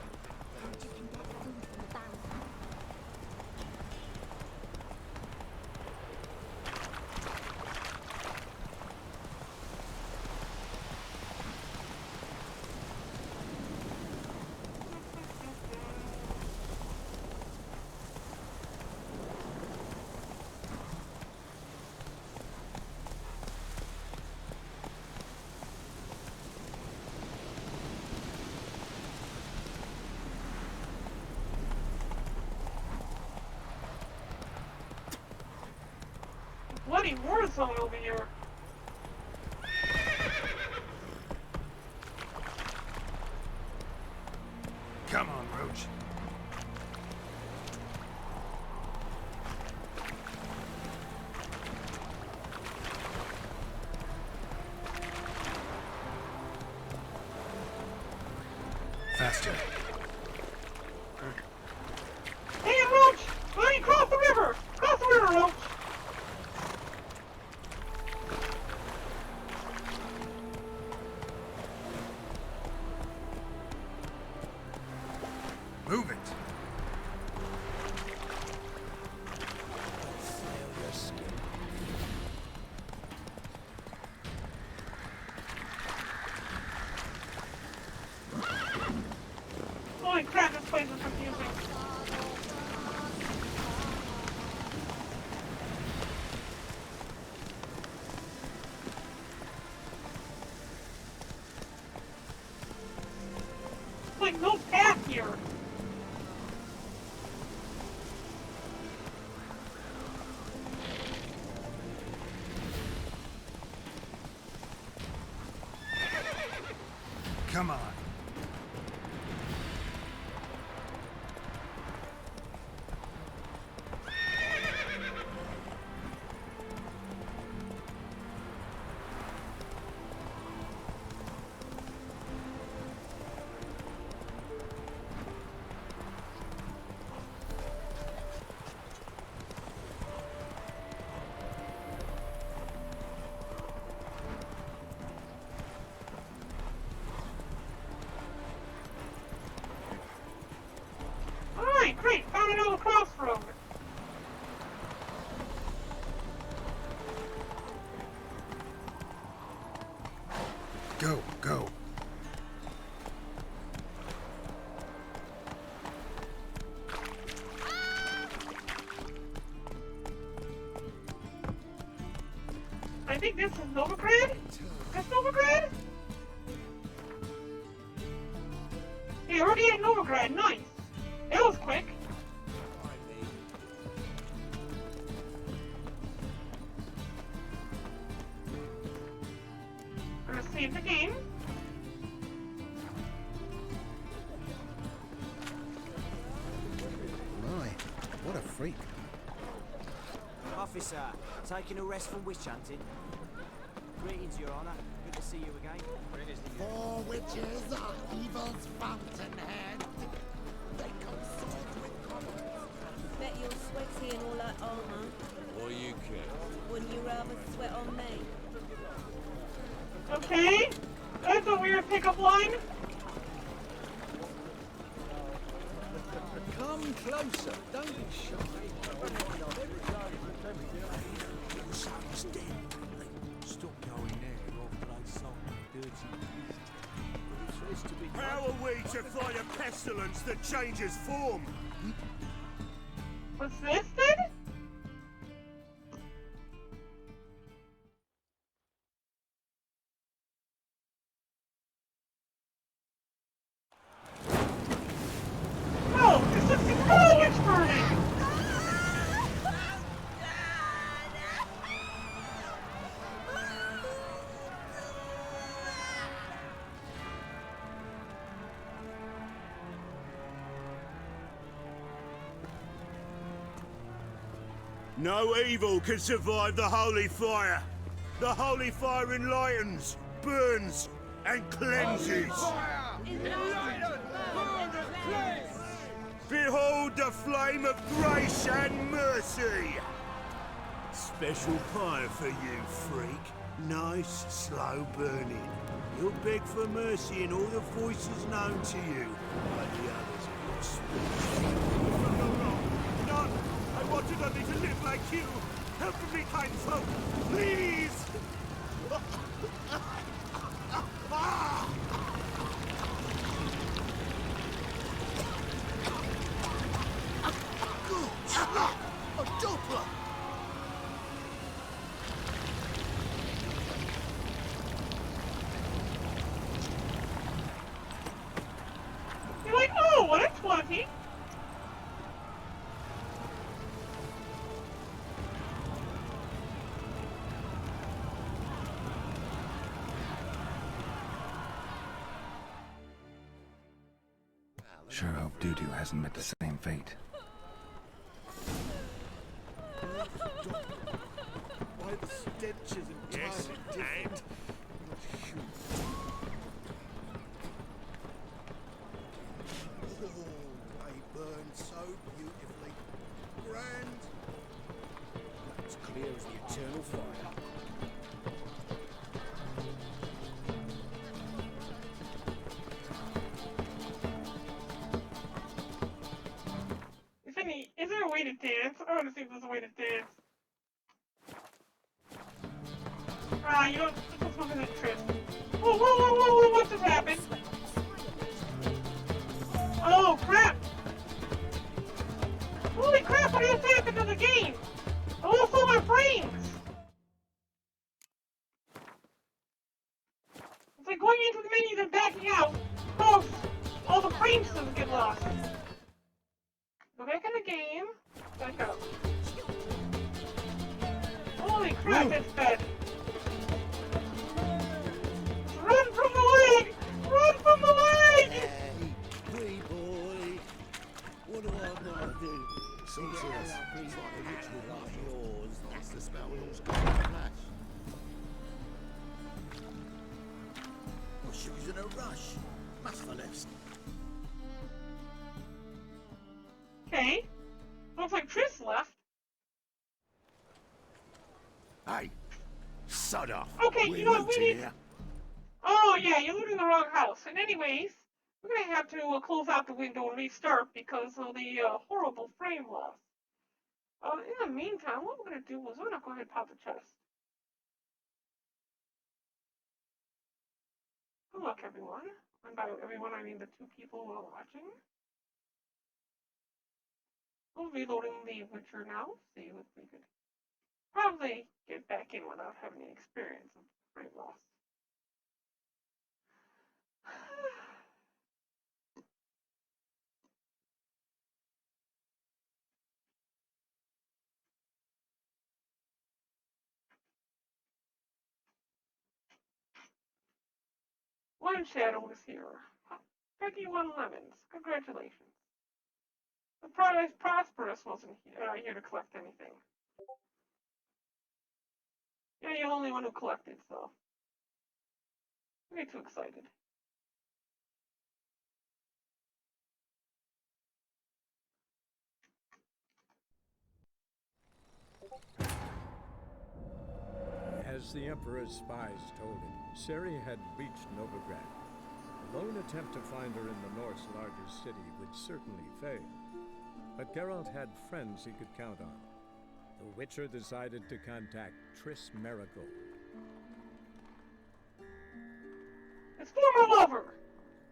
bloody war zone over here. Come on, Roach. Faster. Hey, Roach! Buddy, cross the river! Cross the river, Roach! Move it. Holy crap, this place is confusing. There's like no path here. Come on. Alright, great, found another crossroad. Go, go. I think this is Novigrad? That's Novigrad? Hey, already at Novigrad, nice. That was quick. We're gonna save the game. My, what a freak. Officer, taking a rest from witch hunting. Greetings, Your Honor. Good to see you again. Four witches are evil's fountainhead. They consort with goblins. Bet you're sweaty and all that armor. What do you care? Wouldn't you rather sweat on me? Okay, that's a weird pickup line. Come closer, don't be shy. Sounds dead. Stop going there, or play some dirty beast. How are we to fight a pestilence that changes form? What's this then? Oh, this looks incredibly burning! No evil can survive the holy fire. The holy fire enlightens, burns, and cleanses. Behold the flame of grace and mercy. Special pie for you, freak. Nice, slow burning. You'll beg for mercy in all the voices known to you by the others of your species. None! I wanted only to live like you! Help me, kind folk! Please! A doppler! You're like, oh, what a 20! Sure hope Dudu hasn't met the same fate. Why the stench is entirely different. Oh, they burn so beautifully. Grand. It's clear as the eternal fire. Is there a way to dance? I want to see if there's a way to dance. Ah, you don't. Let's go visit Tris. Whoa, whoa, whoa, whoa, whoa! What just happened? Oh crap! Holy crap! What just happened to the game? I lost all my frames. It's like going into the menu then backing out. Oh, all the frames just get lost. Go back in the game. Back up. Holy crap, it's bad. Run from the leg! Run from the leg! Hey, wee boy. What do I gotta do? Sometimes Try to reach me like yours. That's the spell rules come in flash. Well, she was in a rush. Must have left. Okay. Looks like Tris left. Hey, sod off. Okay, We're you know what we looting need? here. Oh yeah, you're looting the wrong house. And anyways, we're gonna have to close out the window and restart because of the horrible frame loss. In the meantime, what we're gonna do is we're gonna go ahead and pop the chest. Good luck, everyone. And by everyone, I mean the two people who are watching. We'll be loading the Witcher now. See if we could probably get back in without having any experience of frame loss. One shadow is here. 51 lemons. Congratulations. The Prosperous wasn't here to collect anything. Yeah, you're the only one who collected, so. Don't get too excited. As the Emperor's spies told him, Ciri had reached Novigrad. A lone attempt to find her in the North's largest city would certainly fail. But Geralt had friends he could count on. The Witcher decided to contact Triss Merigold. His former lover!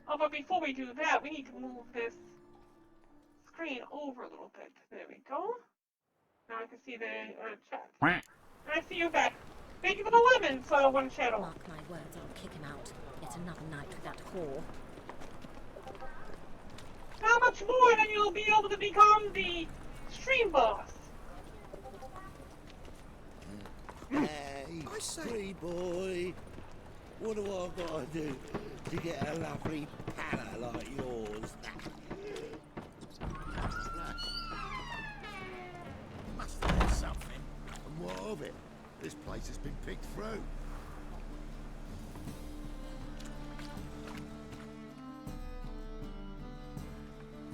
Oh, but before we do that, we need to move this screen over a little bit. There we go. Now I can see the chat. And I see you back. Thank you for the lemons, One Shadow. Mark my words, I'll kick him out. Yet another night with that whore. How much more then you'll be able to become the stream boss? Hey, free boy. What do I gotta do to get a lovely palate like yours? Must have been something. And what of it? This place has been picked through.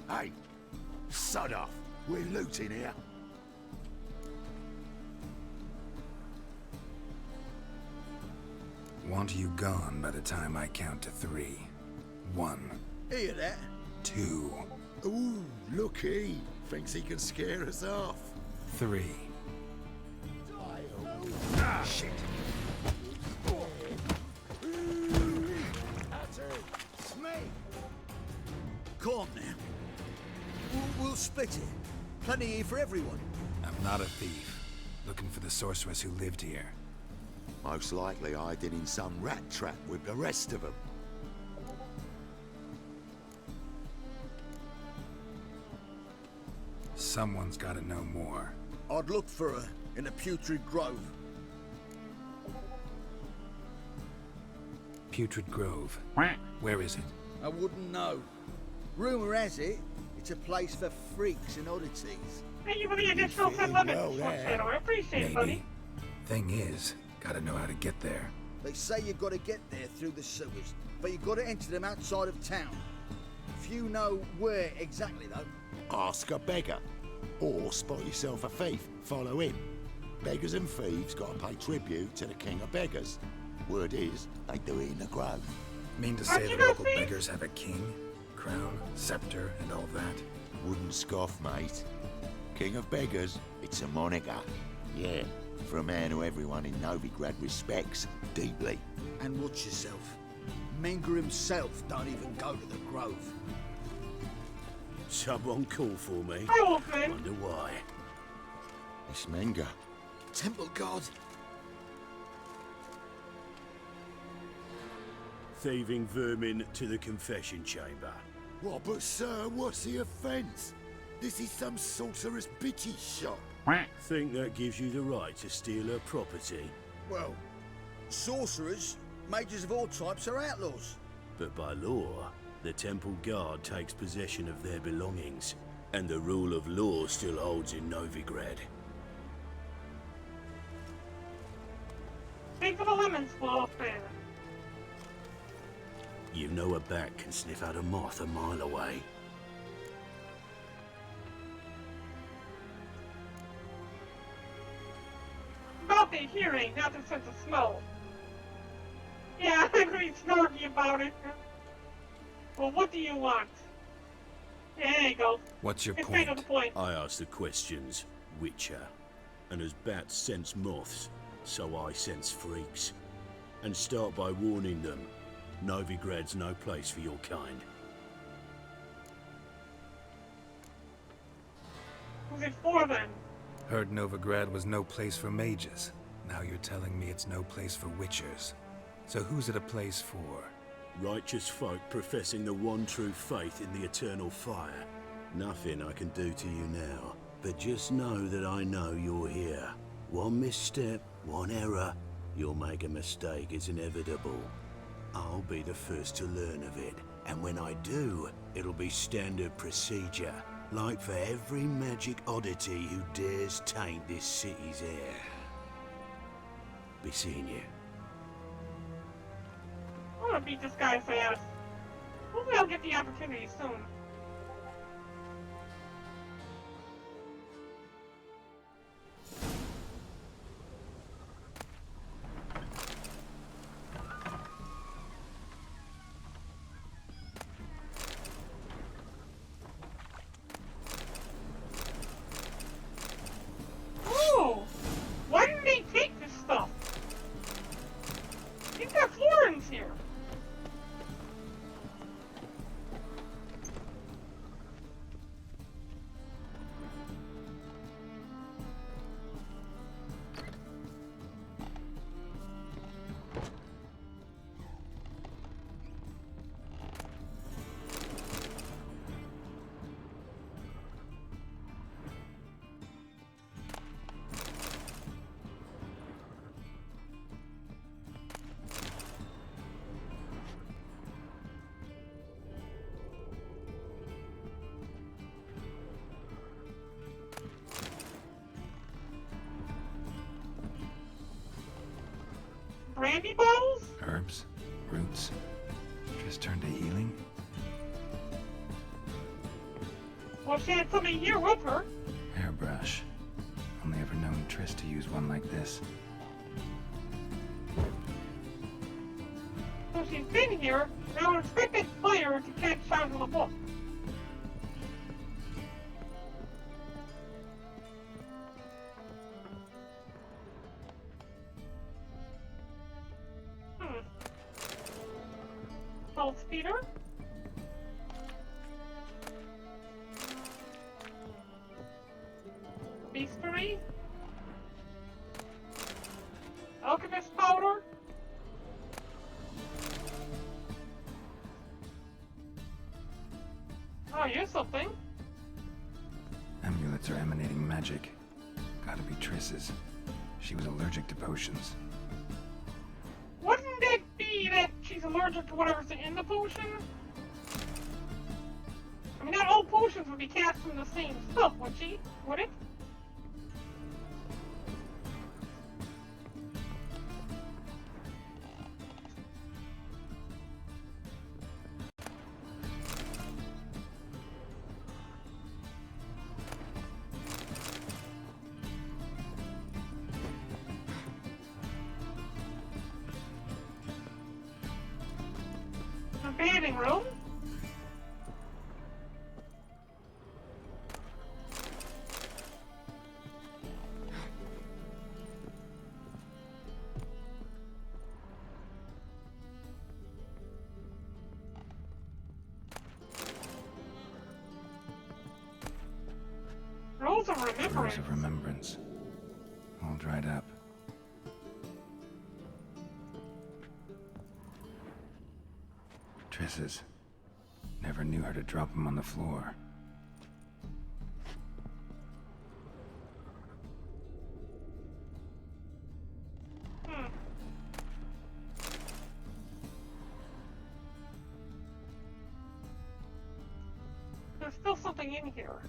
Hey, sod off. We're looting here. Want you gone by the time I count to 3. 1. Hear that? 2. Ooh, looky. Thinks he can scare us off. 3. Ah, shit. It's me. Calm now. We'll split it. Plenty here for everyone. I'm not a thief. Looking for the sorceress who lived here. Most likely hiding in some rat trap with the rest of them. Someone's gotta know more. I'd look for her in the Putrid Grove. Putrid Grove. Where is it? I wouldn't know. Rumour has it, it's a place for freaks and oddities. Thank you for the additional 10 lemons, Shadow. I appreciate it, buddy. Thing is, gotta know how to get there. They say you've got to get there through the sewers, but you've got to enter them outside of town. Few know where exactly, though. Ask a beggar. Or spot yourself a thief. Follow him. Beggars and thieves gotta pay tribute to the king of beggars. Word is, they do it in the grove. Mean to say the local beggars have a king, crown, scepter, and all that? Wouldn't scoff, mate. King of beggars, it's a moniker. Yeah, for a man who everyone in Novigrad respects deeply. And watch yourself. Menger himself don't even go to the grove. Someone call for me. Wonder why. It's Menger. Temple God. Thieving vermin to the confession chamber. What, but sir, what's the offence? This is some sorcerer's bitch's shop. Think that gives you the right to steal her property? Well, sorcerers, mages of all types are outlaws. But by law, the temple guard takes possession of their belongings, and the rule of law still holds in Novigrad. Speak for the lemons, Wolfman. You know a bat can sniff out a moth a mile away. About the hearing, not the sense of smell. Yeah, I agree, snarky about it. Well, what do you want? Yeah, there you go. What's your It's straight to the point. I ask the questions, Witcher. And as bats sense moths, so I sense freaks. And start by warning them, Novigrad's no place for your kind. Who's it for, then? Heard Novigrad was no place for mages. Now you're telling me it's no place for witchers. So who's it a place for? Righteous folk professing the one true faith in the eternal fire. Nothing I can do to you now, but just know that I know you're here. One misstep, one error, you'll make a mistake, it's inevitable. I'll be the first to learn of it, and when I do, it'll be standard procedure, like for every magic oddity who dares taint this city's air. Be seeing you. I'm gonna beat this guy's ass. Hopefully I'll get the opportunity soon. Oh! Why didn't they take this stuff? You've got Florins here. Brandy bottles? Herbs? Roots? Just turn to healing? Well, she had somebody here with her. Hairbrush. Only ever known Triss to use one like this. So she's been here, and I would expect that fire to catch out of the book. Salt speeder? Beastery? Alchemist powder? Oh, here's something. Amulets are emanating magic. Gotta be Triss's. She was allergic to potions. Wouldn't it be that she's allergic to whatever's in the potion? mean, not all potions would be cast from the same stuff, would she? Would it? A bathing room? Rose of Remembrance. Rose of Remembrance. All dried up. Tris's. Never knew her to drop them on the floor. There's still something in here.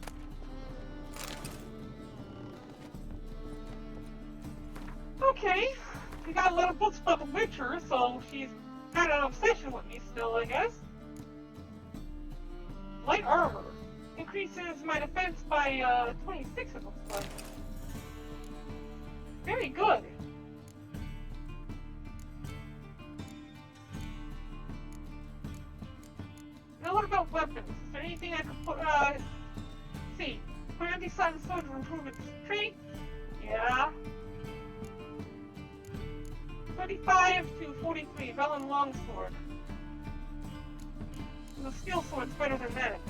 Okay, we got a lot of books about The Witcher, so she's got an obsession with me still, I guess. Light armor. Increases my defense by 26, it looks like. Very good. Now what about weapons? Is there anything I could put, see. Put anti-silent sword to improve its strength? Yeah. 35 to 43, Velen Longsword. The steel sword's better than that.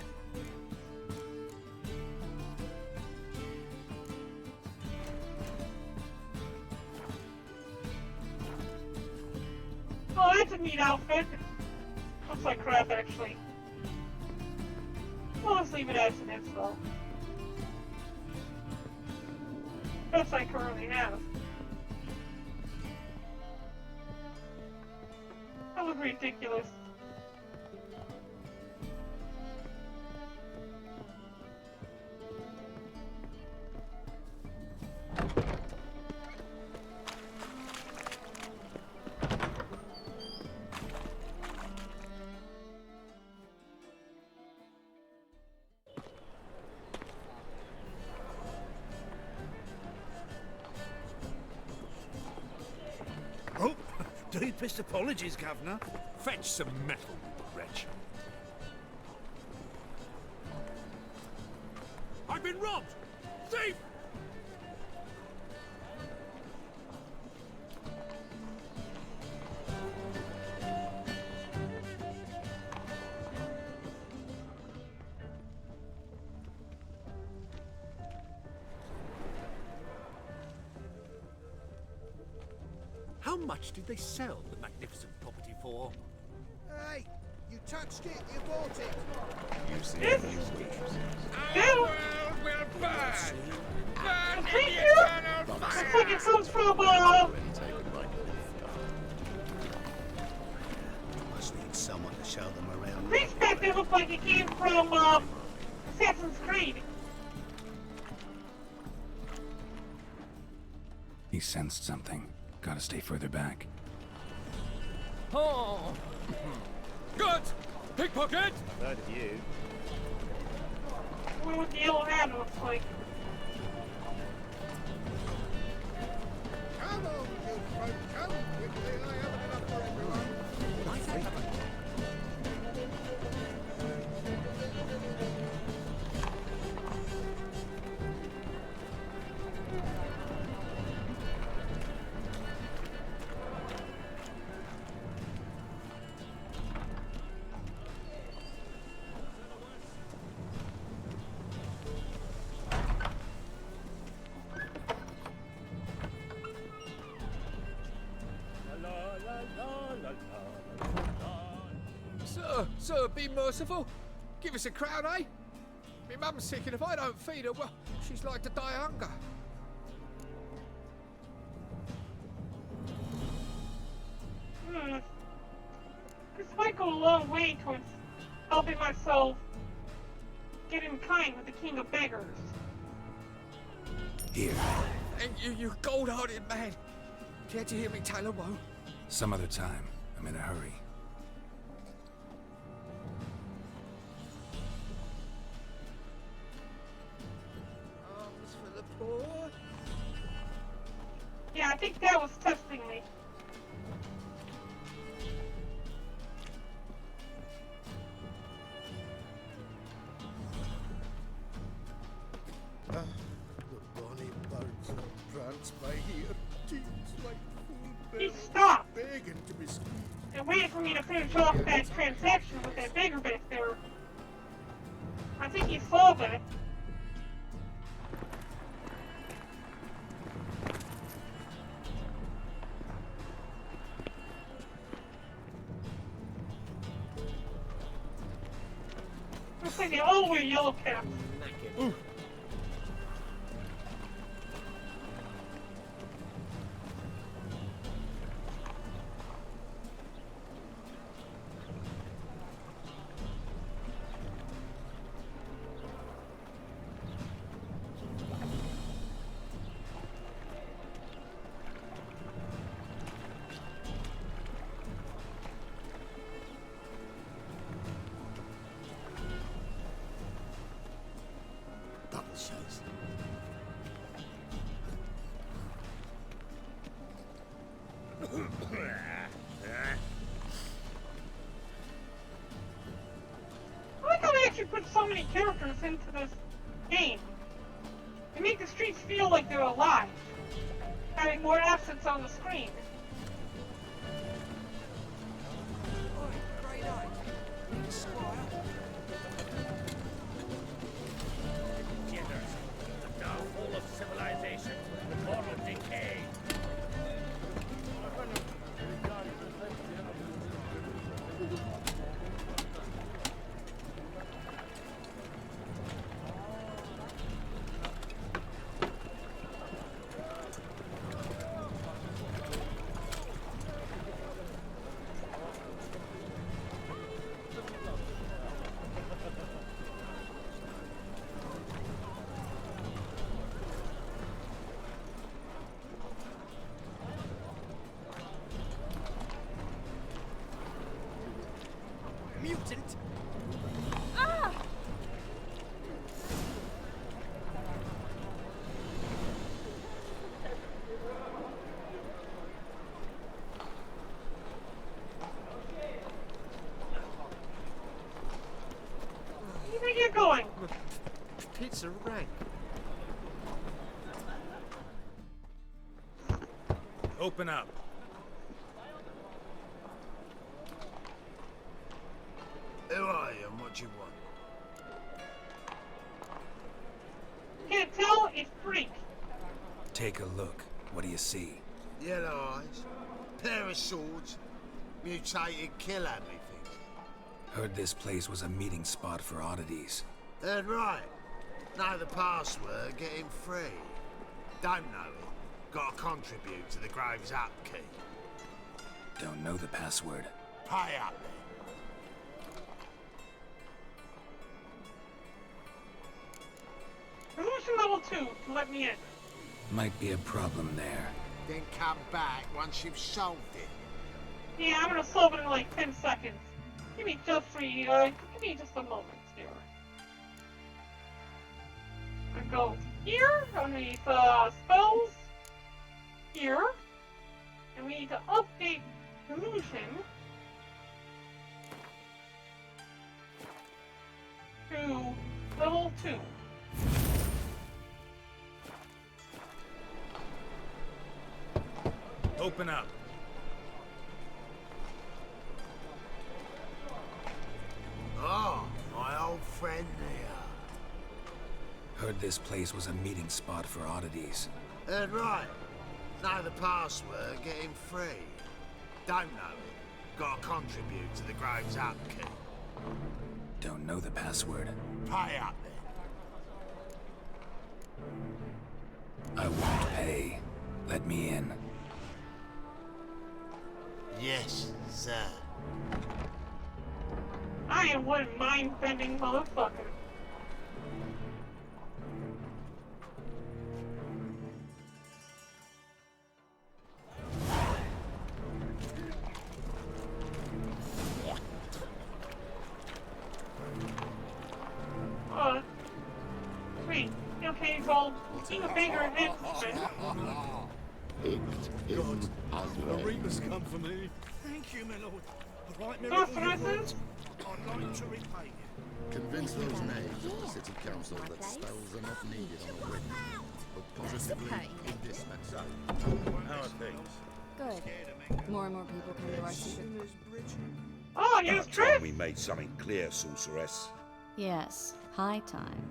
Oh, that's a neat outfit. Looks like crap, actually. Well, let's leave it as it is, though. Best I currently have. That look ridiculous. Oh, deepest apologies, Governor. Fetch some metal, wretch. I've been robbed! Thief! How much did they sell the magnificent property for? Hey, you touched it, you bought it. You see This these weaves. Ew! Will burn! Burn in eternal fire! Looks like it comes from, Must need someone to show them around. Respect, it looks like it came from, Assassin's Creed. He sensed something. Gotta stay further back. Oh! Good! Pickpocket! Heard of you. One with the yellow hat, it looks like. Come on, you folk, come quickly. I haven't enough for everyone. Sir, be merciful. Give us a crown, eh? My mum's sick, and if I don't feed her, well, she's like to die of hunger. This might go a long way towards helping myself get in kind with the king of beggars. Here. And you gold-hearted man. Care to hear me tell a woe? Some other time. I'm in a hurry. Arms for the poor. Yeah, I think that was testing me. The bonny birds and prance by here. Teams like fool He bells stopped begging to be squeezed. and waited for me to finish off that transaction with that beggar back there. I think he saw that. Looks like they all wear yellow caps. Ooh. Double shows. I like how they actually put so many characters into this game. They make the streets feel like they're alive, having more assets on the screen. Jitters, the downfall of civilization, moral decay. Mutant. Ah! Where do you think you're going? Pizza rank. Open up. Who are you and what do you want? Can't tell? It's freak. Take a look. What do you see? Yellow eyes, pair of swords, mutated kill-handly things. Heard this place was a meeting spot for oddities. Heard right. Know the password, get him free. Don't know it. Gotta contribute to the Grave's upkeep. Don't know the password. Pay up then. Resolution level 2 to let me in. Might be a problem there. Then come back once you've solved it. Yeah, I'm gonna solve it in like 10 seconds. Give me just a moment here. I go here, underneath spells, here, and we need to update illusion to level 2. Open up. Oh, my old friend there. Heard this place was a meeting spot for oddities. Heard right. Know the password, get him free. Don't know it. Gotta contribute to the Grave's upkeep. Don't know the password. Pay up then. I won't pay. Let me in. Yes, sir. I am one mind-bending motherfucker. called King of Banger and Henchman. The Reapers come for me. Thank you, my lord. Right, my Sorceresses? I'd like to repay you. Convince those knaves of the city council that spells are not needed on a wedding, but positively indispensable. How are things? Good. More and more people come to our secret. Oh, yes, About time we made something clear, sorceress. Yes, high time.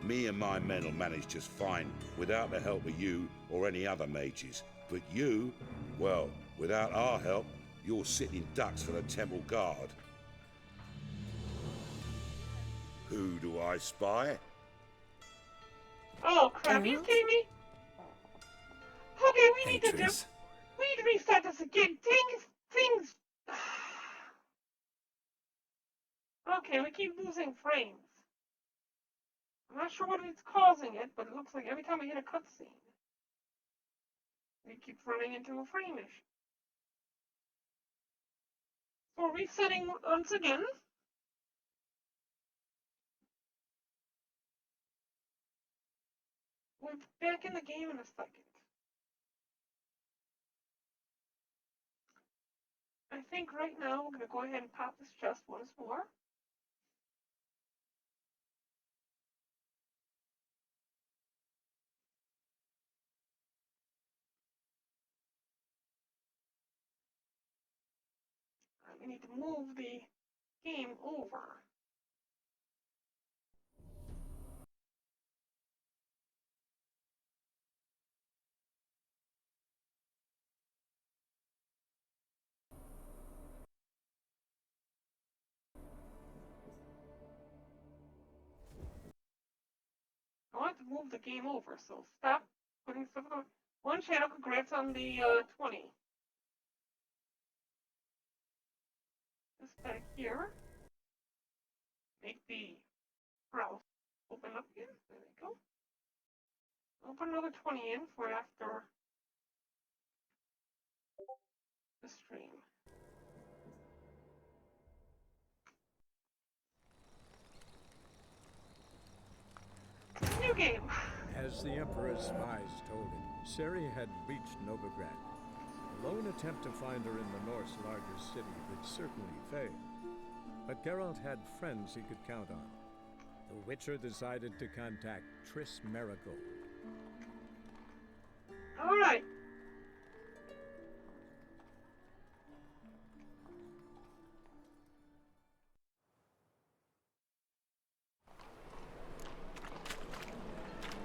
Me and my men will manage just fine, without the help of you or any other mages. But you, well, without our help, you're sitting ducks for the temple guard. Who do I spy? Oh crap, you kidding me? Okay, we need to reset this again. Things. Okay, we keep losing frames. I'm not sure what is causing it, but it looks like every time we hit a cutscene, we keep running into a frame issue. So we're resetting once again. We're back in the game in a second. I think right now we're going to go ahead and pop this chest once more. We need to move the game over. I want to move the game over, so stop putting stuff on. One channel, congrats on the 20. This back here. Make the browser open up again. There we go. I'll put another 20 in for after the stream. New game. As the Emperor's spies told him, Ciri had reached Novigrad. A lone attempt to find her in the North's largest city would certainly fail. But Geralt had friends he could count on. The Witcher decided to contact Triss Merigold. All right.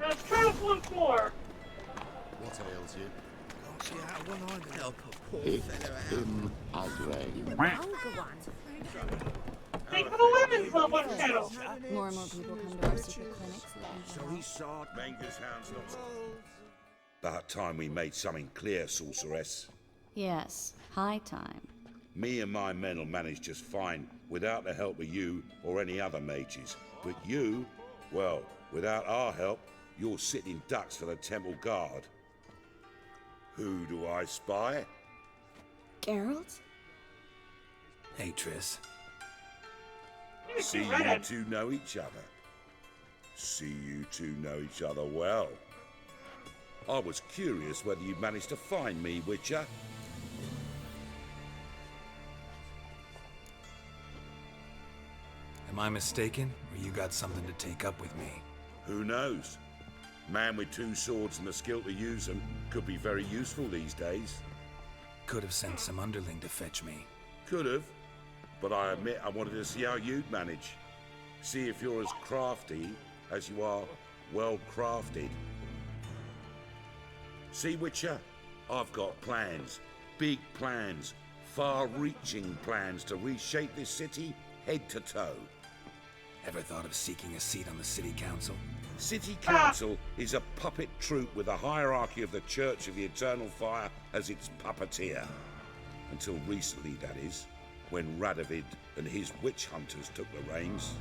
Now let's try this once more. What ails you? Can't see out of one eye to help a poor Him Thank for the lemons, Love Shadow. More and more people come to our secret clinics. So he saw Manga's hound's not. About time we made something clear, sorceress. Yes, high time. Me and my men will manage just fine, without the help of you or any other mages. But you, well, without our help, you're sitting ducks for the temple guard. Who do I spy? Geralt? Hey, Triss. See you two know each other. See you two know each other well. I was curious whether you managed to find me, Witcher. Am I mistaken, or you got something to take up with me? Who knows? Man with two swords and the skill to use them could be very useful these days. Could have sent some underling to fetch me. Could have, but I admit I wanted to see how you'd manage. See if you're as crafty as you are well crafted. See, Witcher, I've got plans, big plans, far-reaching plans to reshape this city head to toe. Ever thought of seeking a seat on the city council? City Council is a puppet troupe with a hierarchy of the Church of the Eternal Fire as its puppeteer. Until recently, that is, when Radovid and his witch hunters took the reins.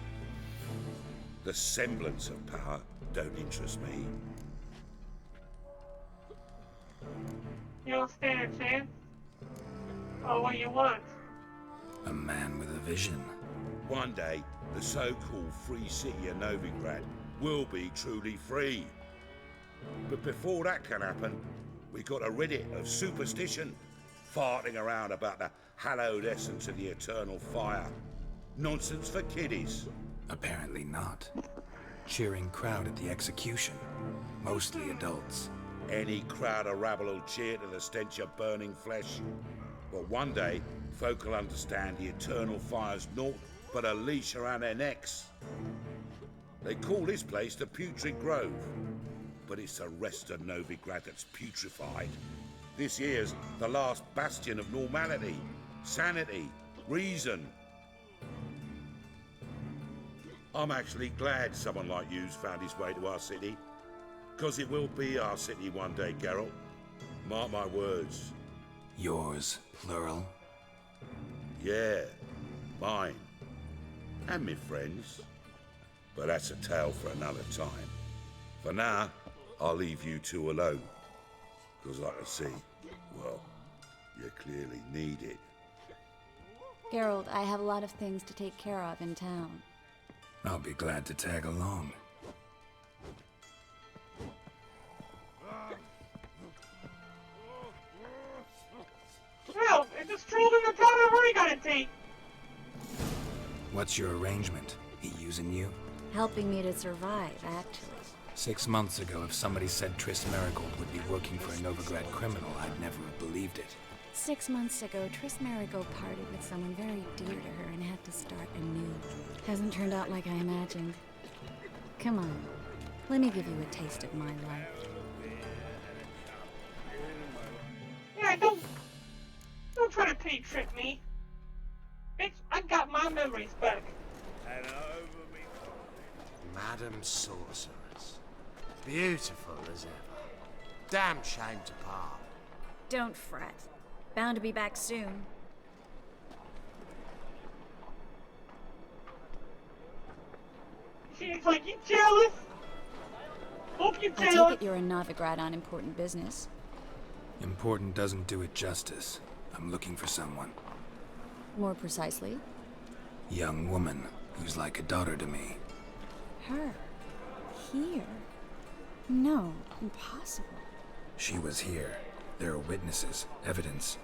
The semblance of power don't interest me. You don't stand a chance. Oh, what you want? A man with a vision. One day, the so-called free city of Novigrad will be truly free. But before that can happen, we got to rid it of superstition, farting around about the hallowed essence of the eternal fire. Nonsense for kiddies. Apparently not. Cheering crowd at the execution. Mostly adults. Any crowd of rabble will cheer to the stench of burning flesh. But one day, folk will understand the eternal fire's naught but a leash around their necks. They call this place the Putrid Grove, but it's the rest of Novigrad that's putrefied. This here's the last bastion of normality, sanity, reason. I'm actually glad someone like you's found his way to our city, because it will be our city one day, Geralt. Mark my words. Yours, plural? Yeah, mine. And me friends. But that's a tale for another time. For now, I'll leave you two alone. Because like I see, well, you clearly need it. Geralt, I have a lot of things to take care of in town. I'll be glad to tag along. Well, it just strolled in the town I've already got a date. What's your arrangement? He using you? Helping me to survive, actually. 6 months ago, if somebody said Triss Marigold would be working for a Novigrad criminal, I'd never have believed it. 6 months ago, Triss Marigold parted with someone very dear to her and had to start anew. Hasn't turned out like I imagined. Come on, let me give you a taste of my life. Yeah, don't try to pay trip me. Bitch, I got my memories back. Madam Sorceress. Beautiful as ever. Damn shame to part. Don't fret. Bound to be back soon. She's like, you jealous? Hope you I jealous. take it you're in Novigrad on important business. Important doesn't do it justice. I'm looking for someone. More precisely? Young woman who's like a daughter to me. Her? Here? No, impossible. She was here. There are witnesses, evidence.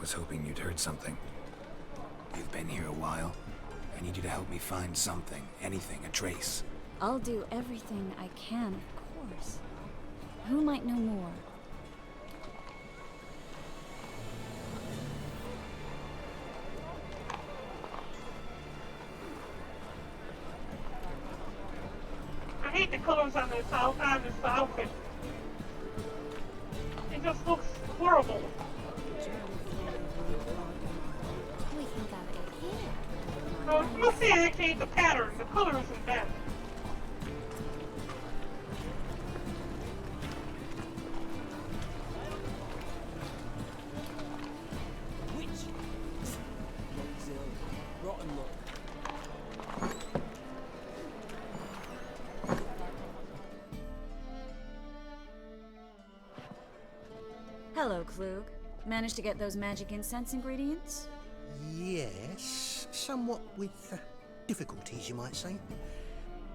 Was hoping you'd heard something. You've been here a while. I need you to help me find something, anything, a trace. I'll do everything I can, of course. Who might know more? I hate the colors on this outfit. It just looks horrible. We can go in here. No, it must be actually the pattern. The color isn't bad. Which? Rotten look. Hello, Klug. Managed to get those magic incense ingredients? Yes, somewhat with difficulties, you might say.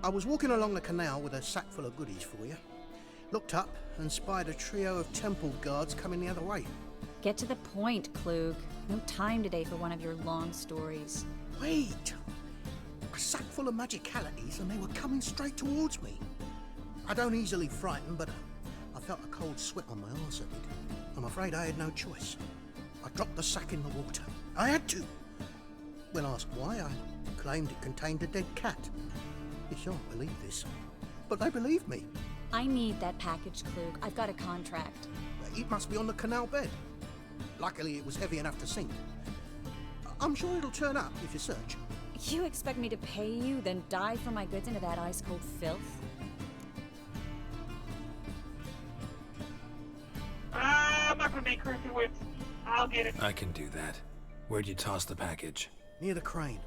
I was walking along the canal with a sack full of goodies for you. Looked up and spied a trio of temple guards coming the other way. Get to the point, Klug. No time today for one of your long stories. Wait! A sack full of magicalities and they were coming straight towards me. I don't easily frighten, but I felt a cold sweat on my arse, I did. I'm afraid I had no choice. I dropped the sack in the water. I had to. When asked why, I claimed it contained a dead cat. You shan't believe this, but they believed me. I need that package, Klug. I've got a contract. It must be on the canal bed. Luckily, it was heavy enough to sink. I'm sure it'll turn up if you search. You expect me to pay you, then dive for my goods into that ice-cold filth? I'm not gonna make creepy with. I'll get it. I can do that. Where'd you toss the package? Near the crane.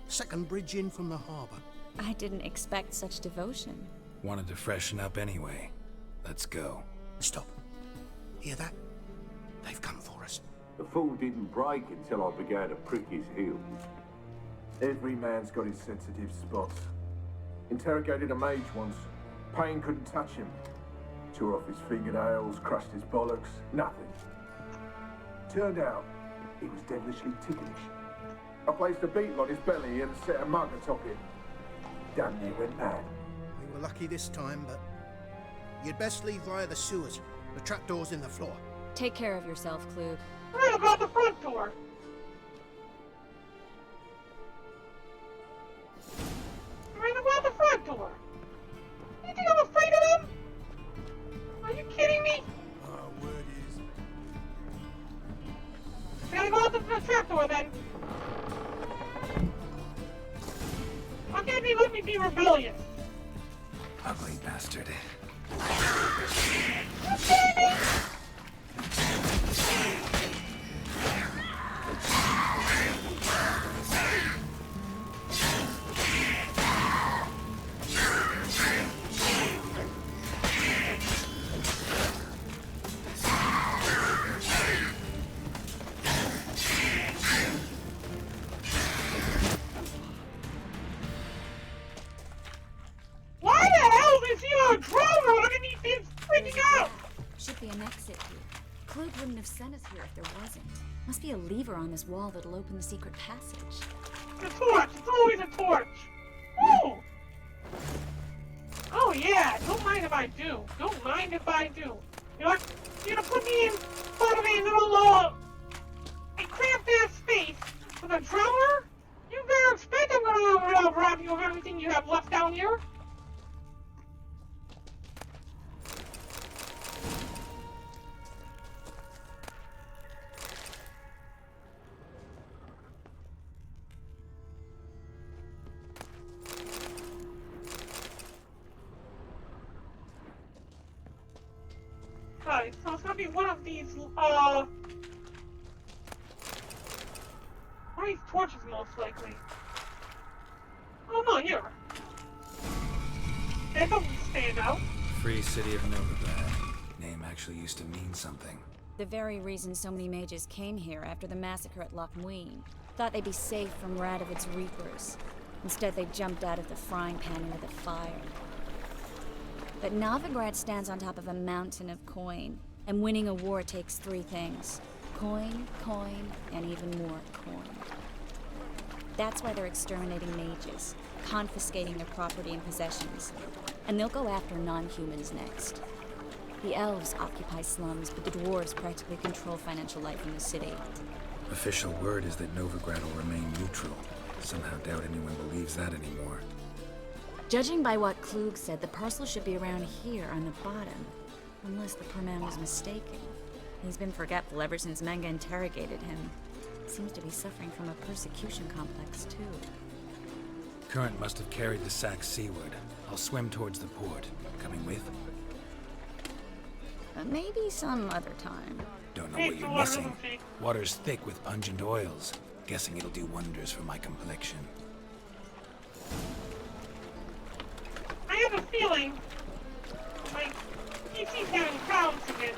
Second bridge in from the harbour. I didn't expect such devotion. Wanted to freshen up anyway. Let's go. Stop. Hear that? They've come for us. The fall didn't break until I began to prick his heels. Every man's got his sensitive spots. Interrogated a mage once. Pain couldn't touch him. Tore off his fingernails, crushed his bollocks, nothing. Turned out, he was devilishly ticklish. I placed a beetle on his belly and set a mug atop him. Damn near went mad. We were lucky this time, but you'd best leave via the sewers. The trapdoor's in the floor. Take care of yourself, Klug. Right about the front door. Right about the front door. You think I'm afraid of them? Are you kidding me? Word is. Gotta go out the trapdoor then. Why can't they let me be rebellious? Ugly bastard. You kidding me? Why the hell is he a drone underneath his freaking out? Should be an exit here. Klug wouldn't have sent us here if there wasn't. Must be a lever on this wall that'll open the secret passage. The torch! It's always a torch! Woo! Oh yeah, don't mind if I do. Don't mind if I do. You know what? You're gonna put me in front of a little, a cramped ass space with a drummer? You better expect I'm gonna rob you of everything you have left down here. Right, so it's gonna be one of these, one of these torches most likely. Oh no, here. That doesn't stand out. Free City of Novigrad. Name actually used to mean something. The very reason so many mages came here after the massacre at Loch Muin. Thought they'd be safe from Radovid's reapers. Instead, they jumped out of the frying pan into the fire. But Novigrad stands on top of a mountain of coin, and winning a war takes three things. Coin, coin, and even more coin. That's why they're exterminating mages, confiscating their property and possessions. And they'll go after non-humans next. The elves occupy slums, but the dwarves practically control financial life in the city. Official word is that Novigrad will remain neutral. Somehow doubt anyone believes that anymore. Judging by what Klug said, the parcel should be around here on the bottom. Unless the poor man was mistaken. He's been forgetful ever since Menga interrogated him. Seems to be suffering from a persecution complex, too. Current must have carried the sack seaward. I'll swim towards the port. Coming with? Maybe some other time. Don't know what you're missing. Water's thick with pungent oils. Guessing it'll do wonders for my complexion. I have a feeling like PC's having problems again.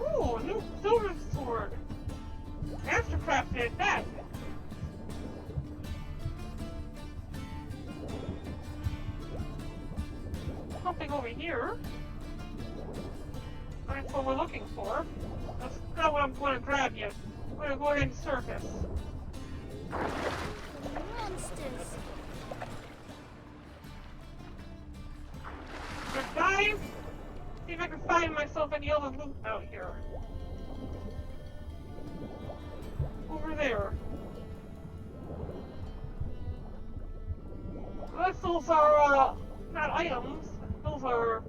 Ooh, a new silver sword. Mastercraft did that. Something over here. That's what we're looking for. That's not what I'm going to grab yet. I'm going to go ahead and surface. Monsters. Gonna dive. See if I can find myself any other loot out here. Over there. Those are, not items. Those are...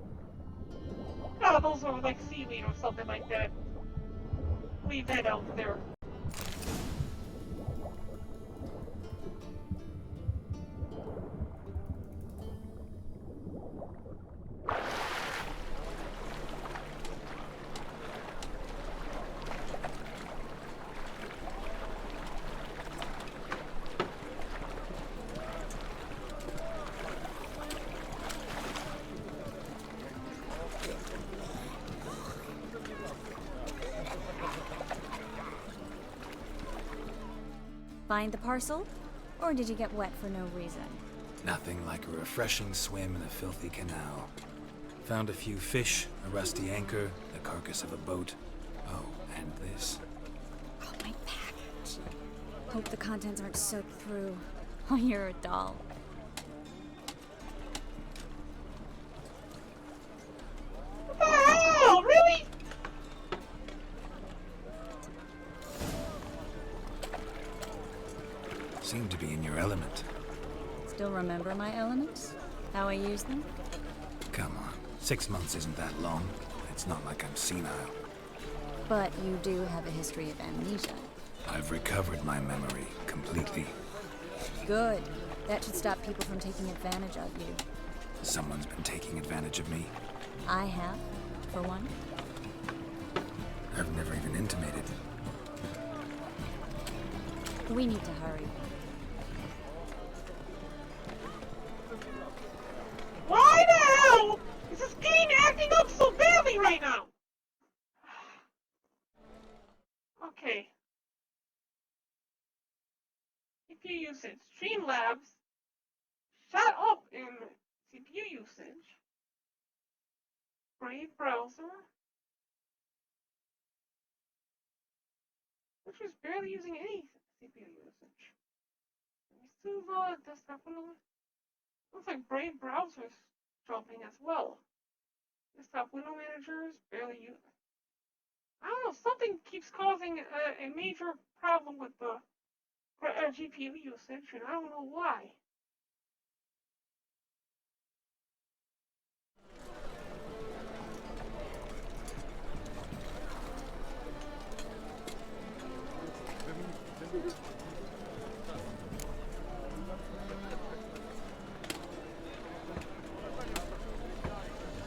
No, those are like seaweed or something like that. Leave that out there. Find the parcel? Or did you get wet for no reason? Nothing like a refreshing swim in a filthy canal. Found a few fish, a rusty anchor, the carcass of a boat. Oh, and this. Oh, my package. Hope the contents aren't soaked through. Oh, you're a doll. What the hell? Really? Seem to be in your element. Still remember my elements? How I use them? Come on, 6 months isn't that long. It's not like I'm senile. But you do have a history of amnesia. I've recovered my memory completely. Good. That should stop people from taking advantage of you. Someone's been taking advantage of me. I have, for one. I've never even intimated. We need to hurry. Why the hell is this game acting up so badly right now? Okay. CPU usage. Streamlabs. Shut up in CPU usage. Brave browser. Which is barely using any CPU usage. Still desktop window. Looks like Brave browser's jumping as well. Desktop window managers barely use. I don't know. Something keeps causing a major problem with the GPU usage, and I don't know why.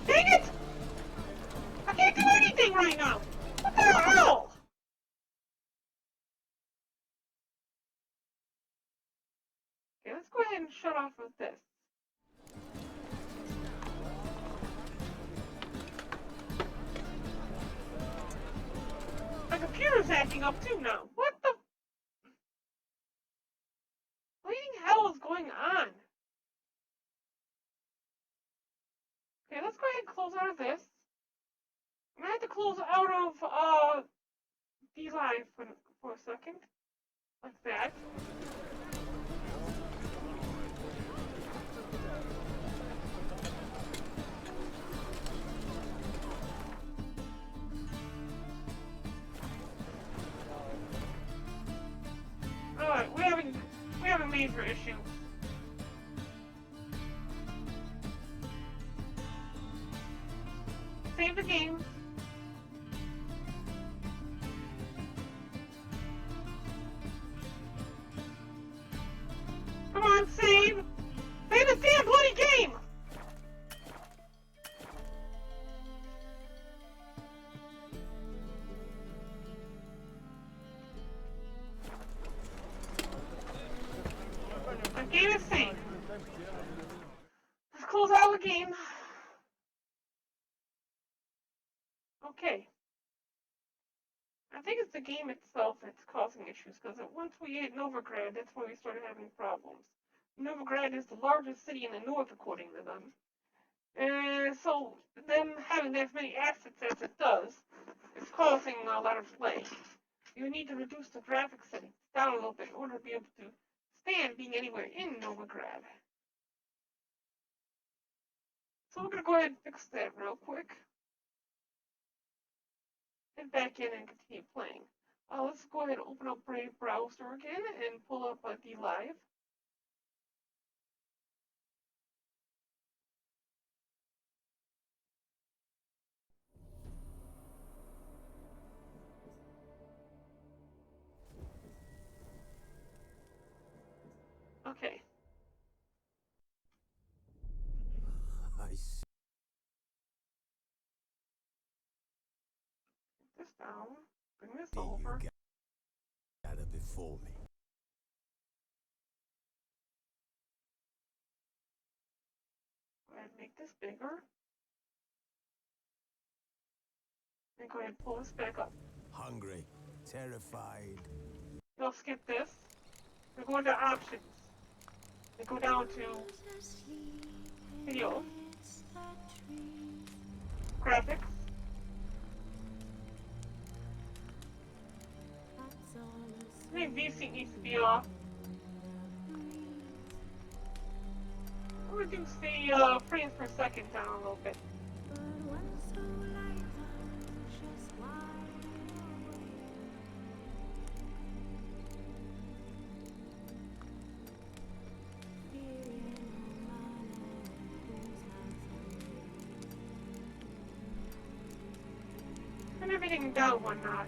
Dang it! I can't do anything right now! What the hell? Okay, let's go ahead and shut off with this. My computer's acting up too now. What the bleeding hell is going on? Okay, let's go ahead and close out of this. I'm gonna have to close out of D-Live for a second. Like that. Alright, we're having major issues. Save the game. Come on, save! Save the damn bloody game! The game is saved. Let's close out the game. Okay. I think it's the game itself that's causing issues, because once we hit Novigrad, that's when we started having problems. Novigrad is the largest city in the north, according to them. And so, them having as many assets as it does, is causing a lot of delay. You need to reduce the graphic settings down a little bit in order to be able to stand being anywhere in Novigrad. So we're going to go ahead and fix that real quick. Head back in and continue playing. Let's go ahead and open up Brave browser again and pull up D-Live. Okay. I see. This down. Bring this over. You gather before me. Go ahead and make this bigger. And go ahead and pull this back up. Hungry, terrified. I'll skip this. we go into options. We go down to video, graphics, I think VC needs to be off. I'm gonna reduce the frames per second down a little bit. Turn everything down one notch.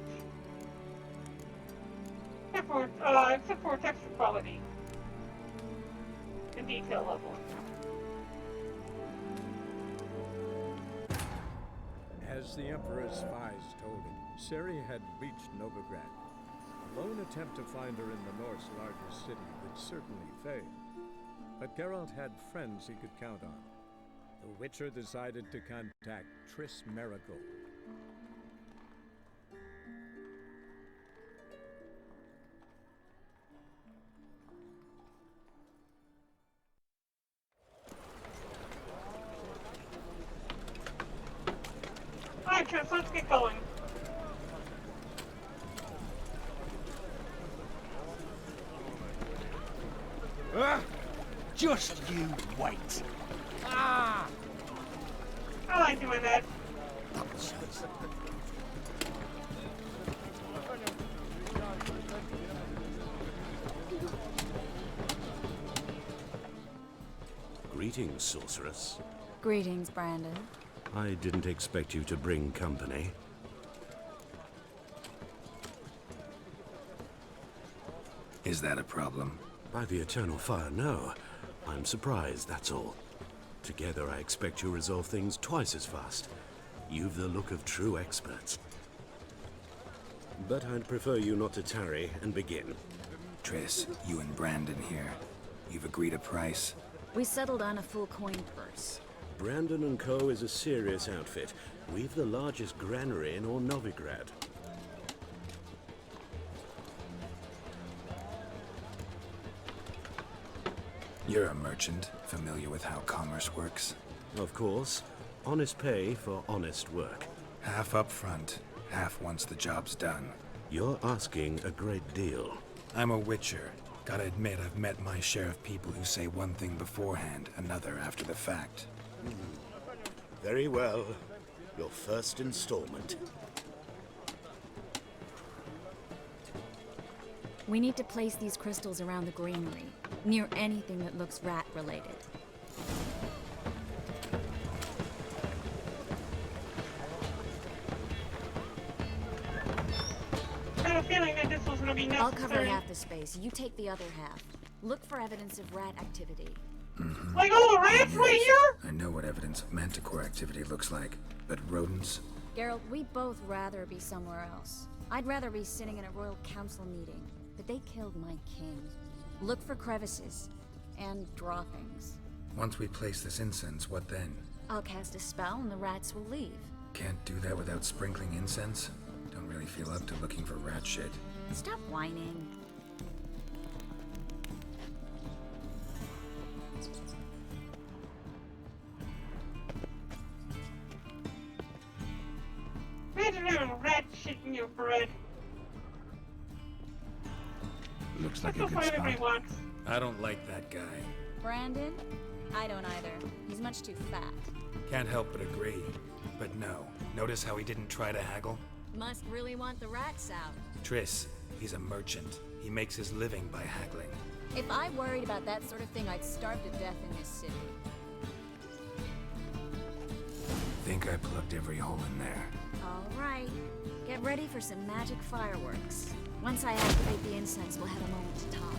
Except for texture quality and detail level. As the Emperor's spies told him, Ciri had reached Novigrad. A lone attempt to find her in the North's largest city would certainly fail. But Geralt had friends he could count on. The Witcher decided to contact Triss Merigold. Alright, Triss, let's get going. Just you wait. I like doing that. Greetings, sorceress. Greetings, Brandon. I didn't expect you to bring company. Is that a problem? By the eternal fire, no. I'm surprised, that's all. Together, I expect you resolve things twice as fast. You've the look of true experts. But I'd prefer you not to tarry and begin. Triss, you and Brandon here. You've agreed a price? We settled on a full coin purse. Brandon & Co. is a serious outfit. We've the largest granary in all Novigrad. You're a merchant, familiar with how commerce works? Of course. Honest pay for honest work. Half up front, half once the job's done. You're asking a great deal. I'm a Witcher. Gotta admit, I've met my share of people who say one thing beforehand, another after the fact. Very well. Your first installment. We need to place these crystals around the granary, near anything that looks rat-related. I have a feeling that this was gonna be necessary. I'll cover half the space. You take the other half. Look for evidence of rat activity. Like, oh, rats right here? I know what evidence of manticore activity looks like, but rodents? Geralt, we'd both rather be somewhere else. I'd rather be sitting in a royal council meeting, but they killed my king. Look for crevices and droppings. Once we place this incense, what then? I'll cast a spell and the rats will leave. Can't do that without sprinkling incense? Don't really feel up to looking for rat shit. Stop whining. Imagine having rat shit in your bread. Looks like That's a what good everybody spot. wants. I don't like that guy. Brandon? I don't either. He's much too fat. Can't help but agree. But no, notice how he didn't try to haggle? Must really want the rats out. Triss, he's a merchant. He makes his living by haggling. If I worried about that sort of thing, I'd starve to death in this city. Think I plugged every hole in there. All right. Get ready for some magic fireworks. Once I activate the incense, we'll have a moment to talk.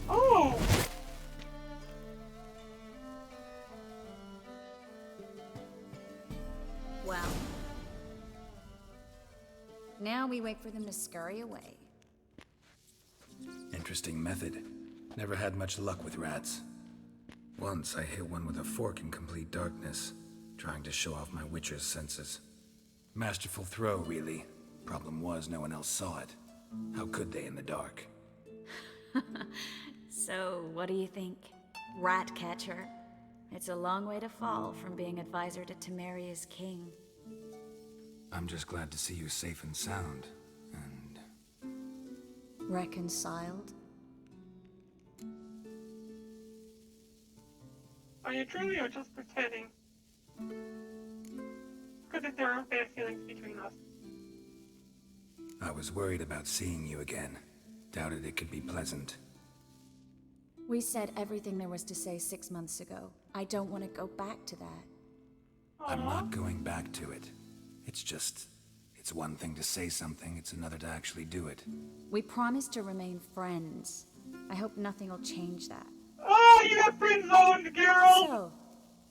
Oh! Well. Now we wait for them to scurry away. Interesting method. Never had much luck with rats. Once I hit one with a fork in complete darkness, trying to show off my witcher's senses. Masterful throw, really. Problem was, no one else saw it. How could they in the dark? So, what do you think? Rat catcher? It's a long way to fall from being advisor to Temeria's king. I'm just glad to see you safe and sound. And... Reconciled? Are you truly or just pretending? Good that there aren't bad feelings between us. I was worried about seeing you again. Doubted it could be pleasant. We said everything there was to say 6 months ago. I don't want to go back to that. I'm not going back to it. It's just... It's one thing to say something, it's another to actually do it. We promised to remain friends. I hope nothing will change that. Oh, you got friend zoned, girl! So,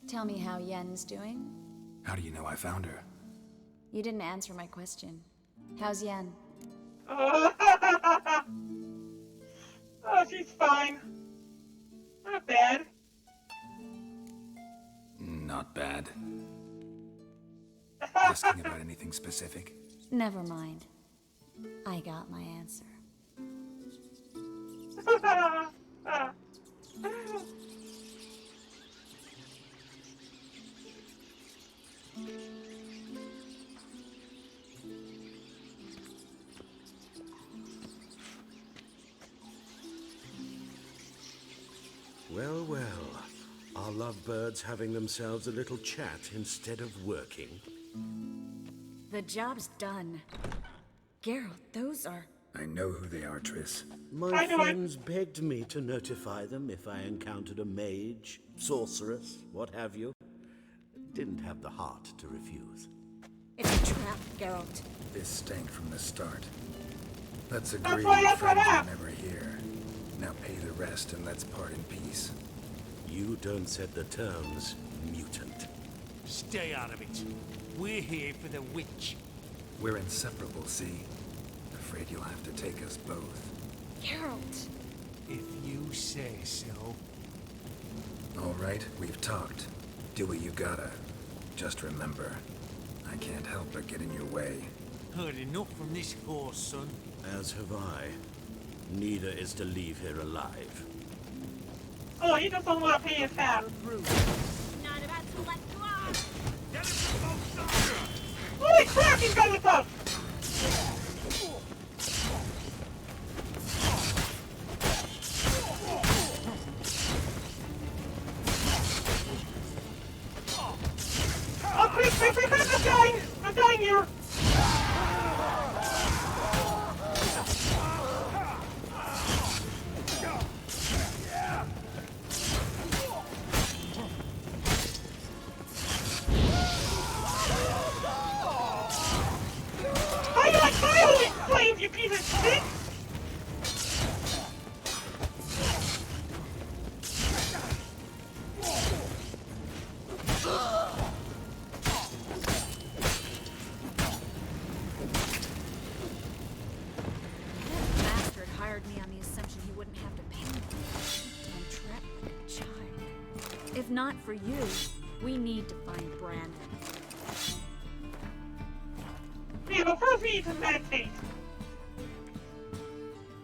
tell me how Yen's doing? How do you know I found her? You didn't answer my question. How's Yen? Oh, she's fine. Not bad. Not bad. Asking about anything specific? Never mind. I got my answer. Well, well. Are lovebirds having themselves a little chat instead of working? The job's done. Geralt, those are... I know who they are, Triss. My friends begged me to notify them if I encountered a mage, sorceress, what have you. Didn't have the heart to refuse. It's a trap, Geralt. This stank from the start. Let's agree that's friends what are never here. Now pay the rest and let's part in peace. You don't set the terms, mutant. Stay out of it. We're here for the witch. We're inseparable, see? Afraid you'll have to take us both. Geralt! If you say so. All right, we've talked. Do what you gotta. Just remember, I can't help but get in your way. Heard enough from this horse, son. As have I. Neither is to leave here alive. Oh, he doesn't want to pay his tab. Not about to let you off. Get him from both sides. Holy crap, he's got it up! Oh, quick, I'm dying here! You piece of shit! Bastard hired me on the assumption he wouldn't have to pay me. I'm trapped like a child. If not for you, we need to find Brandon. Yeah, but first we need to meditate.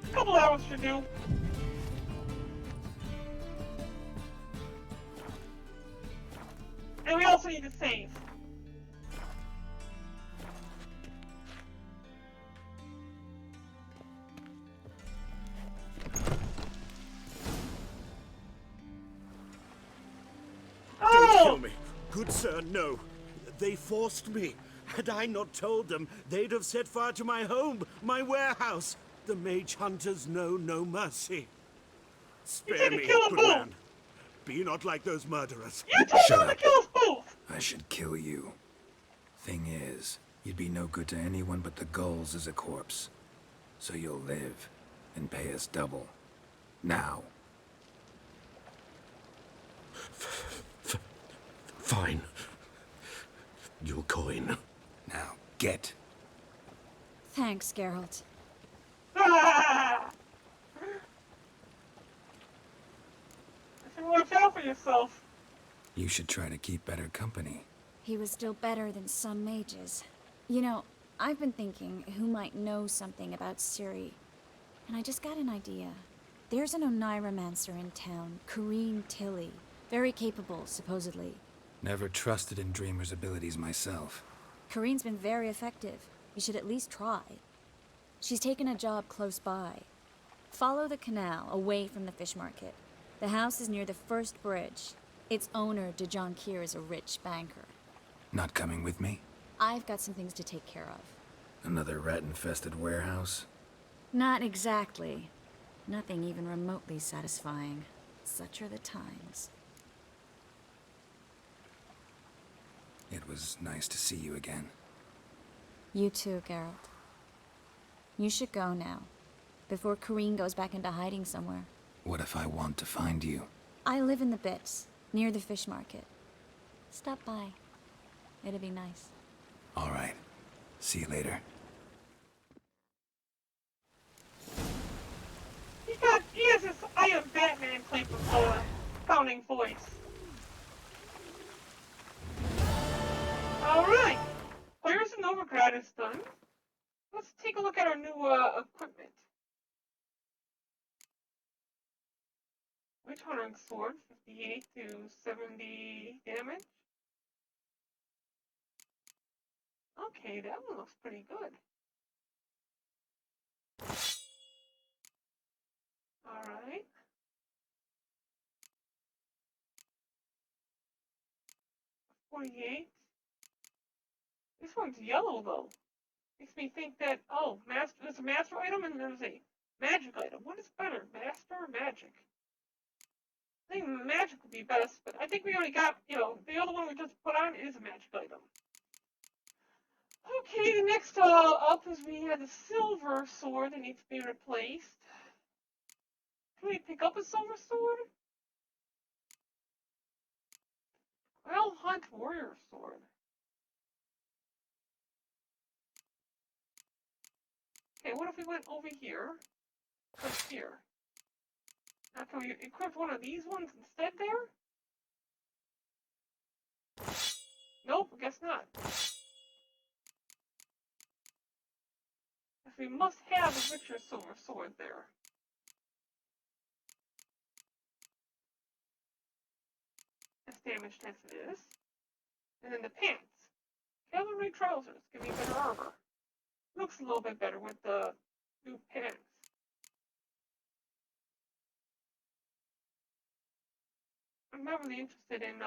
A couple hours should do. And we also need to save. Don't kill me. Good sir, no. They forced me. Had I not told them, they'd have set fire to my home, my warehouse. The mage hunters know no mercy. Spare me, good man. Be not like those murderers. Shut up. I should kill you. Thing is, you'd be no good to anyone but the gulls as a corpse. So you'll live and pay us double. Now. Fine. Your coin. Now, get. Thanks, Geralt. Watch out for yourself. You should try to keep better company. He was still better than some mages. You know, I've been thinking who might know something about Ciri, and I just got an idea. There's an Oneiromancer in town, Corrine Tilly. Very capable, supposedly. Never trusted in Dreamer's abilities myself. Corrine's been very effective. You should at least try. She's taken a job close by. Follow the canal, away from the fish market. The house is near the first bridge. Its owner, DeJohn Kier, is a rich banker. Not coming with me? I've got some things to take care of. Another rat-infested warehouse? Not exactly. Nothing even remotely satisfying. Such are the times. It was nice to see you again. You too, Geralt. You should go now, before Corrine goes back into hiding somewhere. What if I want to find you? I live in the Bits, near the fish market. Stop by. It'd be nice. All right. See you later. He has this I Am Batman type of sounding voice. Alright. Players in Novigrad is done. Let's take a look at our new equipment. Witch Hunting Sword, 58 to 70 damage. Okay, that one looks pretty good. Alright. $48. This one's yellow though. Makes me think that, oh, there's a master item and there's a magic item. What is better, master or magic? I think magic would be best, but I think we already got, the other one we just put on is a magic item. Okay, the next up is we had the silver sword that needs to be replaced. Can we pick up a silver sword? Well, hunt warrior sword. Okay, what if we went over here? Up here. Now can we equip one of these ones instead there? Nope, I guess not. We must have a richer silver sword there. As damaged as it is. And then the pants. Cavalry trousers give me better armor. Looks a little bit better with the new pants. I'm not really interested in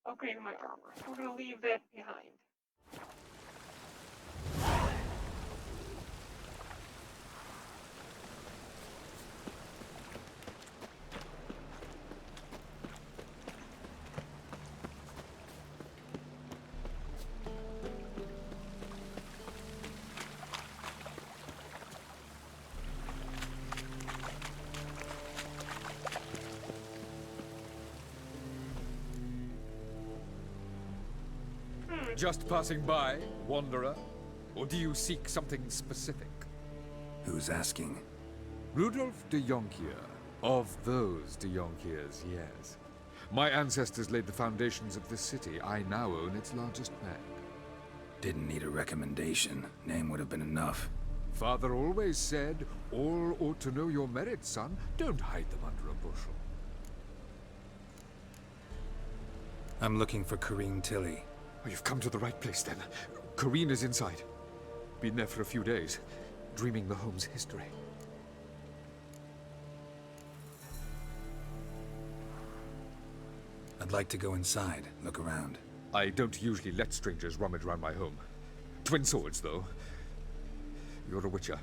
upgrading my armor, so we're going to leave that behind. Just passing by, wanderer? Or do you seek something specific? Who's asking? Rudolf de Jonkier. Of those de Jonkiers, yes. My ancestors laid the foundations of this city. I now own its largest bank. Didn't need a recommendation. Name would have been enough. Father always said, all ought to know your merits, son. Don't hide them under a bushel. I'm looking for Corrine Tilly. Oh, you've come to the right place, then. Corrine is inside. Been there for a few days, dreaming the home's history. I'd like to go inside, look around. I don't usually let strangers rummage around my home. Twin swords, though. You're a witcher.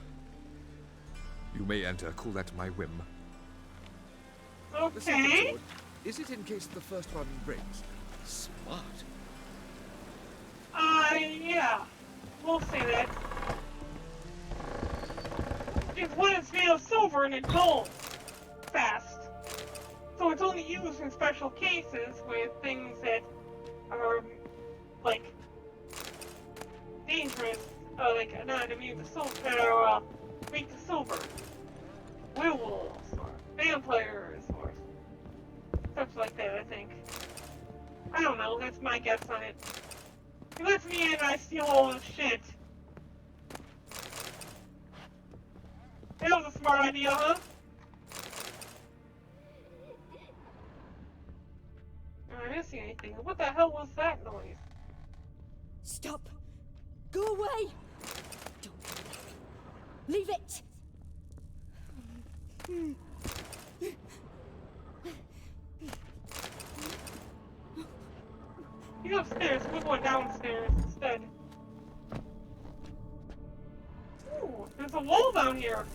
You may enter, call that my whim. Okay. The second sword, is it in case the first one breaks? Smart. Yeah. We'll say that. It's one is made of silver and it dulls fast. So it's only used in special cases with things that are, like, dangerous, like, not immune to silver, that are, weak to silver. Werewolves, or vampires, or stuff like that, I think. I don't know, that's my guess on it. He lets me in, I steal all his shit. idea, huh? I didn't see anything. What the hell was that noise? Stop! Go away! Don't do that. Leave it! He's upstairs. We're going downstairs instead. Ooh, there's a wall down here.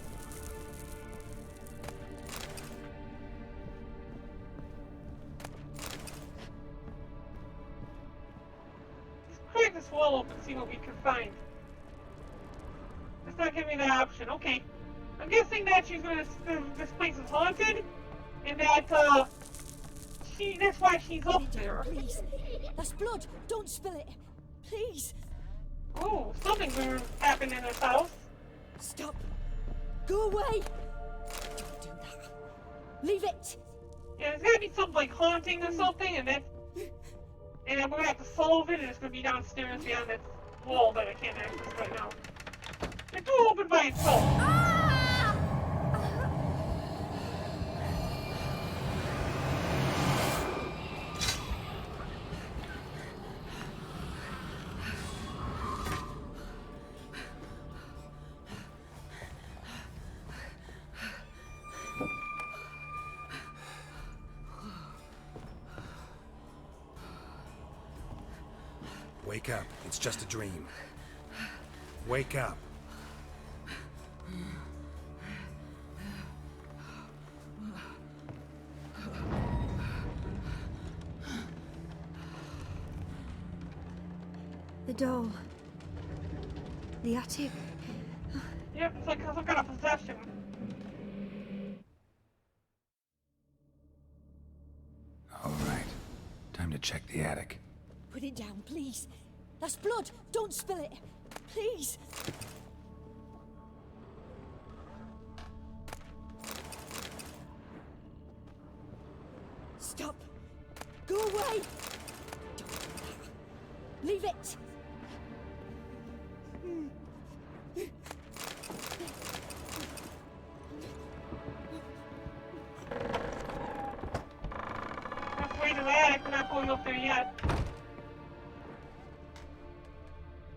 Let's crack this wall open and see what we can find. It's not giving me that option. Okay. I'm guessing that she's gonna. This place is haunted, and that that's why she's up there. Please. That's blood. Don't spill it. Please. Oh, something weird happened in this house. Stop. Go away. Don't do that. Leave it. Yeah, there's gotta be something like haunting or something, and then we're gonna have to solve it, and it's gonna be downstairs behind that wall that I can't access right now. The door opened by itself. Wake up. It's just a dream. Wake up. The doll. The attic. Yep, it's like some kind of possession. All right. Time to check the attic. Put it down, please. That's blood. Don't spill it. Please. Stop. Go away. Don't do that. Leave it. Let's wait to the attic. We're not going up there yet.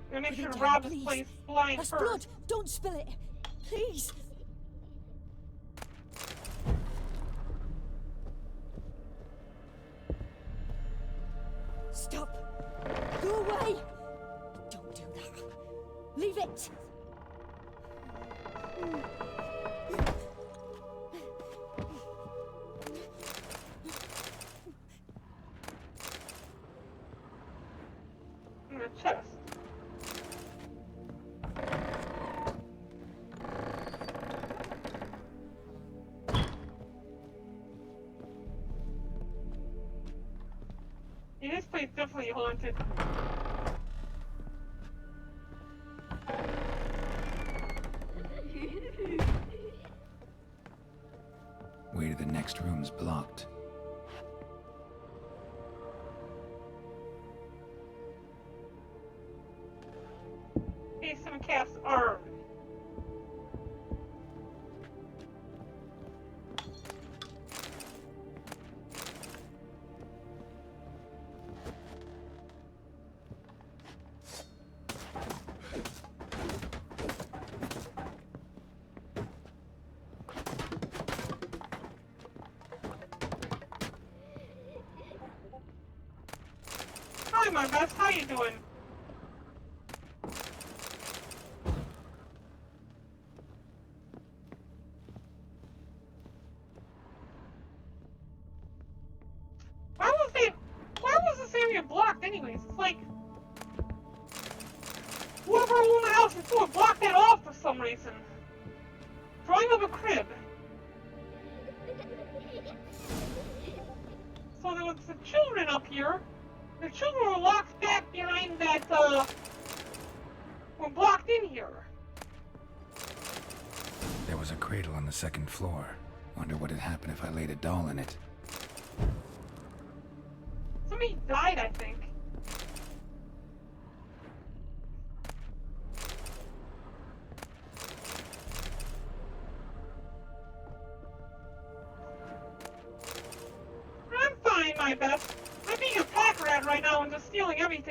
We're gonna make sure to rob this place blind That's first. blood. Don't spill it. Please. Stop. Go away. Don't do that. Leave it. In the chest. Yeah, this place definitely haunted. Way to the next room's blocked. Hey, some cast arm. Hi, my best. How you doing? Why was this area blocked anyways? It's like whoever owned the house before blocked that off for some reason. Drawing of a crib. So there was the children up here. The children were locked back behind that, were blocked in here. There was a cradle on the second floor. Wonder what had happened if I laid a doll in it. Somebody died, I think.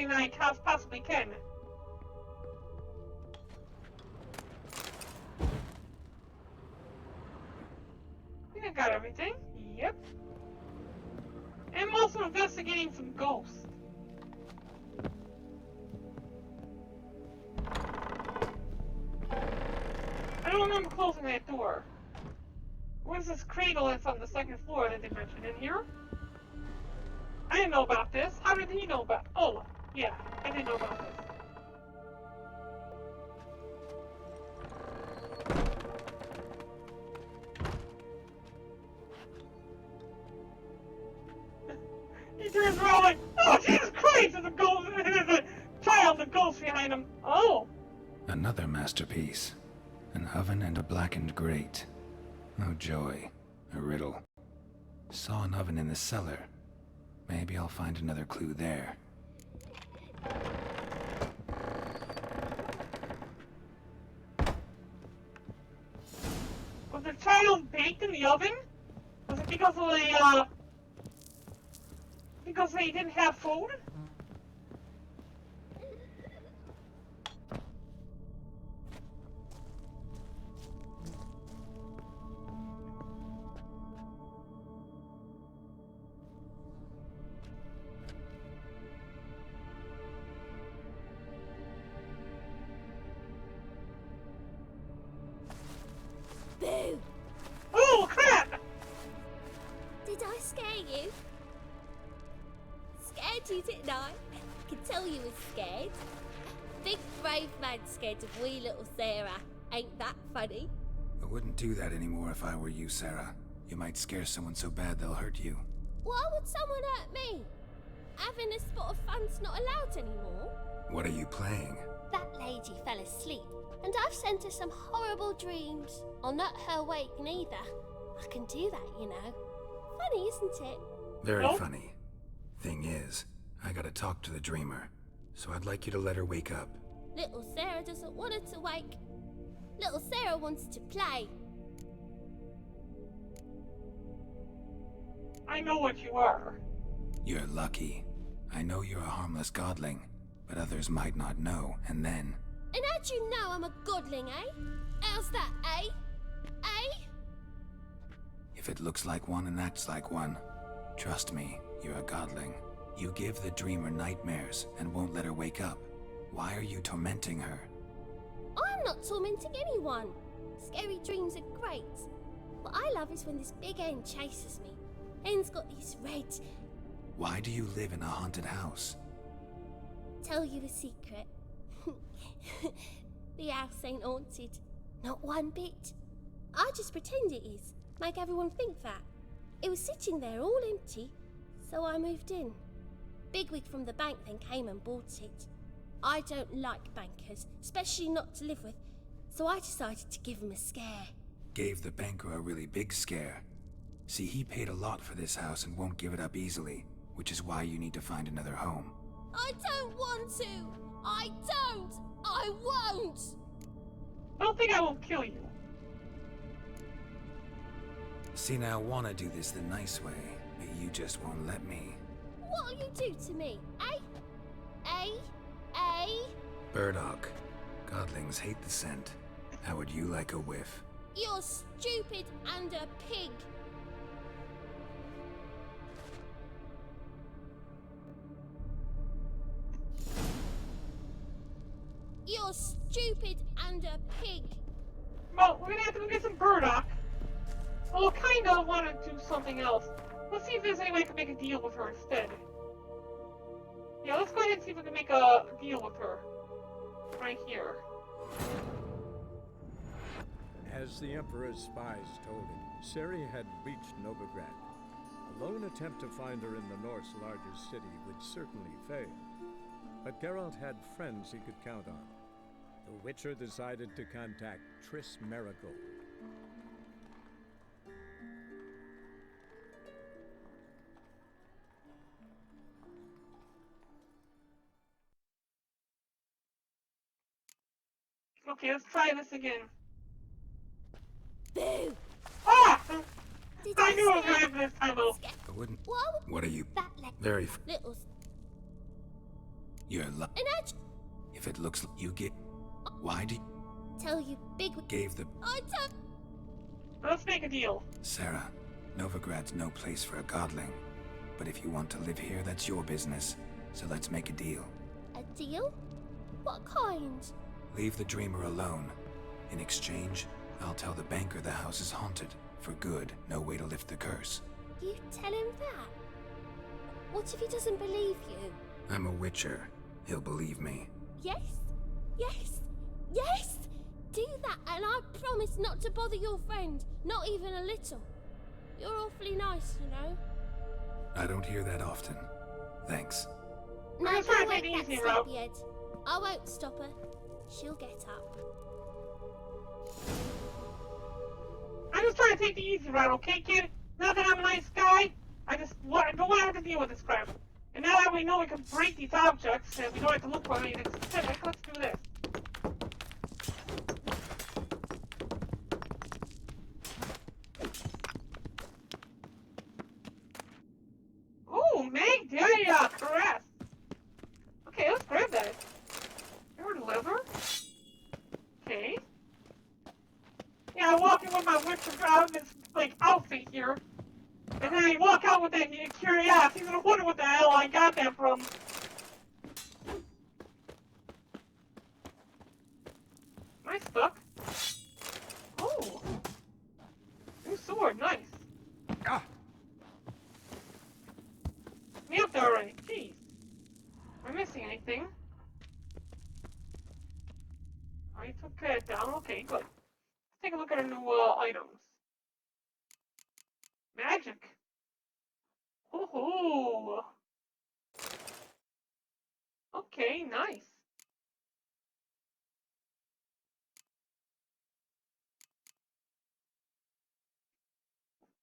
everything that I possibly can. I think I got everything. Yep. And I'm also investigating some ghosts. I don't remember closing that door. Where's this cradle that's on the second floor that they mentioned in here? I didn't know about this. How did he know about? Oh, yeah, I didn't know about this. He turns around like, oh Jesus Christ! There's a ghost. There's a child, a ghost behind him. Oh. Another masterpiece. An oven and a blackened grate. Oh joy. A riddle. Saw an oven in the cellar. Maybe I'll find another clue there. Was the child baked in the oven? Was it because of because they didn't have food? Boo! Oh, crap! Did I scare you? Scared you, didn't I? I could tell you was scared. Big brave man scared of wee little Sarah. Ain't that funny? I wouldn't do that anymore if I were you, Sarah. You might scare someone so bad they'll hurt you. Why would someone hurt me? Having a spot of fun's not allowed anymore. What are you playing? That lady fell asleep, and I've sent her some horrible dreams. I'll not her wake neither. I can do that, you know. Funny, isn't it? Very funny. Thing is, I gotta talk to the dreamer, so I'd like you to let her wake up. Little Sarah doesn't want her to wake. Little Sarah wants to play. I know what you are. You're lucky. I know you're a harmless godling, but others might not know, and then... And how'd you know I'm a godling, eh? How's that, eh? Eh? If it looks like one and acts like one, trust me, you're a godling. You give the dreamer nightmares and won't let her wake up. Why are you tormenting her? I'm not tormenting anyone. Scary dreams are great. What I love is when this big hen chases me. Hen's got these red... Why do you live in a haunted house? Tell you a secret. The house ain't haunted. Not one bit. I just pretend it is. Make everyone think that. It was sitting there all empty, so I moved in. Bigwig from the bank then came and bought it. I don't like bankers, especially not to live with, so I decided to give him a scare. Gave the banker a really big scare. See, he paid a lot for this house and won't give it up easily, which is why you need to find another home. I don't want to! I don't! I won't! I don't think I will kill you. See, now I want to do this the nice way, but you just won't let me. What'll you do to me, eh? Eh? Eh? Burdock. Godlings hate the scent. How would you like a whiff? You're stupid and a pig. You're stupid and a pig. Well, we're gonna have to go get some burdock. Well, kind of want to do something else. Let's see if there's any way I can make a deal with her instead. Yeah, let's go ahead and see if we can make a deal with her. Right here. As the Emperor's spies told him, Ciri had reached Novigrad. A lone attempt to find her in the North's largest city would certainly fail. But Geralt had friends he could count on. The Witcher decided to contact Triss Merigold. Okay, let's try this again. Boo! Ah! Did I knew it was scare- gonna happen this time, though. I wouldn't... What? What are you... That Very... little... You're And I If it looks like you get... Why do you... tell you, big... Gave the... I tell... Let's make a deal. Sarah, Novigrad's no place for a godling. But if you want to live here, that's your business. So let's make a deal. A deal? What kind? Leave the dreamer alone. In exchange, I'll tell the banker the house is haunted. For good, no way to lift the curse. You tell him that? What if he doesn't believe you? I'm a witcher. He'll believe me. Yes? Yes? Yes! Do that, and I promise not to bother your friend. Not even a little. You're awfully nice, you know. I don't hear that often. Thanks. No, I'm trying don't to take wake the that easy route. sleepyhead. I won't stop her. She'll get up. I'm just trying to take the easy route, okay, kid? Not that I'm a nice guy. I don't want to have to deal with this crap. And now that we know we can break these objects and we don't have to look for anything specific, let's do this. Ooh, Magdalia Caress. Okay, let's grab that. Your liver. Okay. Yeah, I walk in with my Witcher like outfit here. And then I walk out with that curiosity. He's gonna wonder what the hell I got that from. Am I stuck? Oh. New sword, nice. Ah. Me up there already, jeez. Am I missing anything? I took that down, okay, good. Let's take a look at our new items. Magic. Ooh. Okay, nice.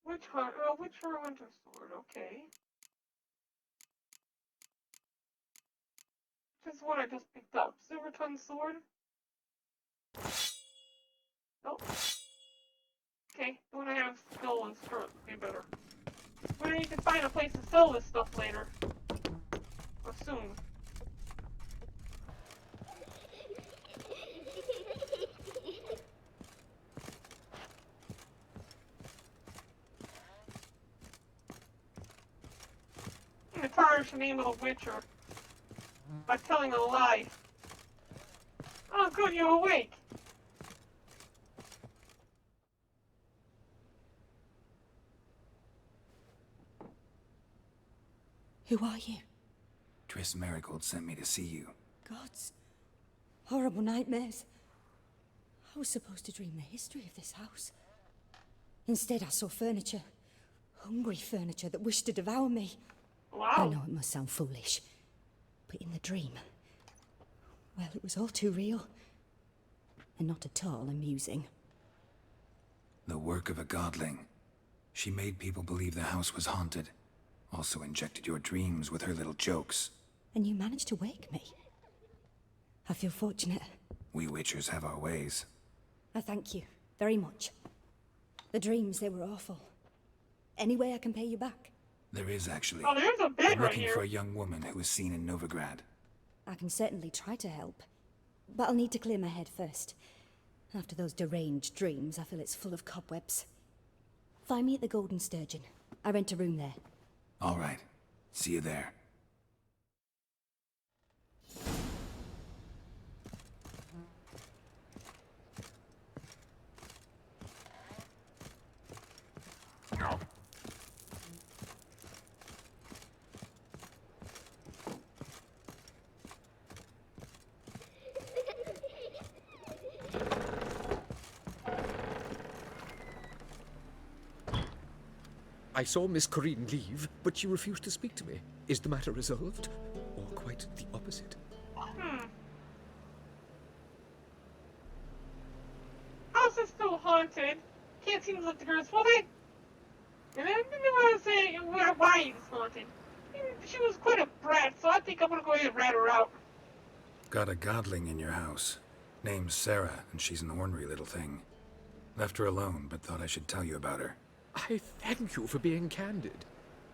Witcher Hunter Sword, okay. This is what I just picked up. Silverton Sword. Nope. Okay, the one I have stolen is currently better. We're gonna need to find a place to sell this stuff later. Or soon. I'm gonna tarnish the name of the Witcher by telling a lie. Oh good, you're awake. Who are you? Triss Marigold sent me to see you. Gods. Horrible nightmares. I was supposed to dream the history of this house. Instead, I saw furniture. Hungry furniture that wished to devour me. Wow. I know it must sound foolish, but in the dream, well, it was all too real. And not at all amusing. The work of a godling. She made people believe the house was haunted. Also injected your dreams with her little jokes. And you managed to wake me. I feel fortunate. We Witchers have our ways. I thank you very much. The dreams, they were awful. Any way I can pay you back? There is actually. Oh, there's a bed I'm right looking here. for a young woman who was seen in Novigrad. I can certainly try to help. But I'll need to clear my head first. After those deranged dreams, I feel it's full of cobwebs. Find me at the Golden Sturgeon. I rent a room there. All right. See you there. I saw Miss Corinne leave, but she refused to speak to me. Is the matter resolved? Or quite the opposite? House is still haunted. Can't seem to let the girls. Well, they. And I didn't want to say why it's haunted. She was quite a brat, so I think I'm gonna go ahead and rat her out. Got a godling in your house. Name's Sarah, and she's an ornery little thing. Left her alone, but thought I should tell you about her. I thank you for being candid.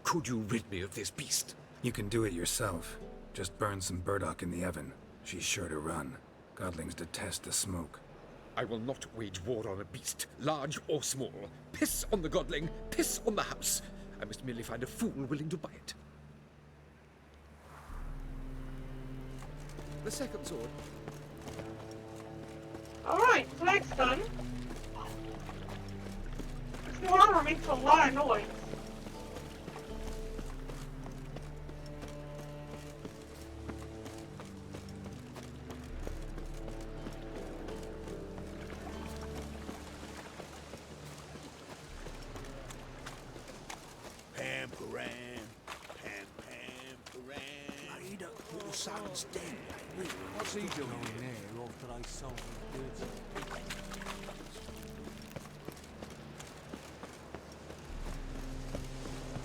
Could you rid me of this beast? You can do it yourself. Just burn some burdock in the oven. She's sure to run. Godlings detest the smoke. I will not wage war on a beast, large or small. Piss on the godling, piss on the house. I must merely find a fool willing to buy it. The second sword. Alright, so that's done. This new armor makes a lot of noise. Son's dead. What's he doing there after I sold the goods?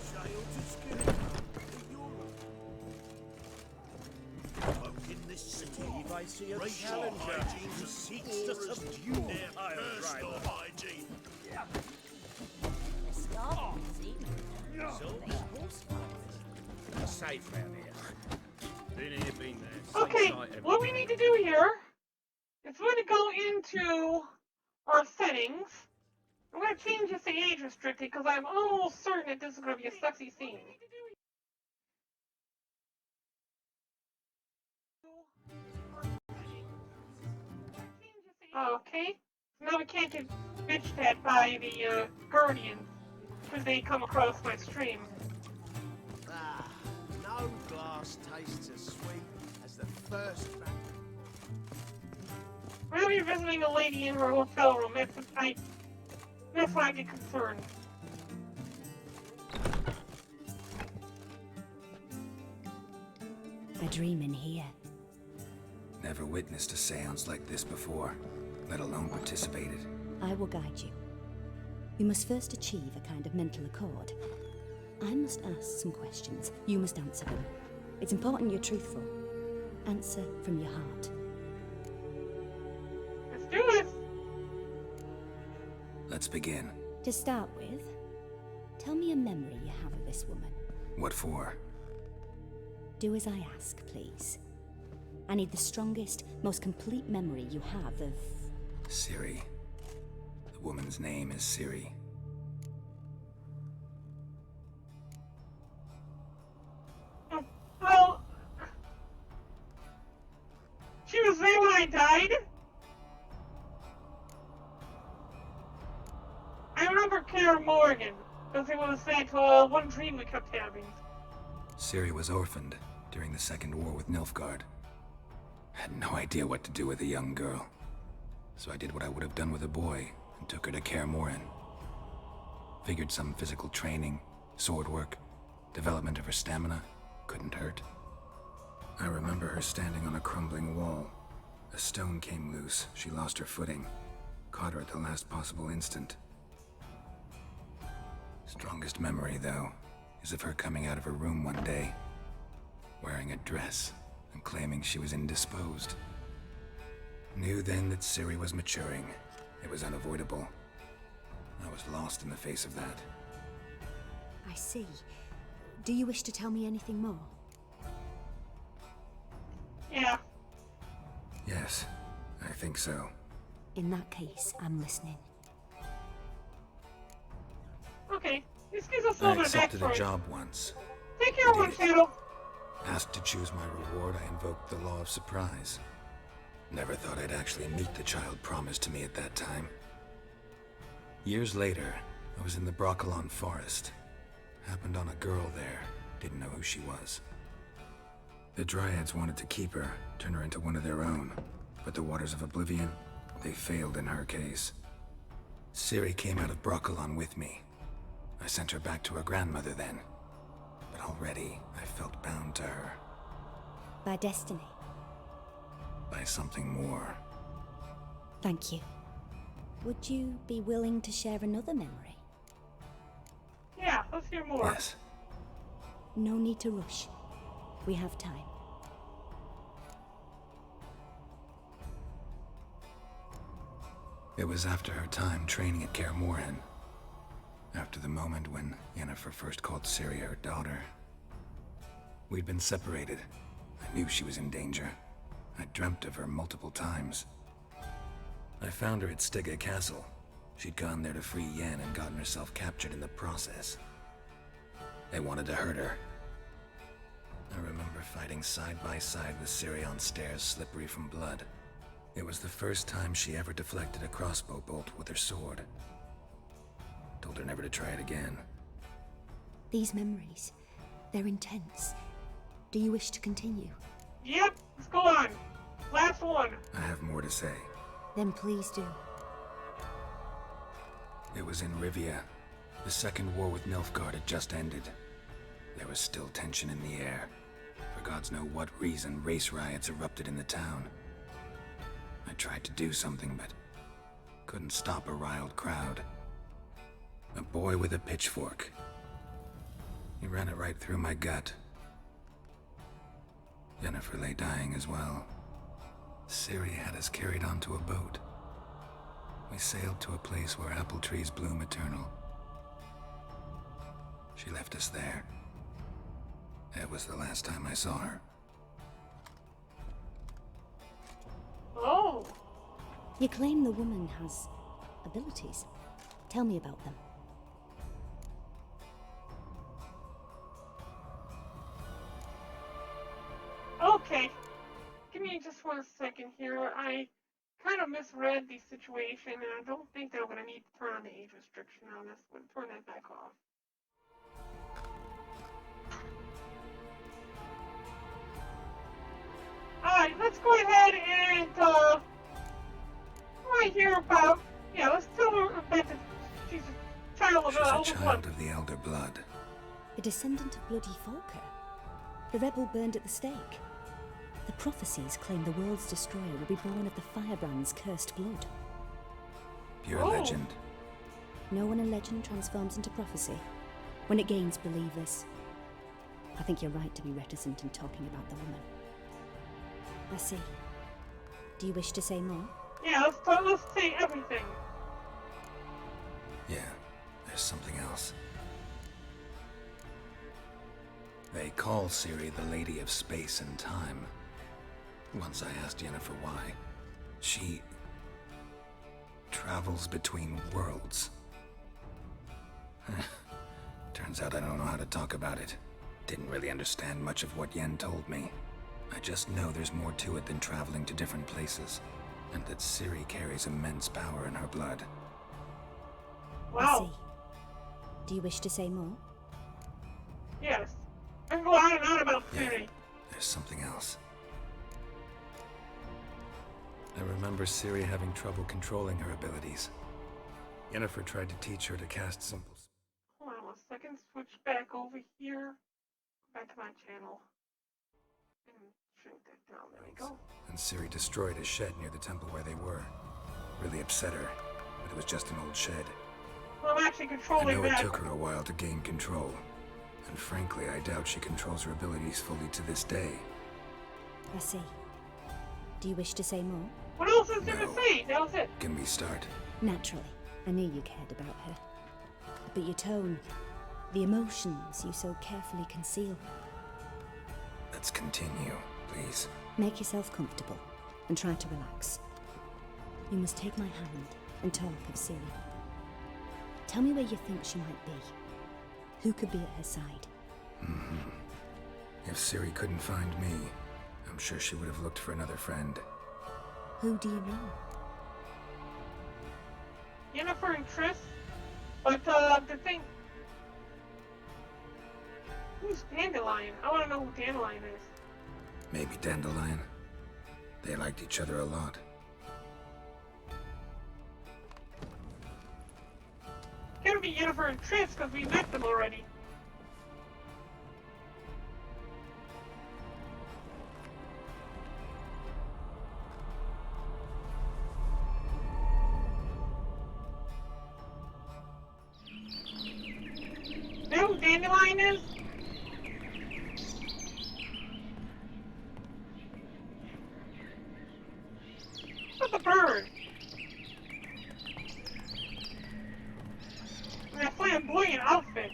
Sail to Skeleton, Europe. Folk in this city, if I see a challenger who seeks to subdue their personal hygiene. Safe round here. Been here, been there. Okay, what we need to do here is we're going to go into our settings. I'm going to change this to age restricted because I'm almost certain that this is going to be a sexy scene. Okay, now we can't get bitched at by the Guardians because they come across my stream. No glass tastes as sweet as the first drop. We're going to be visiting a lady in her hotel room. That's why I get concerned. A dream in here. Never witnessed a seance like this before, let alone participated. I will guide you. You must first achieve a kind of mental accord. I must ask some questions. You must answer them. It's important you're truthful. Answer from your heart. Let's do this! Let's begin. To start with, tell me a memory you have of this woman. What for? Do as I ask, please. I need the strongest, most complete memory you have of... Ciri. The woman's name is Ciri. Well... She was there when I died? I remember Kaer Morgan, because it was that one dream we kept having. Ciri was orphaned during the Second War with Nilfgaard. Had no idea what to do with a young girl. So I did what I would have done with a boy and took her to Kaer Morhen. Figured some physical training, sword work, development of her stamina couldn't hurt. I remember her standing on a crumbling wall. A stone came loose, she lost her footing. Caught her at the last possible instant. Strongest memory, though, is of her coming out of her room one day, wearing a dress and claiming she was indisposed. Knew then that Ciri was maturing. It was unavoidable. I was lost in the face of that. I see. Do you wish to tell me anything more? Yeah. Yes, I think so. In that case, I'm listening. Okay, this gives us a I little bit of accepted a backstory. job once. Take care, one Shadow. Asked to choose my reward, I invoked the law of surprise. Never thought I'd actually meet the child promised to me at that time. Years later, I was in the Broccolon forest. Happened on a girl there. Didn't know who she was. The Dryads wanted to keep her, turn her into one of their own. But the Waters of Oblivion, they failed in her case. Ciri came out of Broccolon with me. I sent her back to her grandmother then. But already, I felt bound to her. By destiny. By something more. Thank you. Would you be willing to share another memory? Yeah, let's hear more. Yes. No need to rush. We have time. It was after her time training at Kaer Morhen. After the moment when Yennefer first called Ciri her daughter. We'd been separated, I knew she was in danger. I dreamt of her multiple times. I found her at Stygga Castle. She'd gone there to free Yen and gotten herself captured in the process. They wanted to hurt her. I remember fighting side by side with Ciri on stairs slippery from blood. It was the first time she ever deflected a crossbow bolt with her sword. Told her never to try it again. These memories, they're intense. Do you wish to continue? Yep, let's go on. Last one. I have more to say. Then please do. It was in Rivia. The second war with Nilfgaard had just ended. There was still tension in the air. For gods know what reason, race riots erupted in the town. I tried to do something, but couldn't stop a riled crowd. A boy with a pitchfork. He ran it right through my gut. Yennefer lay dying as well. Ciri had us carried onto a boat. We sailed to a place where apple trees bloom eternal. She left us there. That was the last time I saw her. Oh! You claim the woman has abilities. Tell me about them. Okay. Give me just 1 second here. I kind of misread the situation, and I don't think that I'm going to need to turn on the age restriction on this one. Turn that back off. Alright, let's go ahead and, right here about, yeah, let's tell her about the, she's a child of the Elder Blood. Of the Elder Blood. A descendant of bloody Falker. The rebel burned at the stake. The prophecies claim the world's destroyer will be born of the firebrand's cursed blood. Pure legend. No one in legend transforms into prophecy. When it gains believers. I think you're right to be reticent in talking about the woman. I see. Do you wish to say more? Yeah, let's say everything. Yeah, there's something else. They call Ciri the Lady of Space and Time. Once I asked Yennefer why. She travels between worlds. Turns out I don't know how to talk about it. Didn't really understand much of what Yen told me. I just know there's more to it than traveling to different places, and that Ciri carries immense power in her blood. Wow. I see. Do you wish to say more? Yes. I can go on and on about Ciri. Yeah, there's something else. I remember Ciri having trouble controlling her abilities. Yennefer tried to teach her to cast simple. Hold on 1 second. Switch back over here. Back to my channel. And shrink that down. There we go. And Ciri destroyed a shed near the temple where they were. Really upset her, but it was just an old shed. Well, I'm actually controlling I know that. it took her a while to gain control. And frankly, I doubt she controls her abilities fully to this day. I see. Do you wish to say more? What else is there to say? That was it. Can we start? Naturally. I knew you cared about her. But your tone, the emotions you so carefully conceal. Let's continue, please. Make yourself comfortable and try to relax. You must take my hand and talk of Ciri. Tell me where you think she might be. Who could be at her side? If Ciri couldn't find me, I'm sure she would have looked for another friend. Who do you mean? Yennefer and Triss. But, the thing... Who's Dandelion? I want to know who Dandelion is. Maybe Dandelion. They liked each other a lot. Can't be Yennefer and Triss because we met them already. You know who Dandelion is? What's a bird? In that flamboyant outfit.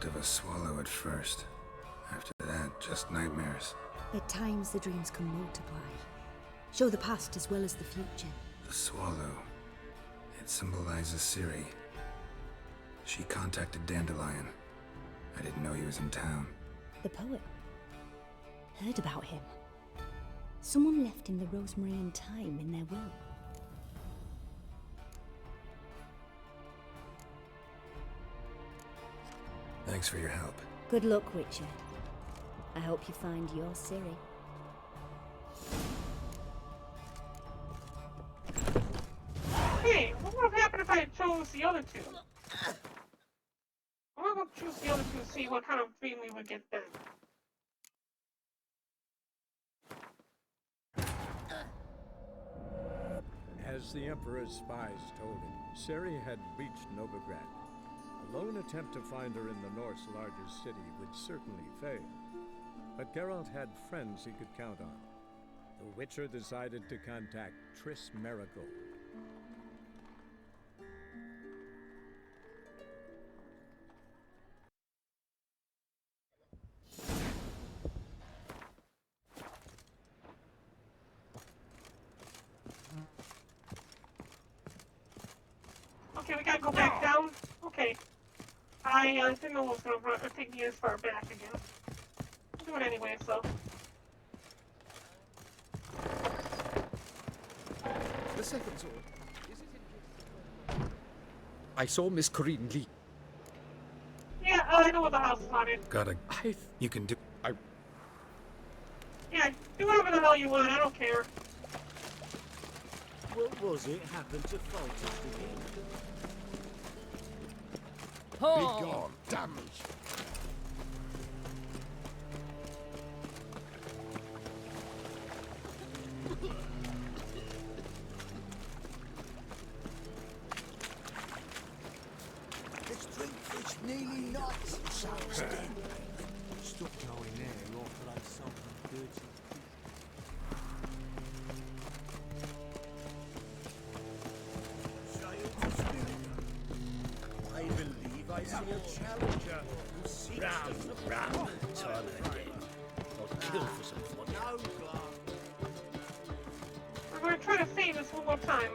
dreamt of a swallow at first. After that, just nightmares. At times, the dreams can multiply. Show the past as well as the future. The swallow. It symbolizes Ciri. She contacted Dandelion. I didn't know he was in town. The poet. Heard about him. Someone left him the rosemary and thyme in their will. Thanks for your help. Good luck, Richard. I hope you find your Ciri. Hey, what would have happened if I had chose the other two? I'm gonna go choose the other two and see what kind of dream we would get then. As the Emperor's spies told him, Ciri had reached Novigrad. A lone attempt to find her in the North's largest city would certainly fail. But Geralt had friends he could count on. The Witcher decided to contact Triss Merigold. Okay, we gotta go back down. Okay. I didn't know it was gonna take me as far back again. I'll do it anyway, so. The second sword. Is it in... I saw Miss Corinne Lee. Yeah, I know what the house is haunted. Gotta... You can do... Yeah, do whatever the hell you want, I don't care. What was it happened to Foltest again? Be gone, damn me! This drink is nearly nuts. Sounds dead. Stop going there, or throw something dirty. I believe I see a challenger who seeks Ram, time again. I'll kill for some fun. No, Clark. We're gonna try to save this one more time.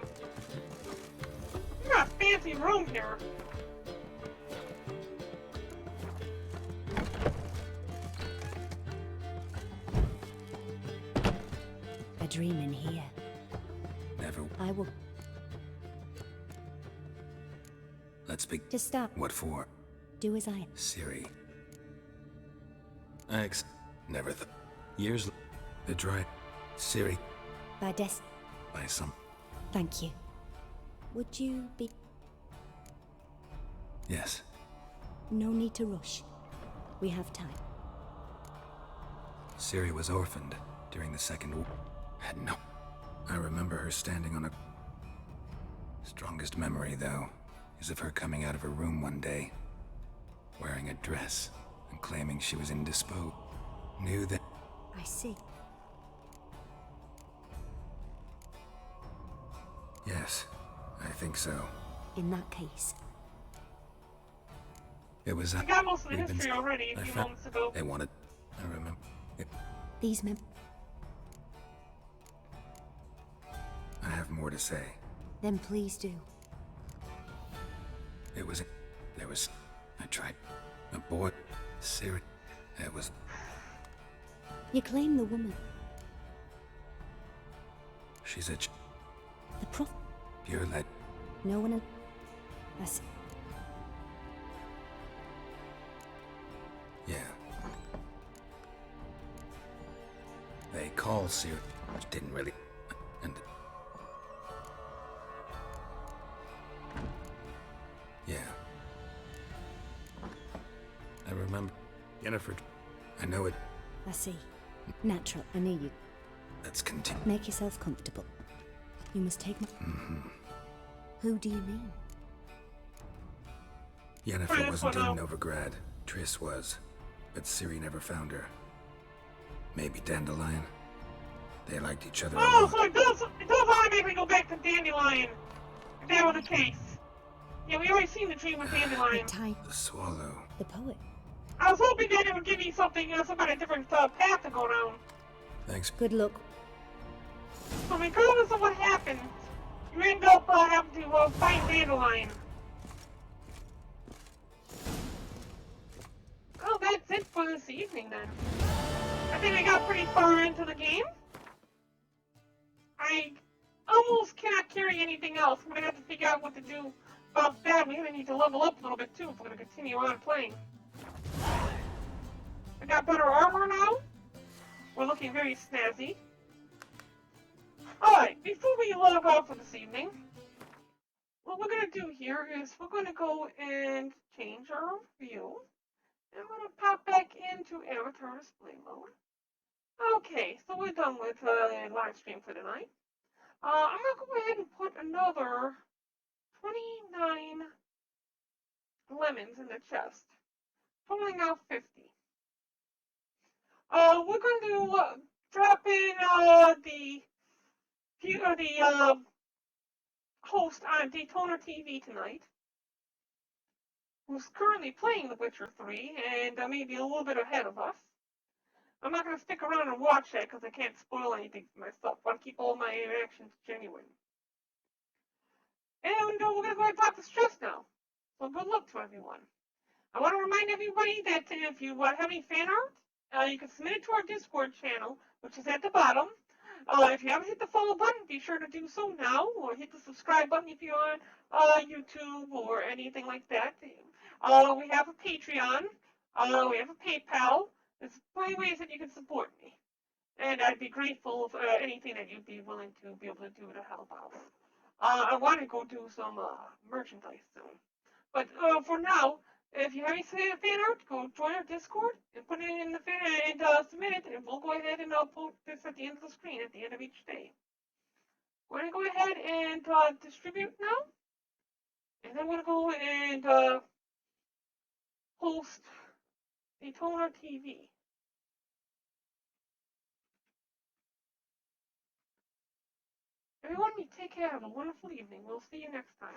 We got a fancy room here. A dream in here. Never... I will... Let's begin. Just stop. What for? Do as I... Ciri. Never years... The dry... Ciri. By By some... Thank you. Would you be... Yes. No need to rush. We have time. Ciri was orphaned during the Second War. Had no... I remember her standing on a... Strongest memory, though, is of her coming out of her room one day, wearing a dress and claiming she was indisposed. Knew that... I see. Yes, I think so. In that case... It was... I got most of the we've been- history already a I few found- moments ago. They wanted... I remember... These men... I have more to say. Then please do. It was... There was... I tried... A boy... Ciri... It was... You claim the woman. She's a... The prof... Pure lead... No one... I see. Yeah. They call Ciri... Didn't really... And... Yeah. I remember... Yennefer... I know it... I see. Natural. I knew you. Let's continue. Make yourself comfortable. You must take my... Who do you mean? Yennefer wasn't in Novigrad. Triss was. But Ciri never found her. Maybe Dandelion? They liked each other a Oh, lot. so it does want to make me go back to Dandelion. If that were the case. Yeah, we already seen the dream with Dandelion. The swallow. The poet. I was hoping that it would give me something, some kind of different path to go down. Thanks. Good luck. So regardless of what happens, you end up having to find Dandelion. Well, that's it for this evening then. I think I got pretty far into the game. I almost cannot carry anything else. I'm gonna have to figure out what to do about that. We're gonna need to level up a little bit too if we're gonna continue on playing. I got better armor now. We're looking very snazzy. Alright, before we log off for this evening, what we're gonna do here is we're gonna go and change our view. And I'm gonna pop back into avatar display mode. Okay, so we're done with the live stream for tonight. I'm gonna go ahead and put another 29 lemons in the chest, totaling out 50. We're going to drop in the host on Daytona TV tonight, who's currently playing The Witcher 3 and maybe a little bit ahead of us. I'm not going to stick around and watch that because I can't spoil anything for myself. I want to keep all my interactions genuine. And we're going to go ahead and pop this chest now. So good luck to everyone. I want to remind everybody that if you have any fan art, you can submit it to our Discord channel, which is at the bottom. If you haven't hit the follow button, be sure to do so now, or hit the subscribe button if you're on YouTube or anything like that. We have a Patreon. We have a PayPal. There's plenty of ways that you can support me. And I'd be grateful for anything that you'd be willing to be able to do to help out. I want to go do some merchandise soon. But for now, if you have any fan art, go join our Discord and put it in the fan and submit it, and we'll go ahead and post this at the end of the screen at the end of each day. We're going to go ahead and distribute now, and then we're going to go and host Daytona TV. Everyone, take care. Have a wonderful evening. We'll see you next time.